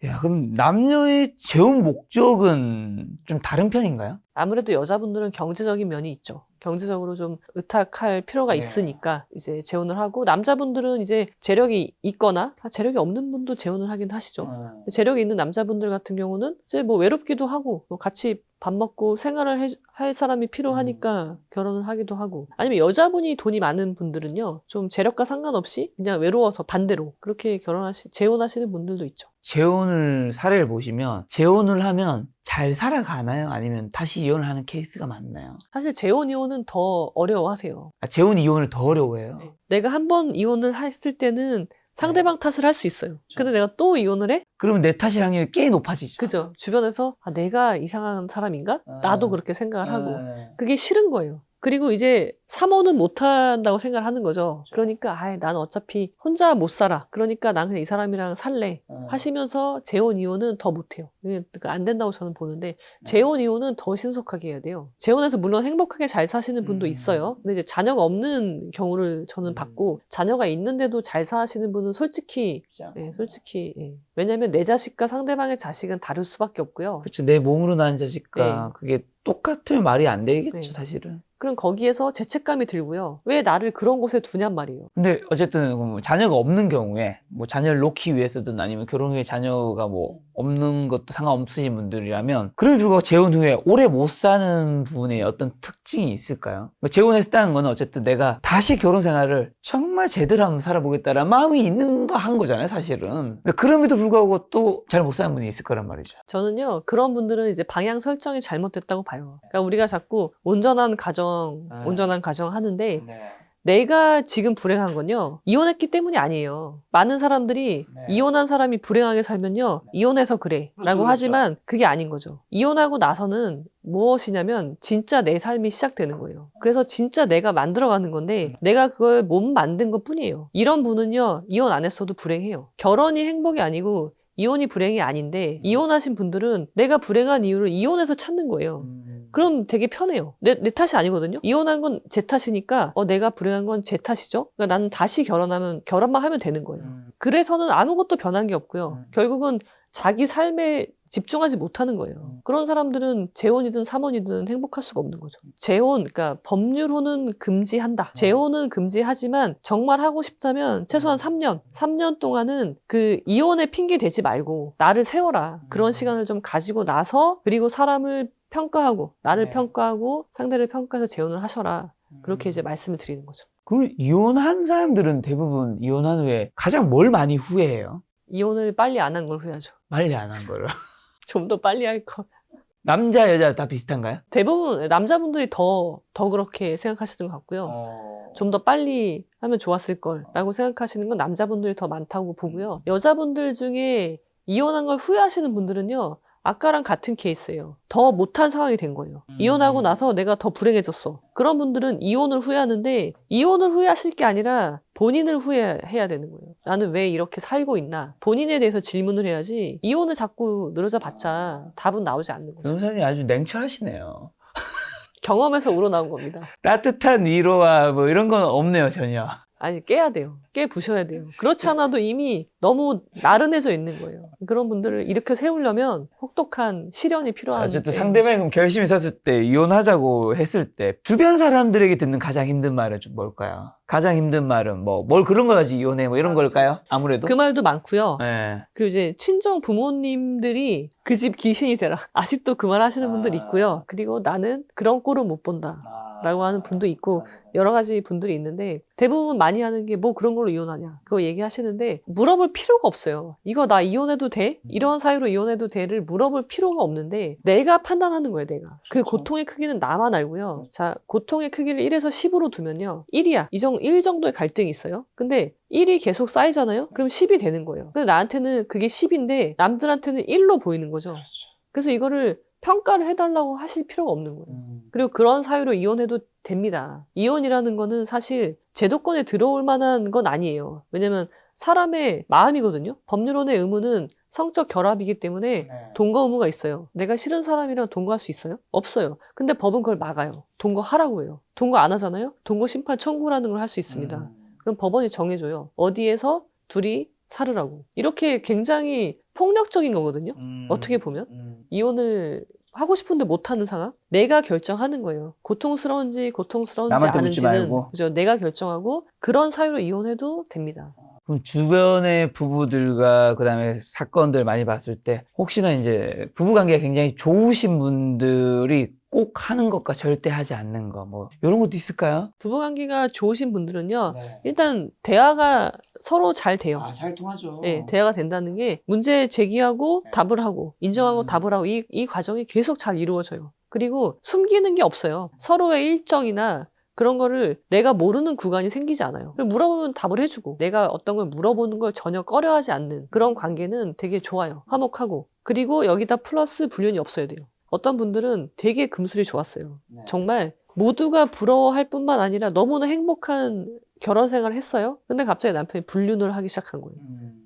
S1: 야, 그럼 남녀의 재혼 목적은 좀 다른 편인가요?
S2: 아무래도 여자분들은 경제적인 면이 있죠. 경제적으로 좀 의탁할 필요가 있으니까 이제 재혼을 하고, 남자분들은 이제 재력이 있거나, 재력이 없는 분도 재혼을 하긴 하시죠. 재력이 있는 남자분들 같은 경우는 이제 뭐 외롭기도 하고, 뭐 같이 밥 먹고 생활을 할 사람이 필요하니까 결혼을 하기도 하고, 아니면 여자분이 돈이 많은 분들은요, 좀 재력과 상관없이 그냥 외로워서 반대로 그렇게 재혼하시는 분들도 있죠.
S1: 재혼을 사례를 보시면 재혼을 하면 잘 살아가나요? 아니면 다시 이혼을 하는 케이스가 많나요?
S2: 사실 재혼 이혼은 더 어려워하세요.
S1: 재혼 이혼을 더 어려워해요.
S2: 내가 한 번 이혼을 했을 때는 상대방 탓을 할 수 있어요. 근데 내가 또 이혼을 해?
S1: 그러면 내 탓일 확률이 꽤 높아지죠.
S2: 그죠? 주변에서 내가 이상한 사람인가? 나도 그렇게 생각을 하고. 그게 싫은 거예요. 그리고 이제 3호는 못한다고 생각을 하는 거죠. 그러니까 나는 어차피 혼자 못 살아. 그러니까 난 그냥 이 사람이랑 살래. 하시면서 재혼 이혼은 더 못해요. 그러니까 안 된다고 저는 보는데, 재혼 이혼은 더 신속하게 해야 돼요. 재혼해서 물론 행복하게 잘 사시는 분도 있어요. 근데 이제 자녀가 없는 경우를 저는 봤고, 자녀가 있는데도 잘 사시는 분은 솔직히 왜냐면 내 자식과 상대방의 자식은 다를 수밖에 없고요.
S1: 그렇죠. 내 몸으로 낳은 자식과 그게 똑같으면 말이 안 되겠죠,
S2: 네.
S1: 사실은.
S2: 그럼 거기에서 죄책감이 들고요. 왜 나를 그런 곳에 두냔 말이에요.
S1: 근데 어쨌든 자녀가 없는 경우에 뭐 자녀를 놓기 위해서든 아니면 결혼 후에 자녀가 뭐 없는 것도 상관없으신 분들이라면, 그럼에도 불구하고 재혼 후에 오래 못 사는 분의 어떤 특징이 있을까요? 재혼했다는 건 어쨌든 내가 다시 결혼 생활을 정말 제대로 한번 살아보겠다라는 마음이 있는 거 한 거잖아요, 사실은. 근데 그럼에도 불구하고 또 잘 못 사는 분이 있을 거란 말이죠.
S2: 저는요, 그런 분들은 이제 방향 설정이 잘못됐다고 봐요. 그러니까 우리가 자꾸 온전한 가정 하는데, 내가 지금 불행한 건요, 이혼했기 때문이 아니에요. 많은 사람들이 이혼한 사람이 불행하게 살면요, 이혼해서 그래 라고 하지만 그게 아닌 거죠. 이혼하고 나서는 무엇이냐면 진짜 내 삶이 시작되는 거예요. 그래서 진짜 내가 만들어가는 건데, 내가 그걸 못 만든 것 뿐이에요. 이런 분은요, 이혼 안 했어도 불행해요. 결혼이 행복이 아니고 이혼이 불행이 아닌데, 이혼하신 분들은 내가 불행한 이유를 이혼해서 찾는 거예요. 그럼 되게 편해요. 내 탓이 아니거든요. 이혼한 건 제 탓이니까 내가 불행한 건 제 탓이죠. 그러니까 나는 다시 결혼만 하면 되는 거예요. 그래서는 아무것도 변한 게 없고요. 결국은 자기 삶에 집중하지 못하는 거예요. 그런 사람들은 재혼이든 삼혼이든 행복할 수가 없는 거죠. 재혼, 그러니까 법률로는 금지한다. 재혼은 금지하지만 정말 하고 싶다면 최소한 3년 동안은 그 이혼의 핑계 대지 말고 나를 세워라. 그런 시간을 좀 가지고 나서, 그리고 사람을 평가하고, 나를 평가하고, 상대를 평가해서 재혼을 하셔라. 그렇게 이제 말씀을 드리는 거죠.
S1: 그럼 이혼한 사람들은 대부분 이혼한 후에 가장 뭘 많이 후회해요?
S2: 이혼을 빨리 안 한 걸 후회하죠.
S1: 빨리 안 한 거를.
S2: 좀 더 빨리 할 걸.
S1: 남자, 여자 다 비슷한가요?
S2: 대부분 남자분들이 더 그렇게 생각하시는 것 같고요. 좀 더 빨리 하면 좋았을 걸 라고 생각하시는 건 남자분들이 더 많다고 보고요. 여자분들 중에 이혼한 걸 후회하시는 분들은요, 아까랑 같은 케이스예요. 더 못한 상황이 된 거예요. 이혼하고 나서 내가 더 불행해졌어. 그런 분들은 이혼을 후회하는데, 이혼을 후회하실 게 아니라 본인을 후회해야 되는 거예요. 나는 왜 이렇게 살고 있나? 본인에 대해서 질문을 해야지, 이혼을 자꾸 늘어져 봤자 답은 나오지 않는 거죠.
S1: 변호사님 아주 냉철하시네요.
S2: 경험에서 우러나온 겁니다.
S1: 따뜻한 위로와 뭐 이런 건 없네요, 전혀.
S2: 아니, 깨야 돼요. 깨 부셔야 돼요. 그렇지 않아도 이미 너무 나른해져 있는 거예요. 그런 분들을 일으켜 세우려면 혹독한 시련이 필요한.
S1: 어쨌든 상대방이 그럼 결심이 섰을 때, 이혼하자고 했을 때 주변 사람들에게 듣는 가장 힘든 말은 좀 뭘까요? 가장 힘든 말은 뭘 그런 거 가지고 이혼해 뭐 이런 걸까요? 아무래도
S2: 그 말도 많고요.
S1: 네.
S2: 그리고 이제 친정 부모님들이 그 집 귀신이 되라. 아직도 그 말 하시는 분들 있고요. 그리고 나는 그런 꼴은 못 본다. 라고 하는 분도 있고, 여러 가지 분들이 있는데, 대부분 많이 하는 게 뭐 그런 걸로 이혼하냐, 그거 얘기하시는데, 물어볼 필요가 없어요. 이거 나 이혼해도 돼? 이런 사유로 이혼해도 돼를 물어볼 필요가 없는데, 내가 판단하는 거예요, 내가. 그 고통의 크기는 나만 알고요. 자, 고통의 크기를 1에서 10으로 두면요, 1이야. 1 정도의 갈등이 있어요. 근데 1이 계속 쌓이잖아요? 그럼 10이 되는 거예요. 근데 나한테는 그게 10인데 남들한테는 1로 보이는 거죠. 그래서 이거를 평가를 해달라고 하실 필요가 없는 거예요. 그리고 그런 사유로 이혼해도 됩니다. 이혼이라는 거는 사실 제도권에 들어올 만한 건 아니에요. 왜냐면 사람의 마음이거든요. 법률원의 의무는 성적 결합이기 때문에 동거 의무가 있어요. 내가 싫은 사람이랑 동거할 수 있어요? 없어요. 근데 법은 그걸 막아요. 동거하라고 해요. 동거 안 하잖아요? 동거 심판 청구라는 걸 할 수 있습니다. 그럼 법원이 정해줘요. 어디에서 둘이 살으라고. 이렇게 굉장히 폭력적인 거거든요. 어떻게 보면. 이혼을 하고 싶은데 못하는 상황? 내가 결정하는 거예요. 고통스러운지
S1: 남한테 묻지
S2: 않은지는.
S1: 말고.
S2: 그죠? 내가 결정하고 그런 사유로 이혼해도 됩니다.
S1: 그럼 주변의 부부들과 그다음에 사건들 많이 봤을 때 혹시나 이제 부부관계가 굉장히 좋으신 분들이 꼭 하는 것과 절대 하지 않는 거 뭐 이런 것도 있을까요?
S2: 부부관계가 좋으신 분들은요.
S1: 네.
S2: 일단 대화가 서로 잘 돼요.
S1: 잘 통하죠.
S2: 네, 대화가 된다는 게 문제 제기하고
S1: 네.
S2: 답을 하고 인정하고
S1: 음.
S2: 답을 하고 이 과정이 계속 잘 이루어져요. 그리고 숨기는 게 없어요. 서로의 일정이나 그런 거를 내가 모르는 구간이 생기지 않아요. 그리고 물어보면 답을 해주고 내가 어떤 걸 물어보는 걸 전혀 꺼려하지 않는 그런 관계는 되게 좋아요. 화목하고. 그리고 여기다 플러스 불륜이 없어야 돼요. 어떤 분들은 되게 금술이 좋았어요.
S1: 네.
S2: 정말 모두가 부러워할 뿐만 아니라 너무나 행복한 결혼 생활을 했어요. 근데 갑자기 남편이 불륜을 하기 시작한 거예요.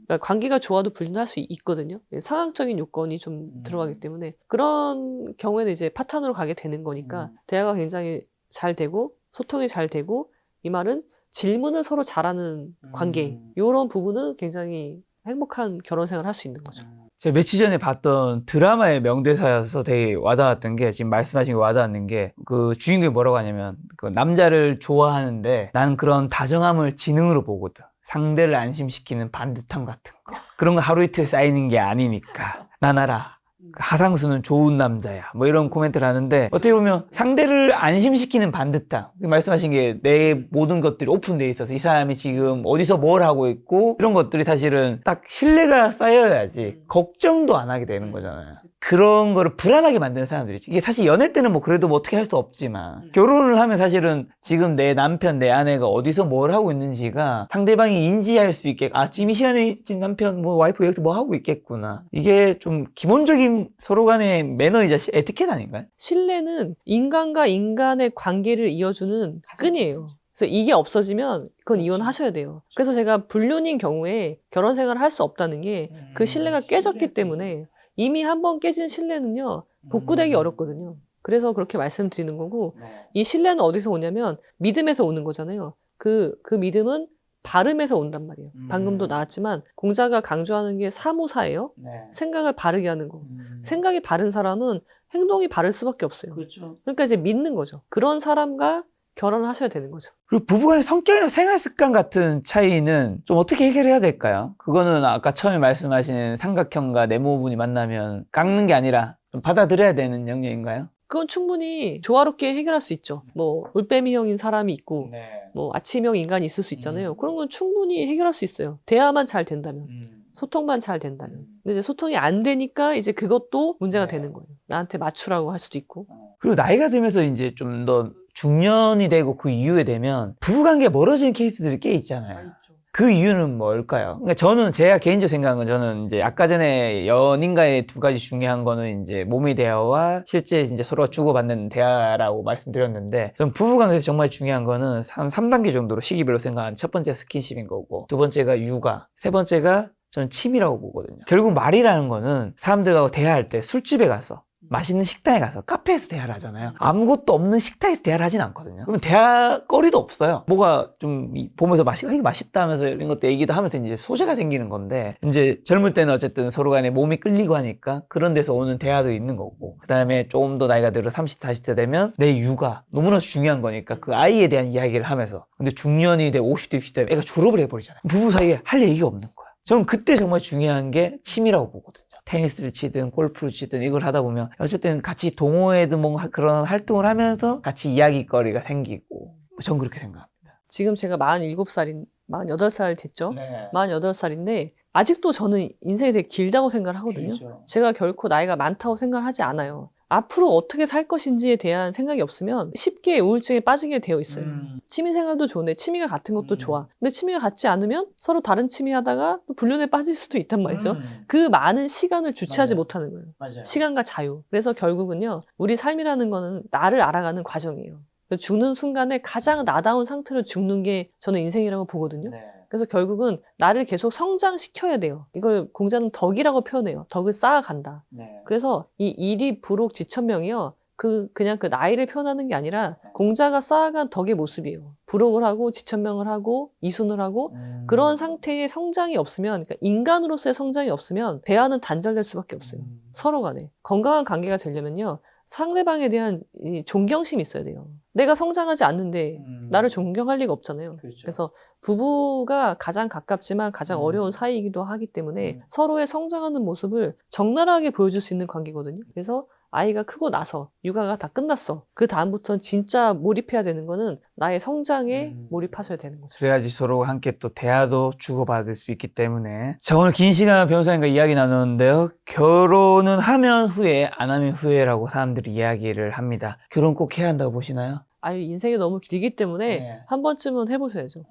S2: 그러니까 관계가 좋아도 불륜할 수 있거든요. 상황적인 요건이 좀 들어가기 때문에 그런 경우에는 이제 파탄으로 가게 되는 거니까 대화가 굉장히 잘 되고 소통이 잘 되고 이 말은 질문을 서로 잘하는 관계 이런 부분은 굉장히 행복한 결혼 생활을 할 수 있는 거죠.
S1: 제가 며칠 전에 봤던 드라마의 명대사여서 되게 와닿았던 게 지금 말씀하신 게 와닿는 게 그 주인공이 뭐라고 하냐면 그 남자를 좋아하는데 나는 그런 다정함을 지능으로 보거든. 상대를 안심시키는 반듯함 같은 거. 그런 거 하루 이틀 쌓이는 게 아니니까. 나나라. 하상수는 좋은 남자야. 뭐 이런 코멘트를 하는데 어떻게 보면 상대를 안심시키는 반듯함. 말씀하신 게 내 모든 것들이 오픈되어 있어서 이 사람이 지금 어디서 뭘 하고 있고 이런 것들이 사실은 딱 신뢰가 쌓여야지 걱정도 안 하게 되는 거잖아요. 그런 거를 불안하게 만드는 사람들이 있지. 이게 사실 연애 때는 뭐 그래도 뭐 어떻게 할 수 없지만 결혼을 하면 사실은 지금 내 남편, 내 아내가 어디서 뭘 하고 있는지가 상대방이 인지할 수 있게 아 지금 이 시간에 지금 남편 뭐 와이프 여기서 뭐 하고 있겠구나. 이게 좀 기본적인 서로 간의 매너이자 에티켓 아닌가요?
S2: 신뢰는 인간과 인간의 관계를 이어주는 끈이에요. 그래서 이게 없어지면 그건 이혼하셔야 돼요. 그래서 제가 불륜인 경우에 결혼 생활을 할 수 없다는 게 그 신뢰가 깨졌기 때문에 이미 한번 깨진 신뢰는요 복구되기 어렵거든요. 그래서 그렇게 말씀드리는 거고 이 신뢰는 어디서 오냐면 믿음에서 오는 거잖아요. 그 믿음은 발음에서 온단 말이에요. 방금도 나왔지만 공자가 강조하는 게 사무사예요. 생각을 바르게 하는 거. 생각이 바른 사람은 행동이 바를 수밖에 없어요.
S1: 그렇죠.
S2: 그러니까 이제 믿는 거죠. 그런 사람과 결혼을 하셔야 되는 거죠.
S1: 그리고 부부간의 성격이나 생활 습관 같은 차이는 좀 어떻게 해결해야 될까요? 그거는 아까 처음에 말씀하신 삼각형과 네모분이 만나면 깎는 게 아니라 좀 받아들여야 되는 영역인가요?
S2: 그건 충분히 조화롭게 해결할 수 있죠. 뭐 올빼미형인 사람이 있고 뭐 아침형 인간이 있을 수 있잖아요. 그런 건 충분히 해결할 수 있어요. 대화만 잘 된다면. 소통만 잘 된다면. 근데 이제 소통이 안 되니까 이제 그것도 문제가 되는 거예요. 나한테 맞추라고 할 수도 있고.
S1: 그리고 나이가 들면서 이제 좀 더 중년이 되고 그 이후에 되면 부부관계가 멀어지는 케이스들이 꽤 있잖아요. 그 이유는 뭘까요? 그러니까 저는 제가 개인적 생각은 저는 이제 아까 전에 연인과의 두 가지 중요한 거는 이제 몸의 대화와 실제 이제 서로가 주고받는 대화라고 말씀드렸는데 전 부부관계에서 정말 중요한 거는 3단계 정도로 시기별로 생각하는 첫 번째가 스킨십인 거고 두 번째가 육아, 세 번째가 저는 침이라고 보거든요. 결국 말이라는 거는 사람들하고 대화할 때 술집에 가서 맛있는 식당에 가서 카페에서 대화를 하잖아요. 아무것도 없는 식당에서 대화를 하진 않거든요. 그러면 대화거리도 없어요. 뭐가 좀 보면서 이게 맛있다 하면서 이런 것도 얘기도 하면서 이제 소재가 생기는 건데 이제 젊을 때는 어쨌든 서로 간에 몸이 끌리고 하니까 그런 데서 오는 대화도 있는 거고 그 다음에 조금 더 나이가 들어 30, 40대 되면 내 육아 너무나 중요한 거니까 그 아이에 대한 이야기를 하면서 근데 중년이 돼 50대, 60대 되면 애가 졸업을 해버리잖아요. 부부 사이에 할 얘기가 없는 거야. 저는 그때 정말 중요한 게 취미라고 보거든요. 테니스를 치든 골프를 치든 이걸 하다 보면 어쨌든 같이 동호회든 뭔가 그런 활동을 하면서 같이 이야기거리가 생기고 전 그렇게 생각합니다.
S2: 지금 제가 48살 됐죠? 48살인데 아직도 저는 인생이 되게 길다고 생각을 하거든요.
S1: 그렇죠.
S2: 제가 결코 나이가 많다고 생각을 하지 않아요. 앞으로 어떻게 살 것인지에 대한 생각이 없으면 쉽게 우울증에 빠지게 되어 있어요. 취미생활도 좋은데 취미가 같은 것도 좋아. 근데 취미가 같지 않으면 서로 다른 취미 하다가 또 불륜에 빠질 수도 있단 말이죠. 그 많은 시간을 주체하지 못하는 거예요.
S1: 맞아요.
S2: 시간과 자유. 그래서 결국은요. 우리 삶이라는 거는 나를 알아가는 과정이에요. 죽는 순간에 가장 나다운 상태로 죽는 게 저는 인생이라고 보거든요. 그래서 결국은 나를 계속 성장시켜야 돼요. 이걸 공자는 덕이라고 표현해요. 덕을 쌓아간다. 그래서 이 일이 부록 지천명이요. 그냥 그 나이를 표현하는 게 아니라 공자가 쌓아간 덕의 모습이에요. 부록을 하고 지천명을 하고 이순을 하고 그런 상태의 성장이 없으면 그러니까 인간으로서의 성장이 없으면 대화는 단절될 수밖에 없어요. 서로 간에. 건강한 관계가 되려면요. 상대방에 대한 이 존경심이 있어야 돼요. 내가 성장하지 않는데 나를 존경할 리가 없잖아요.
S1: 그렇죠.
S2: 그래서 부부가 가장 가깝지만 가장 어려운 사이이기도 하기 때문에 서로의 성장하는 모습을 적나라하게 보여줄 수 있는 관계거든요. 그래서 아이가 크고 나서 육아가 다 끝났어. 그 다음부터는 진짜 몰입해야 되는 거는 나의 성장에 몰입하셔야 되는 거죠.
S1: 그래야지 서로 함께 또 대화도 주고받을 수 있기 때문에. 자, 오늘 긴 시간 변호사님과 이야기 나누는데요. 결혼은 하면 후회, 안 하면 후회라고 사람들이 이야기를 합니다. 결혼 꼭 해야 한다고 보시나요?
S2: 아유, 인생이 너무 길기 때문에
S1: 네.
S2: 한 번쯤은 해보셔야죠.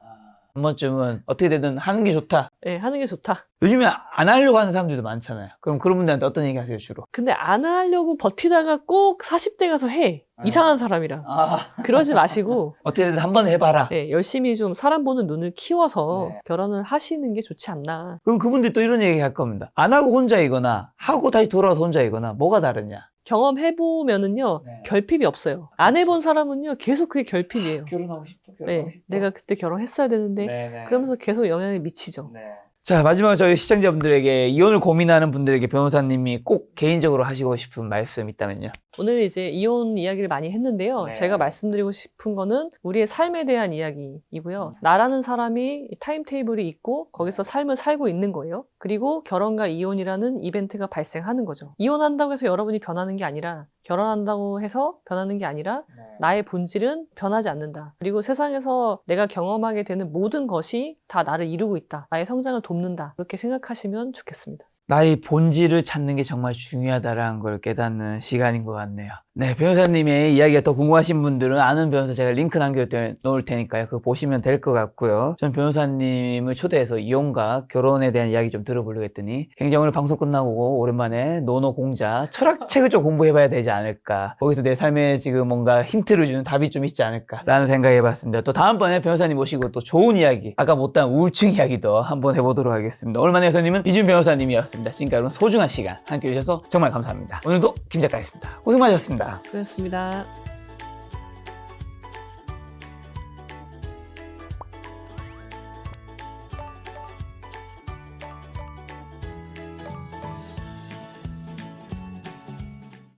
S1: 한 번쯤은 어떻게 되든 하는 게 좋다.
S2: 네, 하는 게 좋다.
S1: 요즘에 안 하려고 하는 사람들도 많잖아요. 그럼 그런 분들한테 어떤 얘기 하세요, 주로?
S2: 근데 안 하려고 버티다가 꼭 40대 가서 해. 이상한 사람이랑.
S1: 아,
S2: 그러지 마시고
S1: 어떻게든 한번 해봐라.
S2: 네, 열심히 좀 사람 보는 눈을 키워서
S1: 네.
S2: 결혼을 하시는 게 좋지 않나.
S1: 그럼 그분들이 또 이런 얘기 할 겁니다. 안 하고 혼자이거나 하고 다시 돌아와서 혼자이거나 뭐가 다르냐?
S2: 경험해보면은요,
S1: 네.
S2: 결핍이 없어요. 안 해본 사람은요, 계속 그게 결핍이에요.
S1: 결혼하고 싶어.
S2: 네, 내가 그때 결혼했어야 되는데,
S1: 네네.
S2: 그러면서 계속 영향이 미치죠.
S1: 네. 자, 마지막으로 저희 시청자분들에게 이혼을 고민하는 분들에게 변호사님이 꼭 개인적으로 하시고 싶은 말씀 있다면요.
S2: 오늘 이제 이혼 이야기를 많이 했는데요.
S1: 네.
S2: 제가 말씀드리고 싶은 거는 우리의 삶에 대한 이야기이고요. 나라는 사람이 타임테이블이 있고 거기서 삶을 살고 있는 거예요. 그리고 결혼과 이혼이라는 이벤트가 발생하는 거죠. 이혼한다고 해서 여러분이 변하는 게 아니라 결혼한다고 해서 변하는 게 아니라 나의 본질은 변하지 않는다. 그리고 세상에서 내가 경험하게 되는 모든 것이 다 나를 이루고 있다. 나의 성장을 돕는다. 그렇게 생각하시면 좋겠습니다.
S1: 나의 본질을 찾는 게 정말 중요하다라는 걸 깨닫는 시간인 것 같네요. 네, 변호사님의 이야기가 더 궁금하신 분들은 아는 변호사 제가 링크 남겨놓을 테니까요. 그거 보시면 될 것 같고요. 전 변호사님을 초대해서 이혼과 결혼에 대한 이야기 좀 들어보려고 했더니 굉장히 오늘 방송 끝나고 오랜만에 노노공자 철학책을 좀 공부해봐야 되지 않을까. 거기서 내 삶에 지금 뭔가 힌트를 주는 답이 좀 있지 않을까라는 생각해봤습니다. 또 다음번에 변호사님 모시고 또 좋은 이야기, 아까 못한 우울증 이야기도 한번 해보도록 하겠습니다. 오늘 만난 변호사님은 이준 변호사님이었습니다. 지금까지 여러분 소중한 시간 함께 해주셔서 정말 감사합니다. 오늘도 김 작가였습니다. 고생 많으셨습니다.
S2: 수고하셨습니다.